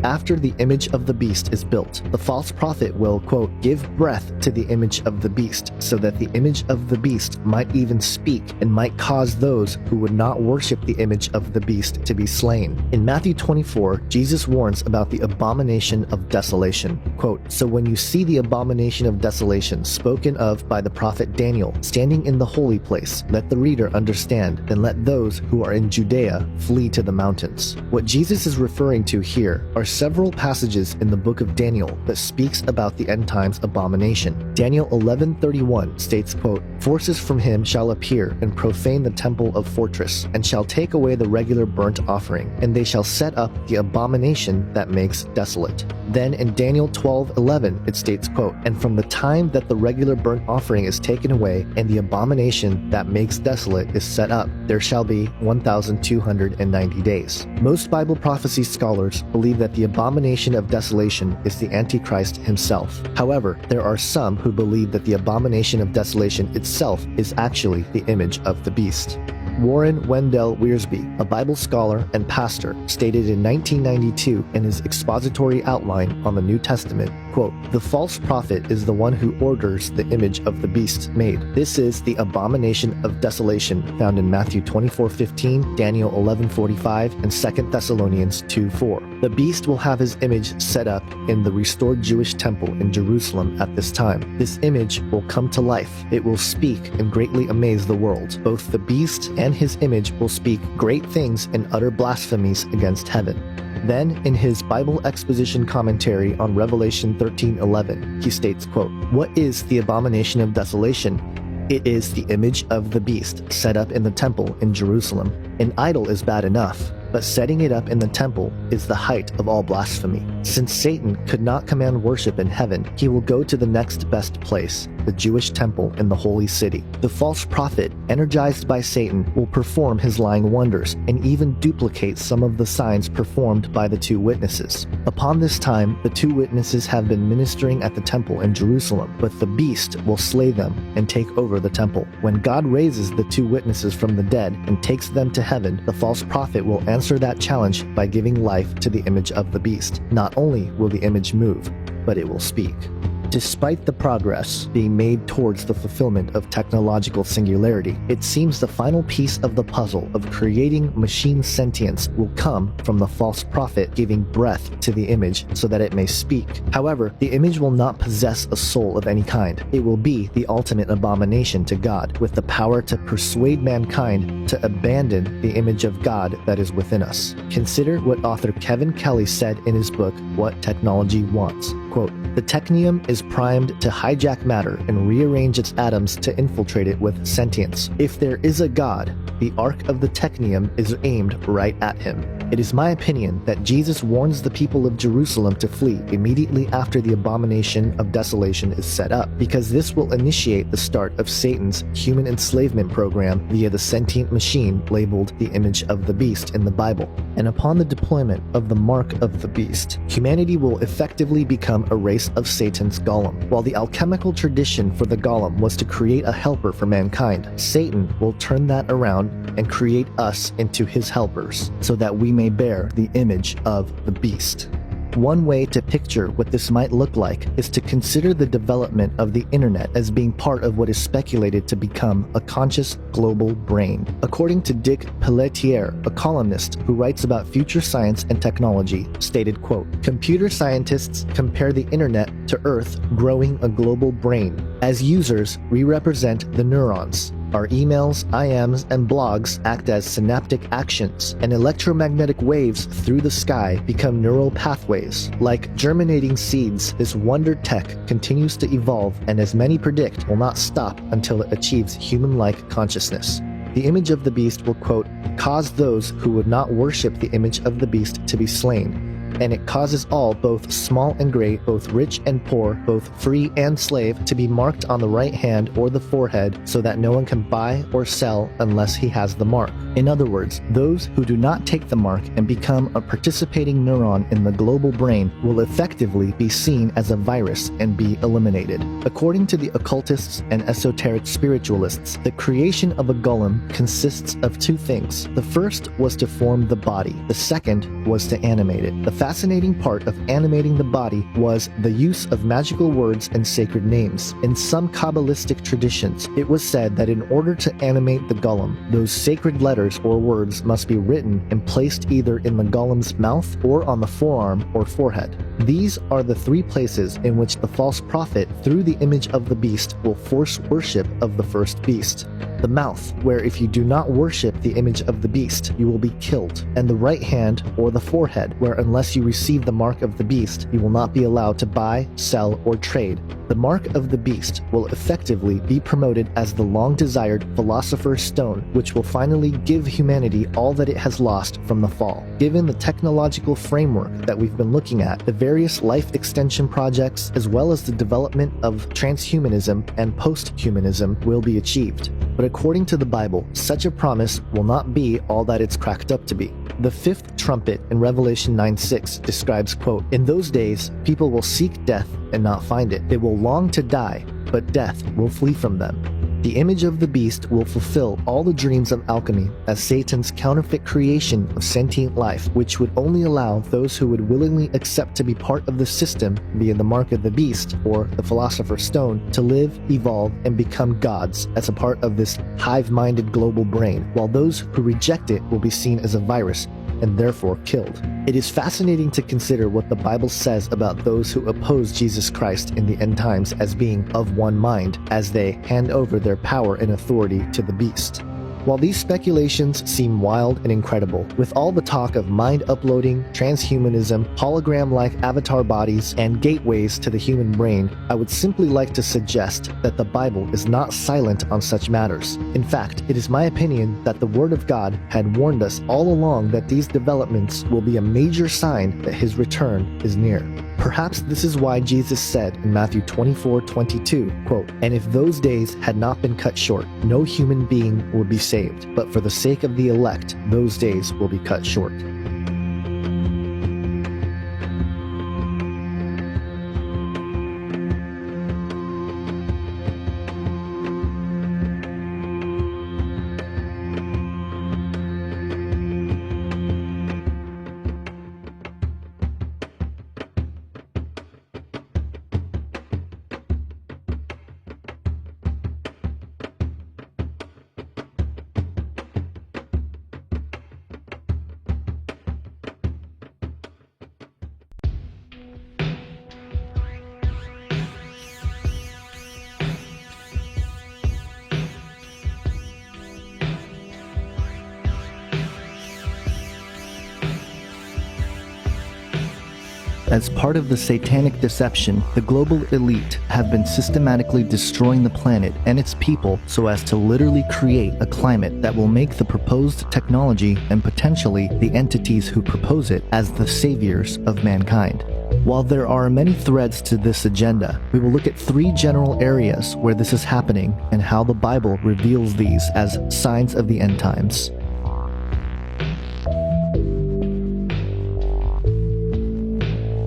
After the image of the beast is built, the false prophet will, quote, "give breath to the image of the beast, so that the image of the beast might even speak and might cause those who would not worship the image of the beast to be slain." In Matthew 24, Jesus warns about the abomination of desolation. Quote, "So when you see the abomination of desolation spoken of by the prophet Daniel standing in the holy place, let the reader understand, and let those who are in Judea flee to the mountains." What Jesus is referring to here are several passages in the book of Daniel that speaks about the end times abomination. Daniel 11:31 states, quote, "Forces from him shall appear and profane the temple of fortress, and shall take away the regular burnt offering, and they shall set up the abomination that makes desolate." Then in Daniel 12:11 it states, quote, "And from the time that the regular burnt offering is taken away and the abomination that makes desolate is set up, there shall be 1,290 days." Most Bible prophecy scholars believe that the abomination of desolation is the Antichrist himself. However, there are some who believe that the abomination of desolation itself is actually the image of the beast. Warren Wendell Wiersbe, a Bible scholar and pastor, stated in 1992 in his expository outline on the New Testament, quote, "The false prophet is the one who orders the image of the beast made. This is the abomination of desolation found in Matthew 24:15, Daniel 11:45, and 2 Thessalonians 2:4. The beast will have his image set up in the restored Jewish temple in Jerusalem at this time. This image will come to life. It will speak and greatly amaze the world. Both the beast and his image will speak great things and utter blasphemies against heaven." Then, in his Bible exposition commentary on Revelation 13:11, he states, quote, "What is the abomination of desolation? It is the image of the beast set up in the temple in Jerusalem. An idol is bad enough, but setting it up in the temple is the height of all blasphemy. Since Satan could not command worship in heaven, he will go to the next best place, the Jewish temple in the holy city. The false prophet, energized by Satan, will perform his lying wonders and even duplicate some of the signs performed by the two witnesses. Upon this time, the two witnesses have been ministering at the temple in Jerusalem, but the beast will slay them and take over the temple. When God raises the two witnesses from the dead and takes them to heaven, the false prophet will answer that challenge by giving life to the image of the beast. Not only will the image move, but it will speak. Despite the progress being made towards the fulfillment of technological singularity, it seems the final piece of the puzzle of creating machine sentience will come from the false prophet giving breath to the image so that it may speak. However, the image will not possess a soul of any kind. It will be the ultimate abomination to God, with the power to persuade mankind to abandon the image of God that is within us. Consider what author Kevin Kelly said in his book, What Technology Wants. Quote, "The technium is primed to hijack matter and rearrange its atoms to infiltrate it with sentience. If there is a God, the arc of the technium is aimed right at him. It is my opinion that Jesus warns the people of Jerusalem to flee immediately after the abomination of desolation is set up, because this will initiate the start of Satan's human enslavement program via the sentient machine labeled the image of the beast in the Bible. And upon the deployment of the mark of the beast, humanity will effectively become a race of Satan's golem. While the alchemical tradition for the golem was to create a helper for mankind, Satan will turn that around and create us into his helpers, so that we may bear the image of the beast. One way to picture what this might look like is to consider the development of the internet as being part of what is speculated to become a conscious global brain. According to Dick Pelletier, a columnist who writes about future science and technology, stated, quote, "Computer scientists compare the internet to Earth growing a global brain. As users, we represent the neurons. Our emails, IMs, and blogs act as synaptic actions, and electromagnetic waves through the sky become neural pathways. Like germinating seeds, this wonder tech continues to evolve and, as many predict, will not stop until it achieves human-like consciousness. The image of the beast will, quote, cause those who would not worship the image of the beast to be slain. And it causes all, both small and great, both rich and poor, both free and slave, to be marked on the right hand or the forehead, so that no one can buy or sell unless he has the mark. In other words, those who do not take the mark and become a participating neuron in the global brain will effectively be seen as a virus and be eliminated. According to the occultists and esoteric spiritualists, the creation of a golem consists of two things. The first was to form the body. The second was to animate it. The fascinating part of animating the body was the use of magical words and sacred names. In some Kabbalistic traditions, it was said that in order to animate the golem, those sacred letters or words must be written and placed either in the golem's mouth or on the forearm or forehead. These are the three places in which the false prophet, through the image of the beast, will force worship of the first beast. The mouth, where if you do not worship the image of the beast, you will be killed, and the right hand or the forehead, where unless you receive the mark of the beast, you will not be allowed to buy, sell, or trade. The mark of the beast will effectively be promoted as the long-desired philosopher's stone, which will finally give humanity all that it has lost from the fall. Given the technological framework that we've been looking at, the various life extension projects, as well as the development of transhumanism and post-humanism, will be achieved. But according to the Bible, such a promise will not be all that it's cracked up to be. The fifth trumpet in Revelation 9:6 describes, quote, "In those days, people will seek death and not find it. They will long to die, but death will flee from them." The image of the beast will fulfill all the dreams of alchemy as Satan's counterfeit creation of sentient life, which would only allow those who would willingly accept to be part of the system via the mark of the beast or the philosopher's stone to live, evolve, and become gods as a part of this hive-minded global brain, while those who reject it will be seen as a virus and therefore killed. It is fascinating to consider what the Bible says about those who oppose Jesus Christ in the end times as being of one mind, as they hand over their power and authority to the beast. While these speculations seem wild and incredible, with all the talk of mind uploading, transhumanism, hologram-like avatar bodies, and gateways to the human brain, I would simply like to suggest that the Bible is not silent on such matters. In fact, it is my opinion that the Word of God had warned us all along that these developments will be a major sign that His return is near. Perhaps this is why Jesus said in Matthew 24:22, quote, "And if those days had not been cut short, no human being would be saved. But for the sake of the elect, those days will be cut short." As part of the satanic deception, the global elite have been systematically destroying the planet and its people so as to literally create a climate that will make the proposed technology and potentially the entities who propose it as the saviors of mankind. While there are many threads to this agenda, we will look at 3 general areas where this is happening and how the Bible reveals these as signs of the end times.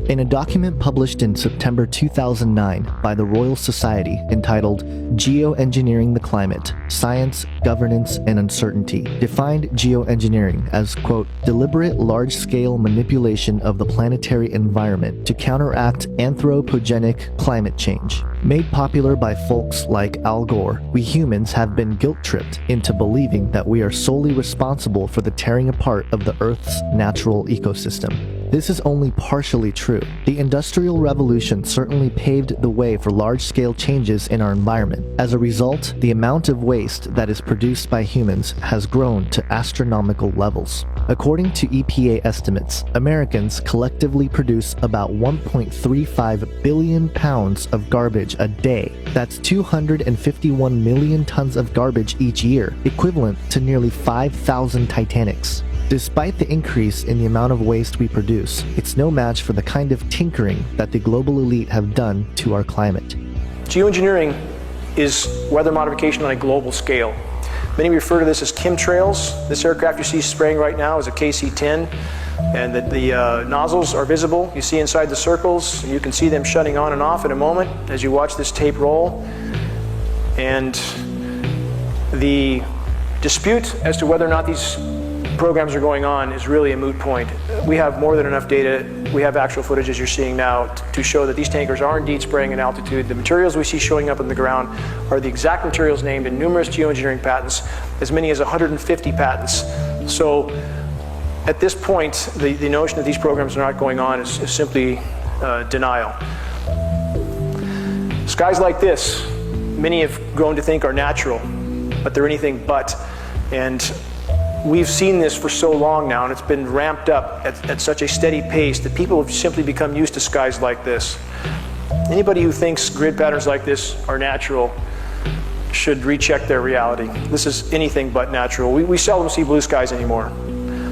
In a document published in September 2009 by the Royal Society entitled Geoengineering the Climate, Science, Governance, and Uncertainty, defined geoengineering as, quote, deliberate large-scale manipulation of the planetary environment to counteract anthropogenic climate change. Made popular by folks like Al Gore, we humans have been guilt-tripped into believing that we are solely responsible for the tearing apart of the Earth's natural ecosystem. This is only partially true. The Industrial Revolution certainly paved the way for large-scale changes in our environment. As a result, the amount of waste that is produced by humans has grown to astronomical levels. According to EPA estimates, Americans collectively produce about 1.35 billion pounds of garbage a day. That's 251 million tons of garbage each year, equivalent to nearly 5,000 Titanics. Despite the increase in the amount of waste we produce, it's no match for the kind of tinkering that the global elite have done to our climate. Geoengineering is weather modification on a global scale. Many refer to this as chemtrails. This aircraft you see spraying right now is a KC-10, and the nozzles are visible. You see inside the circles, and you can see them shutting on and off in a moment as you watch this tape roll. And the dispute as to whether or not these programs are going on is really a moot point. We have more than enough data. We have actual footage, as you're seeing now, to show that these tankers are indeed spraying at altitude. The materials we see showing up on the ground are the exact materials named in numerous geoengineering patents, as many as 150 patents. So at this point, the notion that these programs are not going on is simply denial. Skies like this, many have grown to think are natural, but they're anything but. And we've seen this for so long now, and it's been ramped up at such a steady pace that people have simply become used to skies like this. Anybody who thinks grid patterns like this are natural should recheck their reality. This is anything but natural. We seldom see blue skies anymore.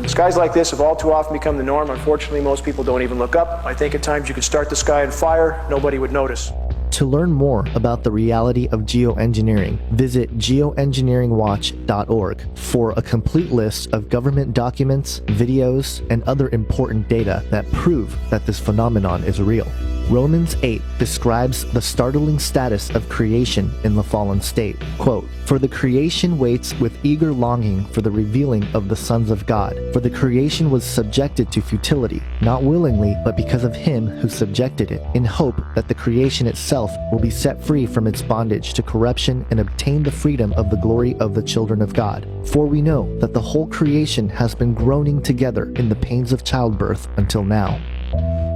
Skies like this have all too often become the norm. Unfortunately, most people don't even look up. I think at times you could start the sky on fire, nobody would notice. To learn more about the reality of geoengineering, visit geoengineeringwatch.org for a complete list of government documents, videos, and other important data that prove that this phenomenon is real. Romans 8 describes the startling status of creation in the fallen state. Quote, "For the creation waits with eager longing for the revealing of the sons of God. For the creation was subjected to futility, not willingly, but because of him who subjected it, in hope that the creation itself will be set free from its bondage to corruption and obtain the freedom of the glory of the children of God. For we know that the whole creation has been groaning together in the pains of childbirth until now."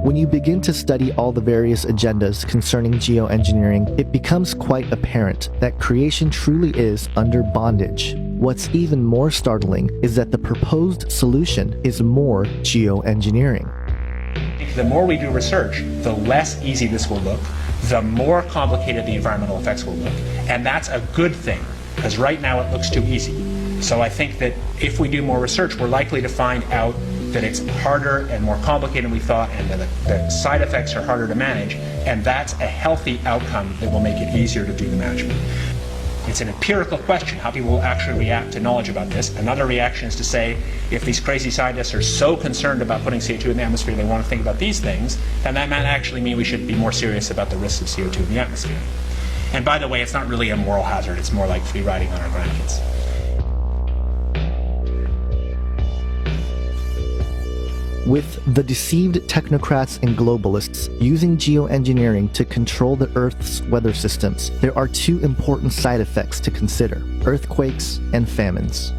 When you begin to study all the various agendas concerning geoengineering, it becomes quite apparent that creation truly is under bondage. What's even more startling is that the proposed solution is more geoengineering. The more we do research, the less easy this will look, the more complicated the environmental effects will look. And that's a good thing, because right now it looks too easy. So I think that if we do more research, we're likely to find out that it's harder and more complicated than we thought, and that the side effects are harder to manage, and that's a healthy outcome that will make it easier to do the management. It's an empirical question, how people will actually react to knowledge about this. Another reaction is to say, if these crazy scientists are so concerned about putting CO2 in the atmosphere, they want to think about these things, then that might actually mean we should be more serious about the risks of CO2 in the atmosphere. And by the way, it's not really a moral hazard, it's more like free riding on our grandkids. With the deceived technocrats and globalists using geoengineering to control the Earth's weather systems, there are two important side effects to consider: earthquakes and famines.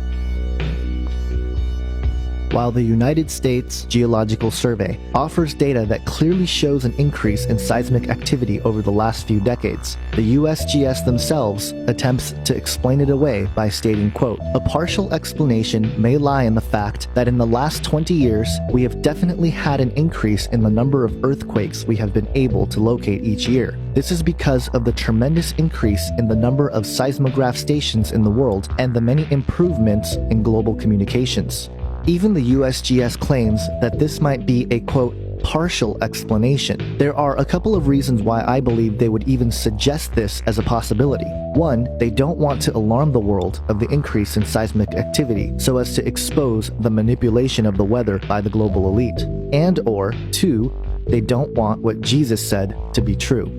While the United States Geological Survey offers data that clearly shows an increase in seismic activity over the last few decades, the USGS themselves attempts to explain it away by stating, quote, "A partial explanation may lie in the fact that in the last 20 years, we have definitely had an increase in the number of earthquakes we have been able to locate each year. This is because of the tremendous increase in the number of seismograph stations in the world and the many improvements in global communications." Even the USGS claims that this might be a, quote, partial explanation. There are a couple of reasons why I believe they would even suggest this as a possibility. One, they don't want to alarm the world of the increase in seismic activity so as to expose the manipulation of the weather by the global elite. And/or, two, they don't want what Jesus said to be true.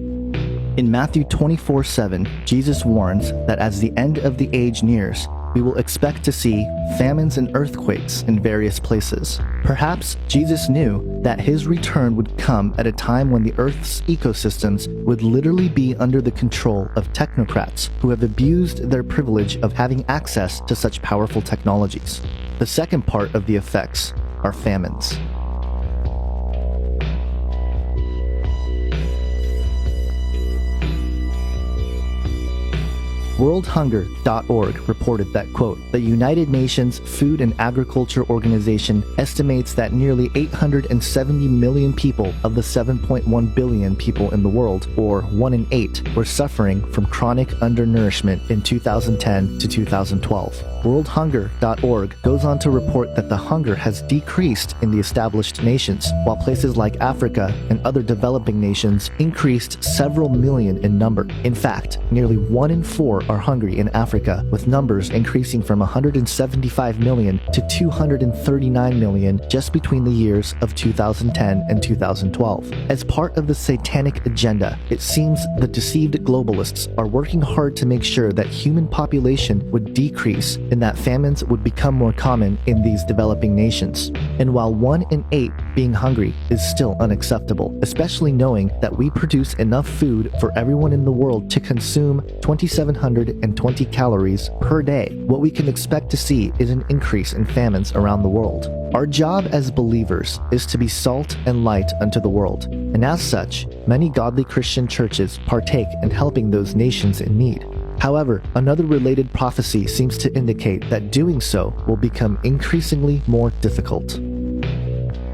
In Matthew 24:7, Jesus warns that as the end of the age nears, we will expect to see famines and earthquakes in various places. Perhaps Jesus knew that his return would come at a time when the Earth's ecosystems would literally be under the control of technocrats who have abused their privilege of having access to such powerful technologies. The second part of the effects are famines. WorldHunger.org reported that, quote, "The United Nations Food and Agriculture Organization estimates that nearly 870 million people of the 7.1 billion people in the world, or 1 in 8, were suffering from chronic undernourishment in 2010 to 2012. WorldHunger.org goes on to report that the hunger has decreased in the established nations, while places like Africa and other developing nations increased several million in number. In fact, nearly 1 in 4 are hungry in Africa, with numbers increasing from 175 million to 239 million just between the years of 2010 and 2012. As part of the satanic agenda, it seems the deceived globalists are working hard to make sure that human population would decrease and that famines would become more common in these developing nations. And while 1 in 8 being hungry is still unacceptable, especially knowing that we produce enough food for everyone in the world to consume 2,720 calories per day, what we can expect to see is an increase in famines around the world. Our job as believers is to be salt and light unto the world, and as such, many godly Christian churches partake in helping those nations in need. However, another related prophecy seems to indicate that doing so will become increasingly more difficult.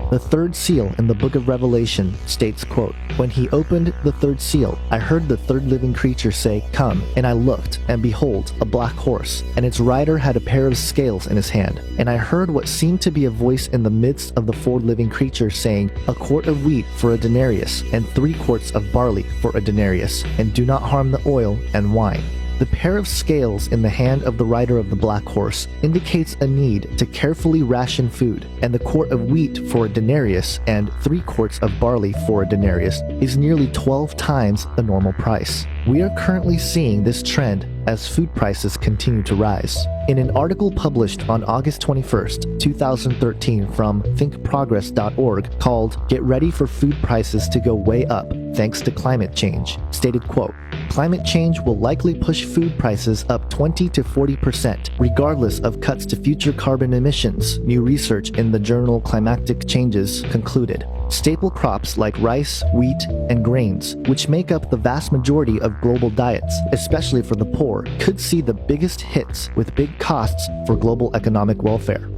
The third seal in the book of Revelation states, quote, "When he opened the third seal, I heard the third living creature say, 'Come,' and I looked, and behold, a black horse, and its rider had a pair of scales in his hand. And I heard what seemed to be a voice in the midst of the 4 living creatures saying, 'A quart of wheat for a denarius, and 3 quarts of barley for a denarius, and do not harm the oil and wine.'" The pair of scales in the hand of the rider of the black horse indicates a need to carefully ration food, and the quart of wheat for a denarius and 3 quarts of barley for a denarius is nearly 12 times the normal price. We are currently seeing this trend as food prices continue to rise. In an article published on August 21st, 2013 from thinkprogress.org called "Get Ready for Food Prices to Go Way Up Thanks to Climate Change," stated, quote, climate change will likely push food prices up 20 to 40%, regardless of cuts to future carbon emissions, new research in the journal Climatic Changes concluded. Staple crops like rice, wheat, and grains, which make up the vast majority of global diets, especially for the poor, could see the biggest hits with big costs for global economic welfare.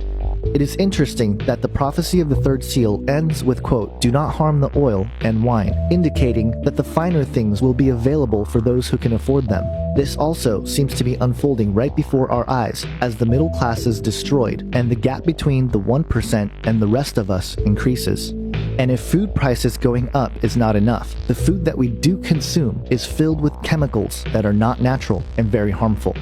It is interesting that the prophecy of the third seal ends with, quote, "Do not harm the oil and wine," indicating that the finer things will be available for those who can afford them. This also seems to be unfolding right before our eyes as the middle class is destroyed and the gap between the 1% and the rest of us increases. And if food prices going up is not enough, the food that we do consume is filled with chemicals that are not natural and very harmful.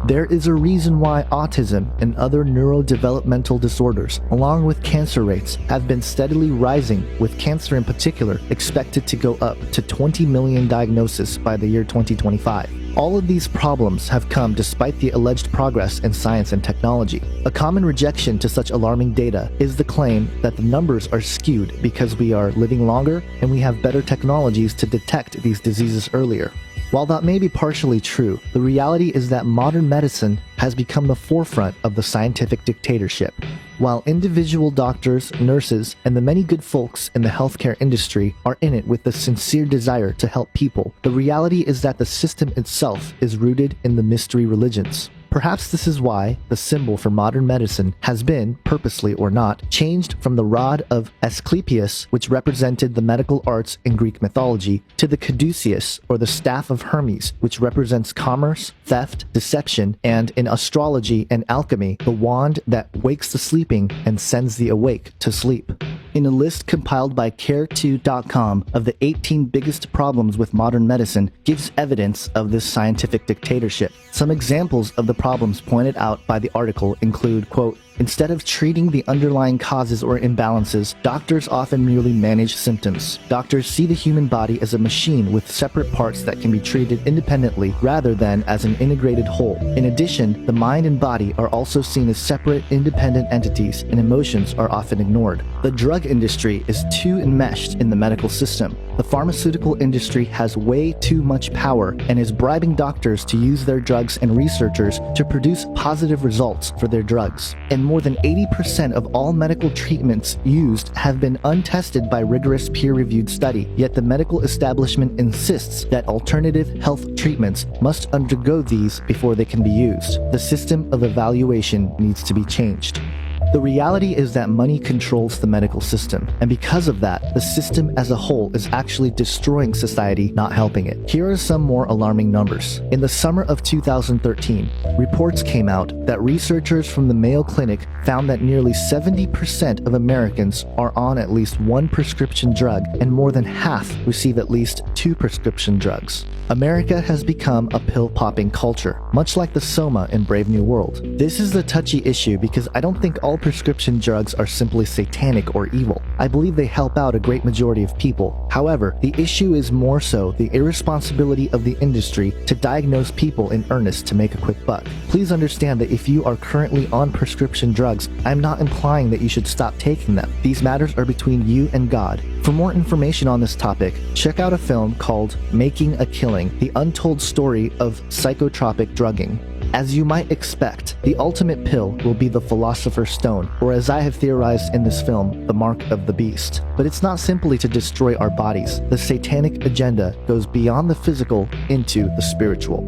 There is a reason why autism and other neurodevelopmental disorders, along with cancer rates, have been steadily rising, with cancer in particular expected to go up to 20 million diagnoses by the year 2025. All of these problems have come despite the alleged progress in science and technology. A common rejection to such alarming data is the claim that the numbers are skewed because we are living longer and we have better technologies to detect these diseases earlier. While that may be partially true, the reality is that modern medicine has become the forefront of the scientific dictatorship. While individual doctors, nurses, and the many good folks in the healthcare industry are in it with the sincere desire to help people, the reality is that the system itself is rooted in the mystery religions. Perhaps this is why the symbol for modern medicine has been, purposely or not, changed from the rod of Asclepius, which represented the medical arts in Greek mythology, to the caduceus, or the staff of Hermes, which represents commerce, theft, deception, and in astrology and alchemy, the wand that wakes the sleeping and sends the awake to sleep. In a list compiled by Care2.com of the 18 biggest problems with modern medicine gives evidence of this scientific dictatorship. Some examples of the problems pointed out by the article include, quote, "Instead of treating the underlying causes or imbalances, doctors often merely manage symptoms. Doctors see the human body as a machine with separate parts that can be treated independently rather than as an integrated whole. In addition, the mind and body are also seen as separate, independent entities, and emotions are often ignored. The drug industry is too enmeshed in the medical system. The pharmaceutical industry has way too much power and is bribing doctors to use their drugs and researchers to produce positive results for their drugs. And more than 80% of all medical treatments used have been untested by rigorous peer-reviewed study, yet the medical establishment insists that alternative health treatments must undergo these before they can be used. The system of evaluation needs to be changed. The reality is that money controls the medical system, and because of that, the system as a whole is actually destroying society, not helping it. Here are some more alarming numbers. In the summer of 2013, reports came out that researchers from the Mayo Clinic found that nearly 70% of Americans are on at least one prescription drug, and more than half receive at least 2 prescription drugs. America has become a pill-popping culture, much like the Soma in Brave New World. This is a touchy issue because I don't think all prescription drugs are simply satanic or evil. I believe they help out a great majority of people. However, the issue is more so the irresponsibility of the industry to diagnose people in earnest to make a quick buck. Please understand that if you are currently on prescription drugs, I'm not implying that you should stop taking them. These matters are between you and God. For more information on this topic, check out a film called Making a Killing: The Untold Story of Psychotropic Drugging. As you might expect, the ultimate pill will be the Philosopher's Stone, or as I have theorized in this film, the Mark of the Beast. But it's not simply to destroy our bodies. The satanic agenda goes beyond the physical into the spiritual.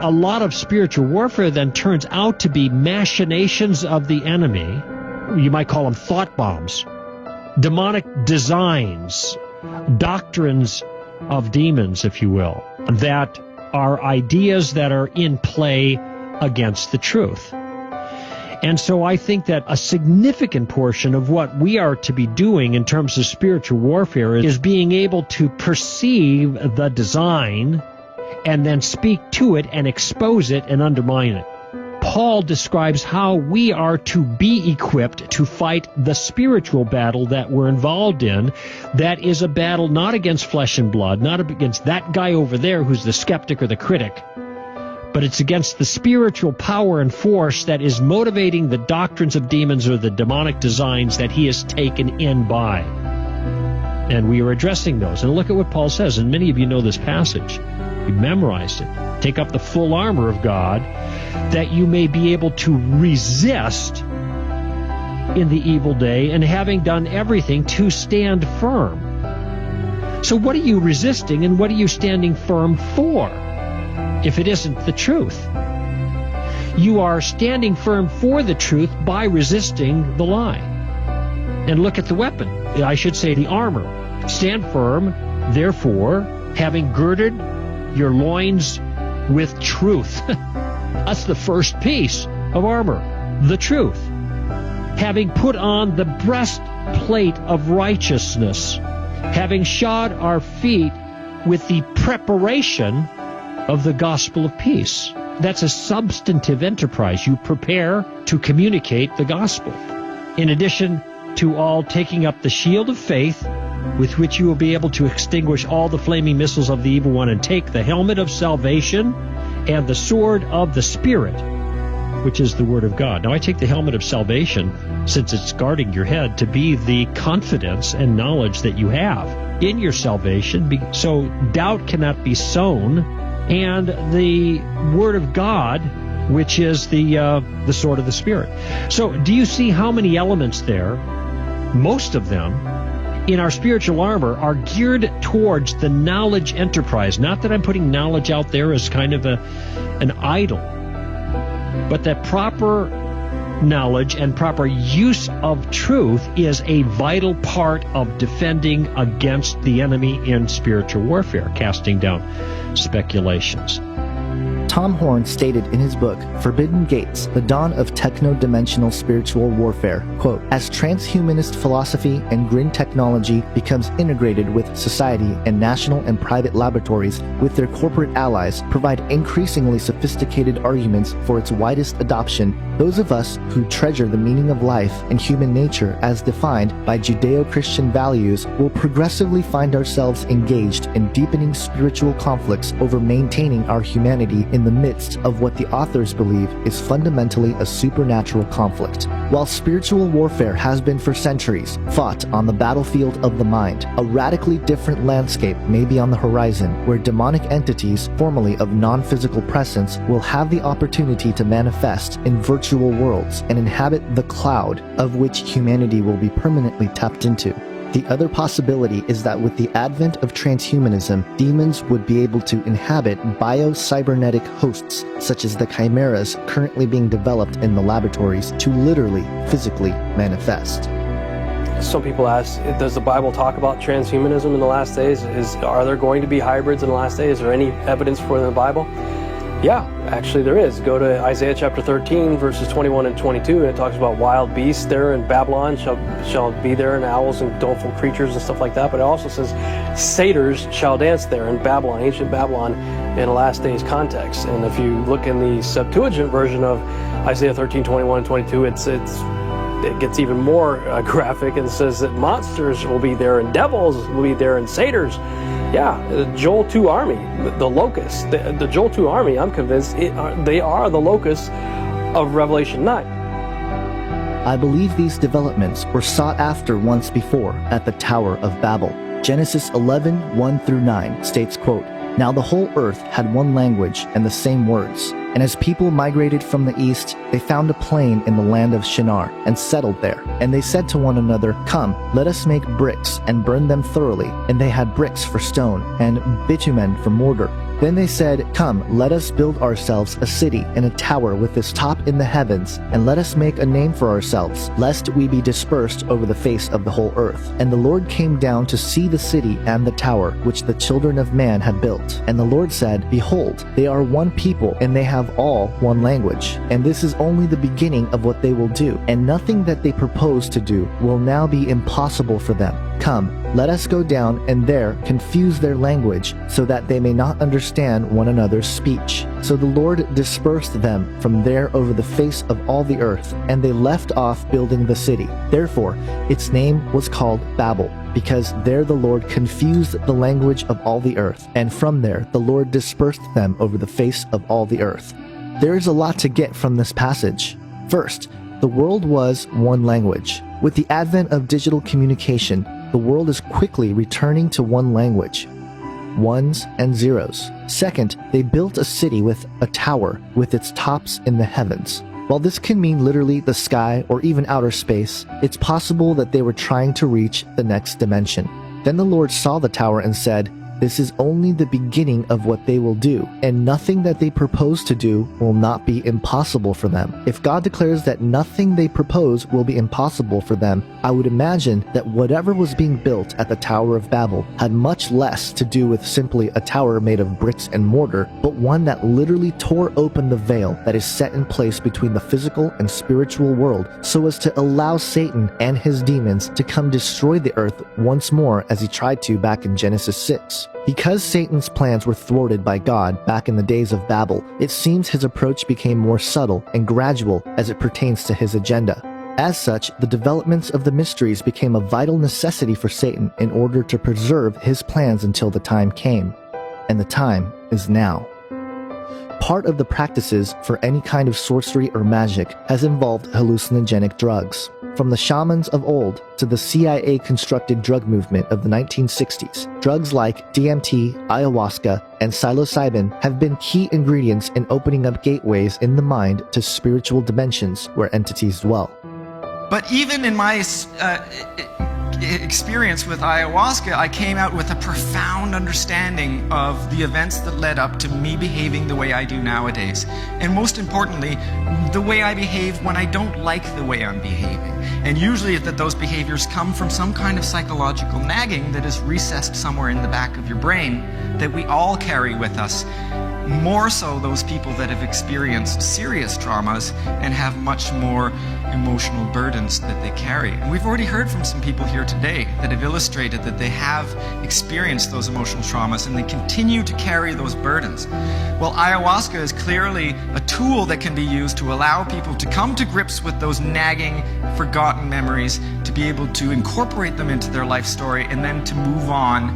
A lot of spiritual warfare then turns out to be machinations of the enemy. You might call them thought bombs, demonic designs, doctrines of demons, if you will, that are ideas that are in play against the truth. And so I think that a significant portion of what we are to be doing in terms of spiritual warfare is being able to perceive the design and then speak to it and expose it and undermine it. Paul describes how we are to be equipped to fight the spiritual battle that we're involved in. That is a battle not against flesh and blood, not against that guy over there who's the skeptic or the critic, but it's against the spiritual power and force that is motivating the doctrines of demons or the demonic designs that he is taken in by. And we are addressing those. And look at what Paul says, and many of you know this passage. You've memorized it. Take up the full armor of God, that you may be able to resist in the evil day, and having done everything, to stand firm. So what are you resisting, and what are you standing firm for, if it isn't the truth? You are standing firm for the truth by resisting the lie. And look at the weapon. I should say the armor. Stand firm, therefore, having girded your loins with truth. That's the first piece of armor, the truth. Having put on the breastplate of righteousness, having shod our feet with the preparation of the gospel of peace. That's a substantive enterprise. You prepare to communicate the gospel. In addition to all, taking up the shield of faith, with which you will be able to extinguish all the flaming missiles of the evil one, and take the helmet of salvation and the sword of the Spirit, which is the Word of God. Now, I take the helmet of salvation, since it's guarding your head, to be the confidence and knowledge that you have in your salvation, so doubt cannot be sown, and the Word of God, which is the sword of the Spirit. So do you see how many elements there? Most of them in our spiritual armor are geared towards the knowledge enterprise. Not that I'm putting knowledge out there as kind of an idol, but that proper knowledge and proper use of truth is a vital part of defending against the enemy in spiritual warfare, casting down speculations. Tom Horn stated in his book, Forbidden Gates, The Dawn of Techno-Dimensional Spiritual Warfare, quote, as transhumanist philosophy and green technology becomes integrated with society, and national and private laboratories with their corporate allies provide increasingly sophisticated arguments for its widest adoption, those of us who treasure the meaning of life and human nature as defined by Judeo-Christian values will progressively find ourselves engaged in deepening spiritual conflicts over maintaining our humanity in the midst of what the authors believe is fundamentally a supernatural conflict. While spiritual warfare has been for centuries fought on the battlefield of the mind, a radically different landscape may be on the horizon, where demonic entities formerly of non-physical presence will have the opportunity to manifest in virtual worlds and inhabit the cloud of which humanity will be permanently tapped into. The other possibility is that with the advent of transhumanism, demons would be able to inhabit bio-cybernetic hosts, such as the chimeras currently being developed in the laboratories, to literally, physically manifest. Some people ask, does the Bible talk about transhumanism in the last days? Are there going to be hybrids in the last days? Is there any evidence for it in the Bible? Yeah, actually there is. Go to Isaiah chapter 13, verses 21 and 22, and it talks about wild beasts there in Babylon shall be there, and owls and doleful creatures and stuff like that. But it also says satyrs shall dance there in Babylon, ancient Babylon, in a last days context. And if you look in the Septuagint version of Isaiah 13, 21 and 22, it gets even more graphic, and says that monsters will be there and devils will be there and satyrs. Yeah, the Joel 2 army, the locusts, the Joel 2 army, I'm convinced they are the locusts of Revelation 9. I believe these developments were sought after once before at the Tower of Babel. Genesis 11, 1 through 9 states, quote, now the whole earth had one language and the same words. And as people migrated from the east, they found a plain in the land of Shinar and settled there. And they said to one another, come, let us make bricks and burn them thoroughly. And they had bricks for stone and bitumen for mortar. Then they said, come, let us build ourselves a city and a tower with its top in the heavens, and let us make a name for ourselves, lest we be dispersed over the face of the whole earth. And the Lord came down to see the city and the tower which the children of man had built. And the Lord said, behold, they are one people, and they have all one language. And this is only the beginning of what they will do, and nothing that they propose to do will now be impossible for them. Come, let us go down and there confuse their language, so that they may not understand one another's speech. So the Lord dispersed them from there over the face of all the earth, and they left off building the city. Therefore, its name was called Babel, because there the Lord confused the language of all the earth, and from there the Lord dispersed them over the face of all the earth. There is a lot to get from this passage. First, the world was one language. With the advent of digital communication, the world is quickly returning to one language. Ones and zeros. Second, they built a city with a tower with its tops in the heavens. While this can mean literally the sky or even outer space, it's possible that they were trying to reach the next dimension. Then the Lord saw the tower and said, "This is only the beginning of what they will do, and nothing that they propose to do will not be impossible for them." If God declares that nothing they propose will be impossible for them, I would imagine that whatever was being built at the Tower of Babel had much less to do with simply a tower made of bricks and mortar, but one that literally tore open the veil that is set in place between the physical and spiritual world, so as to allow Satan and his demons to come destroy the earth once more, as he tried to back in Genesis 6. Because Satan's plans were thwarted by God back in the days of Babel, it seems his approach became more subtle and gradual as it pertains to his agenda. As such, the developments of the mysteries became a vital necessity for Satan in order to preserve his plans until the time came. And the time is now. Part of the practices for any kind of sorcery or magic has involved hallucinogenic drugs. From the shamans of old to the CIA-constructed drug movement of the 1960s, drugs like DMT, ayahuasca, and psilocybin have been key ingredients in opening up gateways in the mind to spiritual dimensions where entities dwell. But even in my experience with ayahuasca, I came out with a profound understanding of the events that led up to me behaving the way I do nowadays. And most importantly, the way I behave when I don't like the way I'm behaving. And usually that those behaviors come from some kind of psychological nagging that is recessed somewhere in the back of your brain that we all carry with us. More so those people that have experienced serious traumas and have much more emotional burdens that they carry. And we've already heard from some people here today that have illustrated that they have experienced those emotional traumas and they continue to carry those burdens. Well, ayahuasca is clearly a tool that can be used to allow people to come to grips with those nagging, forgotten memories, to be able to incorporate them into their life story and then to move on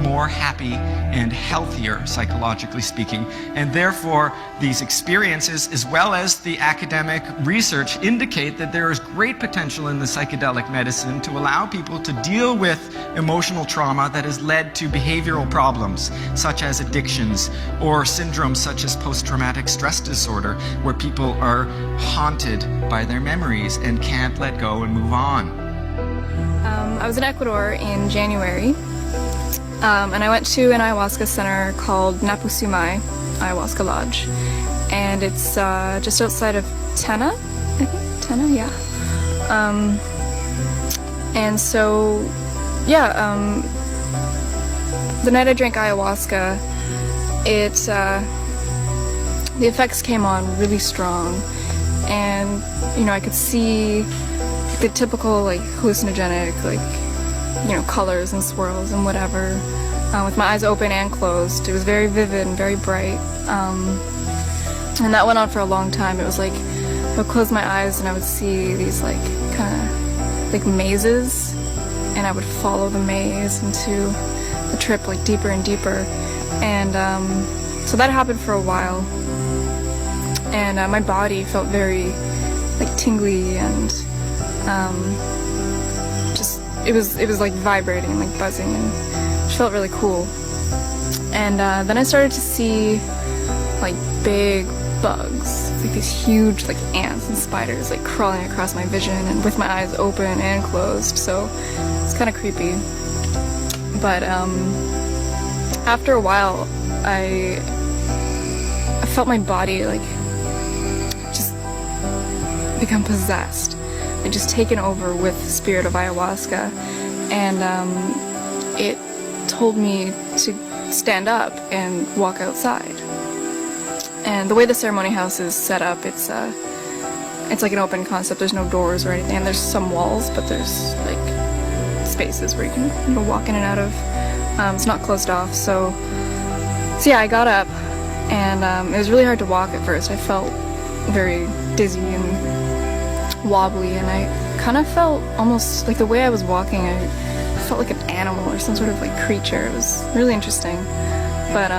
more happy and healthier, psychologically speaking. And therefore, these experiences, as well as the academic research, indicate that there is great potential in the psychedelic medicine to allow people to deal with emotional trauma that has led to behavioral problems, such as addictions, or syndromes such as post-traumatic stress disorder, where people are haunted by their memories and can't let go and move on. I was in Ecuador in January. And I went to an ayahuasca center called Napusumai Ayahuasca Lodge, and it's just outside of Tena, I think. Tena, yeah. And so, yeah, the night I drank ayahuasca, the effects came on really strong, and you know, I could see the typical like hallucinogenic, like, you know, colors and swirls and whatever, with my eyes open and closed. It was very vivid and very bright, and that went on for a long time. It was like I would close my eyes and I would see these like kind of like mazes, and I would follow the maze into the trip like deeper and deeper, and so that happened for a while, and my body felt very like tingly and it was like vibrating, like buzzing, and it felt really cool. And then I started to see like big bugs, like these huge like ants and spiders like crawling across my vision, and with my eyes open and closed, so it's kind of creepy. But after a while, I felt my body like just become possessed, like just taken over with the spirit of ayahuasca, and it told me to stand up and walk outside. And the way the ceremony house is set up, it's like an open concept. There's no doors or anything, and there's some walls, but there's like, it's spaces where you can walk in and out of. It's not closed off, so yeah, I got up, and it was really hard to walk at first. I felt very dizzy and wobbly, and I kind of felt almost like the way I was walking, I felt like an animal or some sort of like creature. It was really interesting. But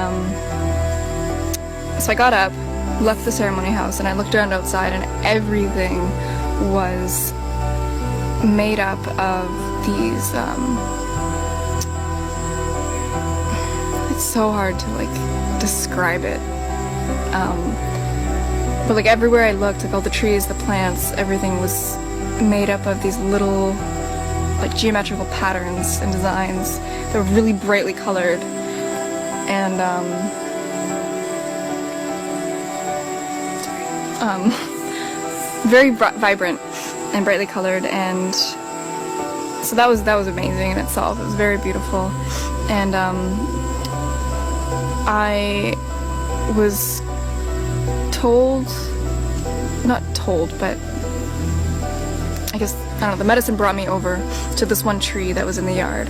so I got up, left the ceremony house, and I looked around outside, and everything was made up of these it's so hard to like describe it, but like everywhere I looked, like all the trees, the plants, everything was made up of these little like geometrical patterns and designs that were really brightly colored, and very vibrant and brightly colored, and so that was amazing in itself. It was very beautiful, and I was not told, but I guess, I don't know, the medicine brought me over to this one tree that was in the yard,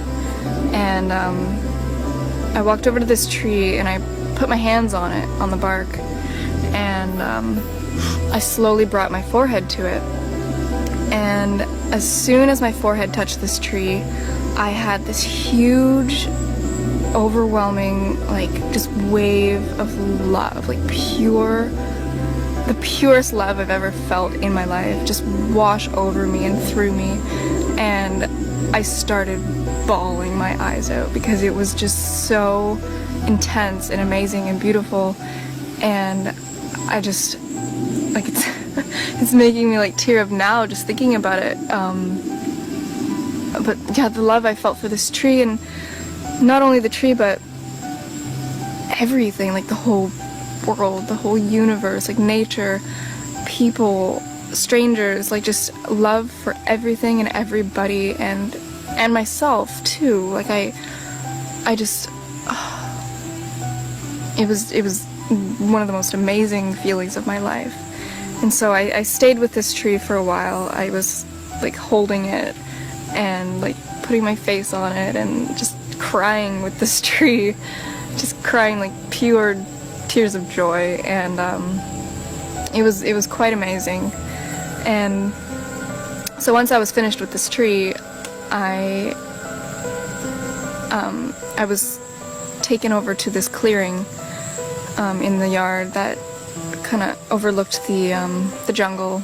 and I walked over to this tree and I put my hands on it, on the bark, and I slowly brought my forehead to it, and as soon as my forehead touched this tree, I had this huge, overwhelming, like, just wave of love, like the purest love I've ever felt in my life just wash over me and through me, and I started bawling my eyes out because it was just so intense and amazing and beautiful, and I just, like, it's making me like tear up now just thinking about it, but yeah, the love I felt for this tree, and not only the tree but everything, like the whole world, the whole universe, like nature, people, strangers, like just love for everything and everybody, and myself too. Like I just, it was one of the most amazing feelings of my life. And so I stayed with this tree for a while. I was like holding it and like putting my face on it and just crying with this tree, just crying like pure tears of joy, and it was quite amazing. And so once I was finished with this tree, I was taken over to this clearing in the yard that kind of overlooked the jungle,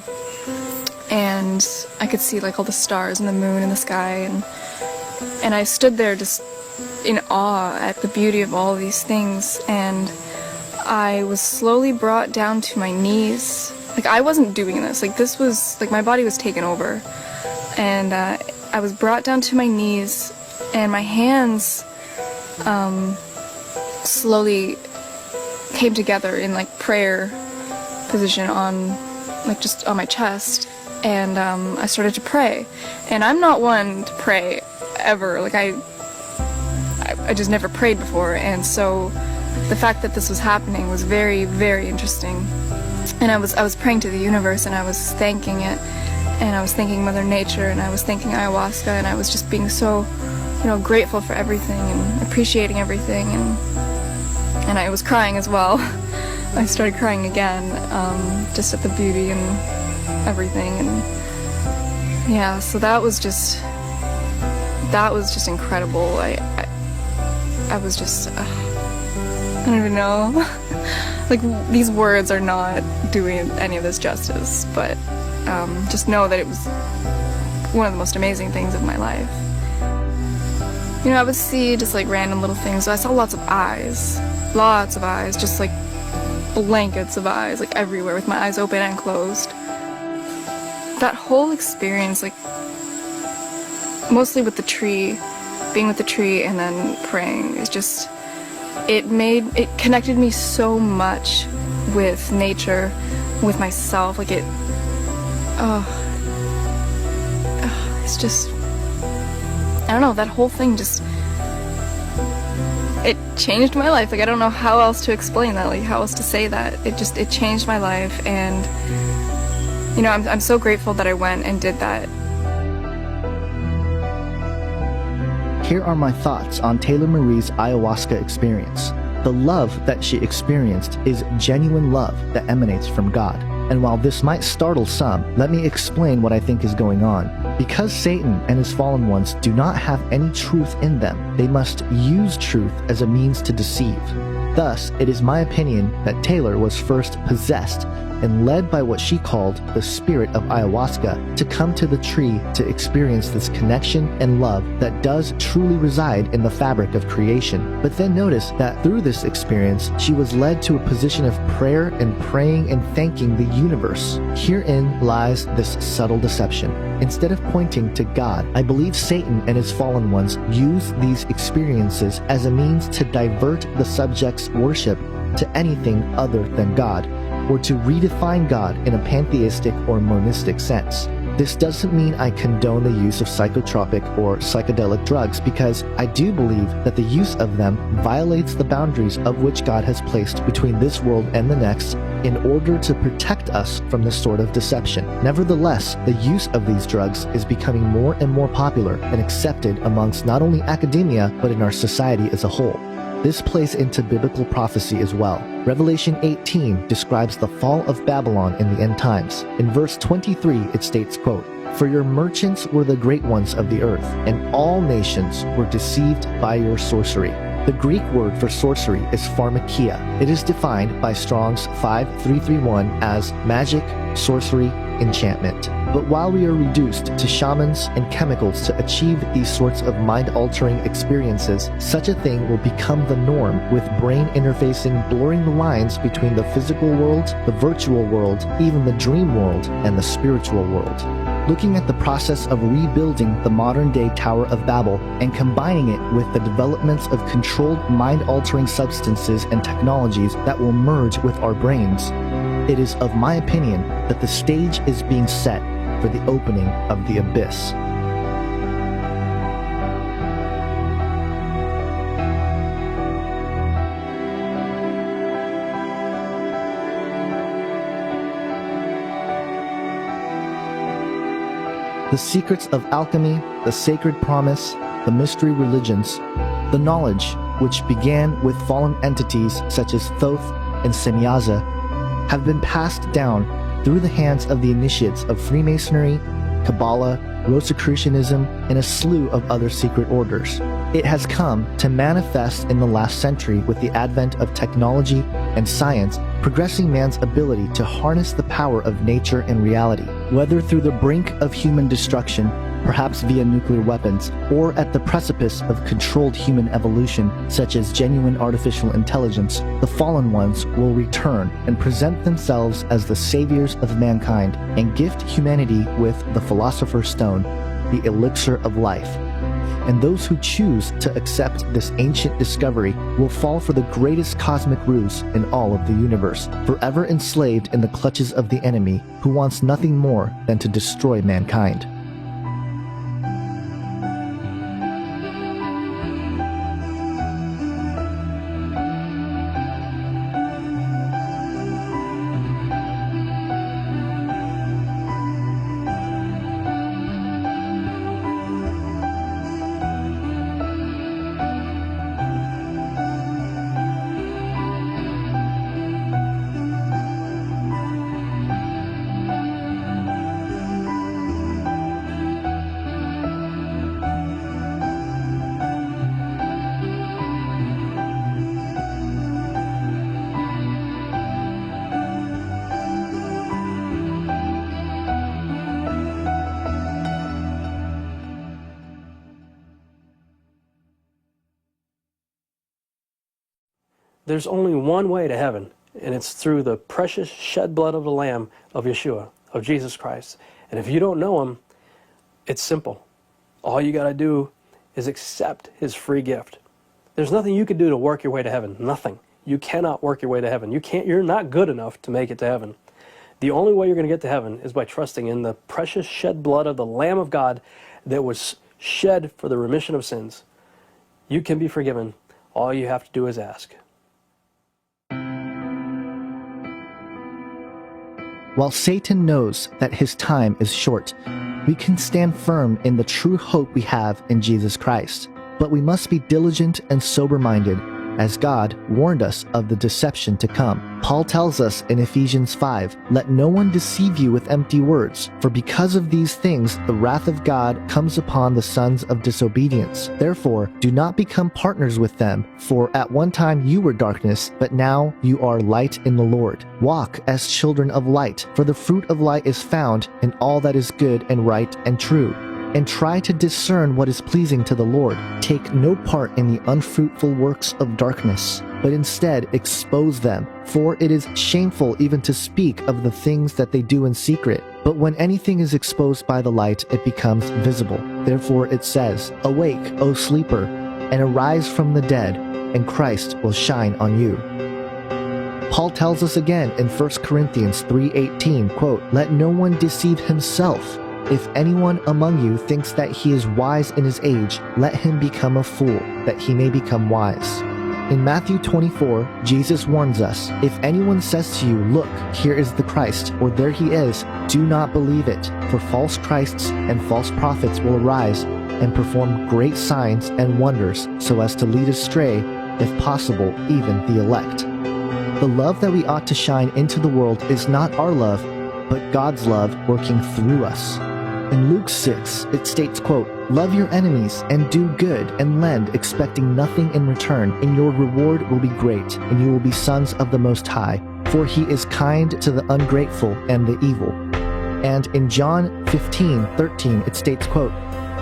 and I could see like all the stars and the moon in the sky, and I stood there just in awe at the beauty of all of these things, and I was slowly brought down to my knees. Like, I wasn't doing this, like this was, like, my body was taken over, and I was brought down to my knees, and my hands slowly came together in like prayer position on, like, just on my chest, and I started to pray. And I'm not one to pray ever, like I just never prayed before, and so the fact that this was happening was very, very interesting. And I was praying to the universe, and I was thanking it, and I was thanking Mother Nature, and I was thanking ayahuasca, and I was just being so, grateful for everything and appreciating everything, and I was crying as well. I started crying again, just at the beauty and everything, and yeah, so that was just incredible. I was just, I don't even know, like, these words are not doing any of this justice, but just know that it was one of the most amazing things of my life. I would see just like random little things. So I saw lots of eyes, just like blankets of eyes, like everywhere, with my eyes open and closed. That whole experience, like, mostly with the tree, being with the tree and then praying, is just, it connected me so much with nature, with myself, like it's just, I don't know, that whole thing just, it changed my life. Like, I don't know how else to explain that, like, how else to say that. It changed my life, and, I'm so grateful that I went and did that. Here are my thoughts on Taylor Marie's ayahuasca experience. The love that she experienced is genuine love that emanates from God. And while this might startle some, let me explain what I think is going on. Because Satan and his fallen ones do not have any truth in them, they must use truth as a means to deceive. Thus, it is my opinion that Taylor was first possessed and led by what she called the spirit of ayahuasca to come to the tree to experience this connection and love that does truly reside in the fabric of creation. But then notice that through this experience, she was led to a position of prayer and praying and thanking the universe. Herein lies this subtle deception. Instead of pointing to God, I believe Satan and his fallen ones use these experiences as a means to divert the subject's worship to anything other than God, or to redefine God in a pantheistic or monistic sense. This doesn't mean I condone the use of psychotropic or psychedelic drugs, because I do believe that the use of them violates the boundaries of which God has placed between this world and the next in order to protect us from this sort of deception. Nevertheless, the use of these drugs is becoming more and more popular and accepted amongst not only academia, but in our society as a whole. This plays into biblical prophecy as well. Revelation 18 describes the fall of Babylon in the end times. In verse 23, it states, quote, "For your merchants were the great ones of the earth, and all nations were deceived by your sorcery." The Greek word for sorcery is pharmakia. It is defined by Strong's 5331 as magic, sorcery, enchantment. But while we are reduced to shamans and chemicals to achieve these sorts of mind-altering experiences, such a thing will become the norm, with brain interfacing blurring the lines between the physical world, the virtual world, even the dream world, and the spiritual world. Looking at the process of rebuilding the modern-day Tower of Babel and combining it with the developments of controlled mind-altering substances and technologies that will merge with our brains, it is of my opinion that the stage is being set for the opening of the abyss. The secrets of alchemy, the sacred promise, the mystery religions, the knowledge which began with fallen entities such as Thoth and Semyaza have been passed down through the hands of the initiates of Freemasonry, Kabbalah, Rosicrucianism, and a slew of other secret orders. It has come to manifest in the last century with the advent of technology and science, progressing man's ability to harness the power of nature and reality, whether through the brink of human destruction, perhaps via nuclear weapons, or at the precipice of controlled human evolution, such as genuine artificial intelligence. The fallen ones will return and present themselves as the saviors of mankind and gift humanity with the Philosopher's Stone, the elixir of life. And those who choose to accept this ancient discovery will fall for the greatest cosmic ruse in all of the universe, forever enslaved in the clutches of the enemy, who wants nothing more than to destroy mankind. There's only one way to heaven, and it's through the precious shed blood of the Lamb of Yeshua, of Jesus Christ. And if you don't know him, it's simple. All you got to do is accept his free gift. There's nothing you can do to work your way to heaven. Nothing. You cannot work your way to heaven. You're not good enough to make it to heaven. The only way you're going to get to heaven is by trusting in the precious shed blood of the Lamb of God that was shed for the remission of sins. You can be forgiven. All you have to do is ask. While Satan knows that his time is short, we can stand firm in the true hope we have in Jesus Christ. But we must be diligent and sober-minded, as God warned us of the deception to come. Paul tells us in Ephesians 5, "Let no one deceive you with empty words, for because of these things the wrath of God comes upon the sons of disobedience. Therefore, do not become partners with them, for at one time you were darkness, but now you are light in the Lord. Walk as children of light, for the fruit of light is found in all that is good and right and true. And try to discern what is pleasing to the Lord. Take no part in the unfruitful works of darkness, but instead expose them. For it is shameful even to speak of the things that they do in secret. But when anything is exposed by the light, it becomes visible. Therefore it says, 'Awake, O sleeper, and arise from the dead, and Christ will shine on you.'" Paul tells us again in 1 Corinthians 3:18, quote, "Let no one deceive himself. If anyone among you thinks that he is wise in his age, let him become a fool, that he may become wise." In Matthew 24, Jesus warns us, "If anyone says to you, 'Look, here is the Christ,' or 'There he is,' do not believe it, for false Christs and false prophets will arise and perform great signs and wonders so as to lead astray, if possible, even the elect." The love that we ought to shine into the world is not our love, but God's love working through us. In Luke 6, it states, quote, "Love your enemies and do good and lend, expecting nothing in return, and your reward will be great, and you will be sons of the Most High, for he is kind to the ungrateful and the evil." And in John 15:13, it states, quote,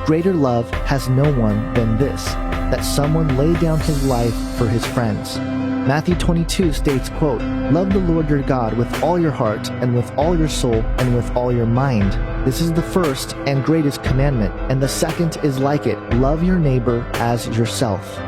"Greater love has no one than this, that someone lay down his life for his friends." Matthew 22 states, quote, "Love the Lord your God with all your heart and with all your soul and with all your mind. This is the first and greatest commandment, and the second is like it, love your neighbor as yourself."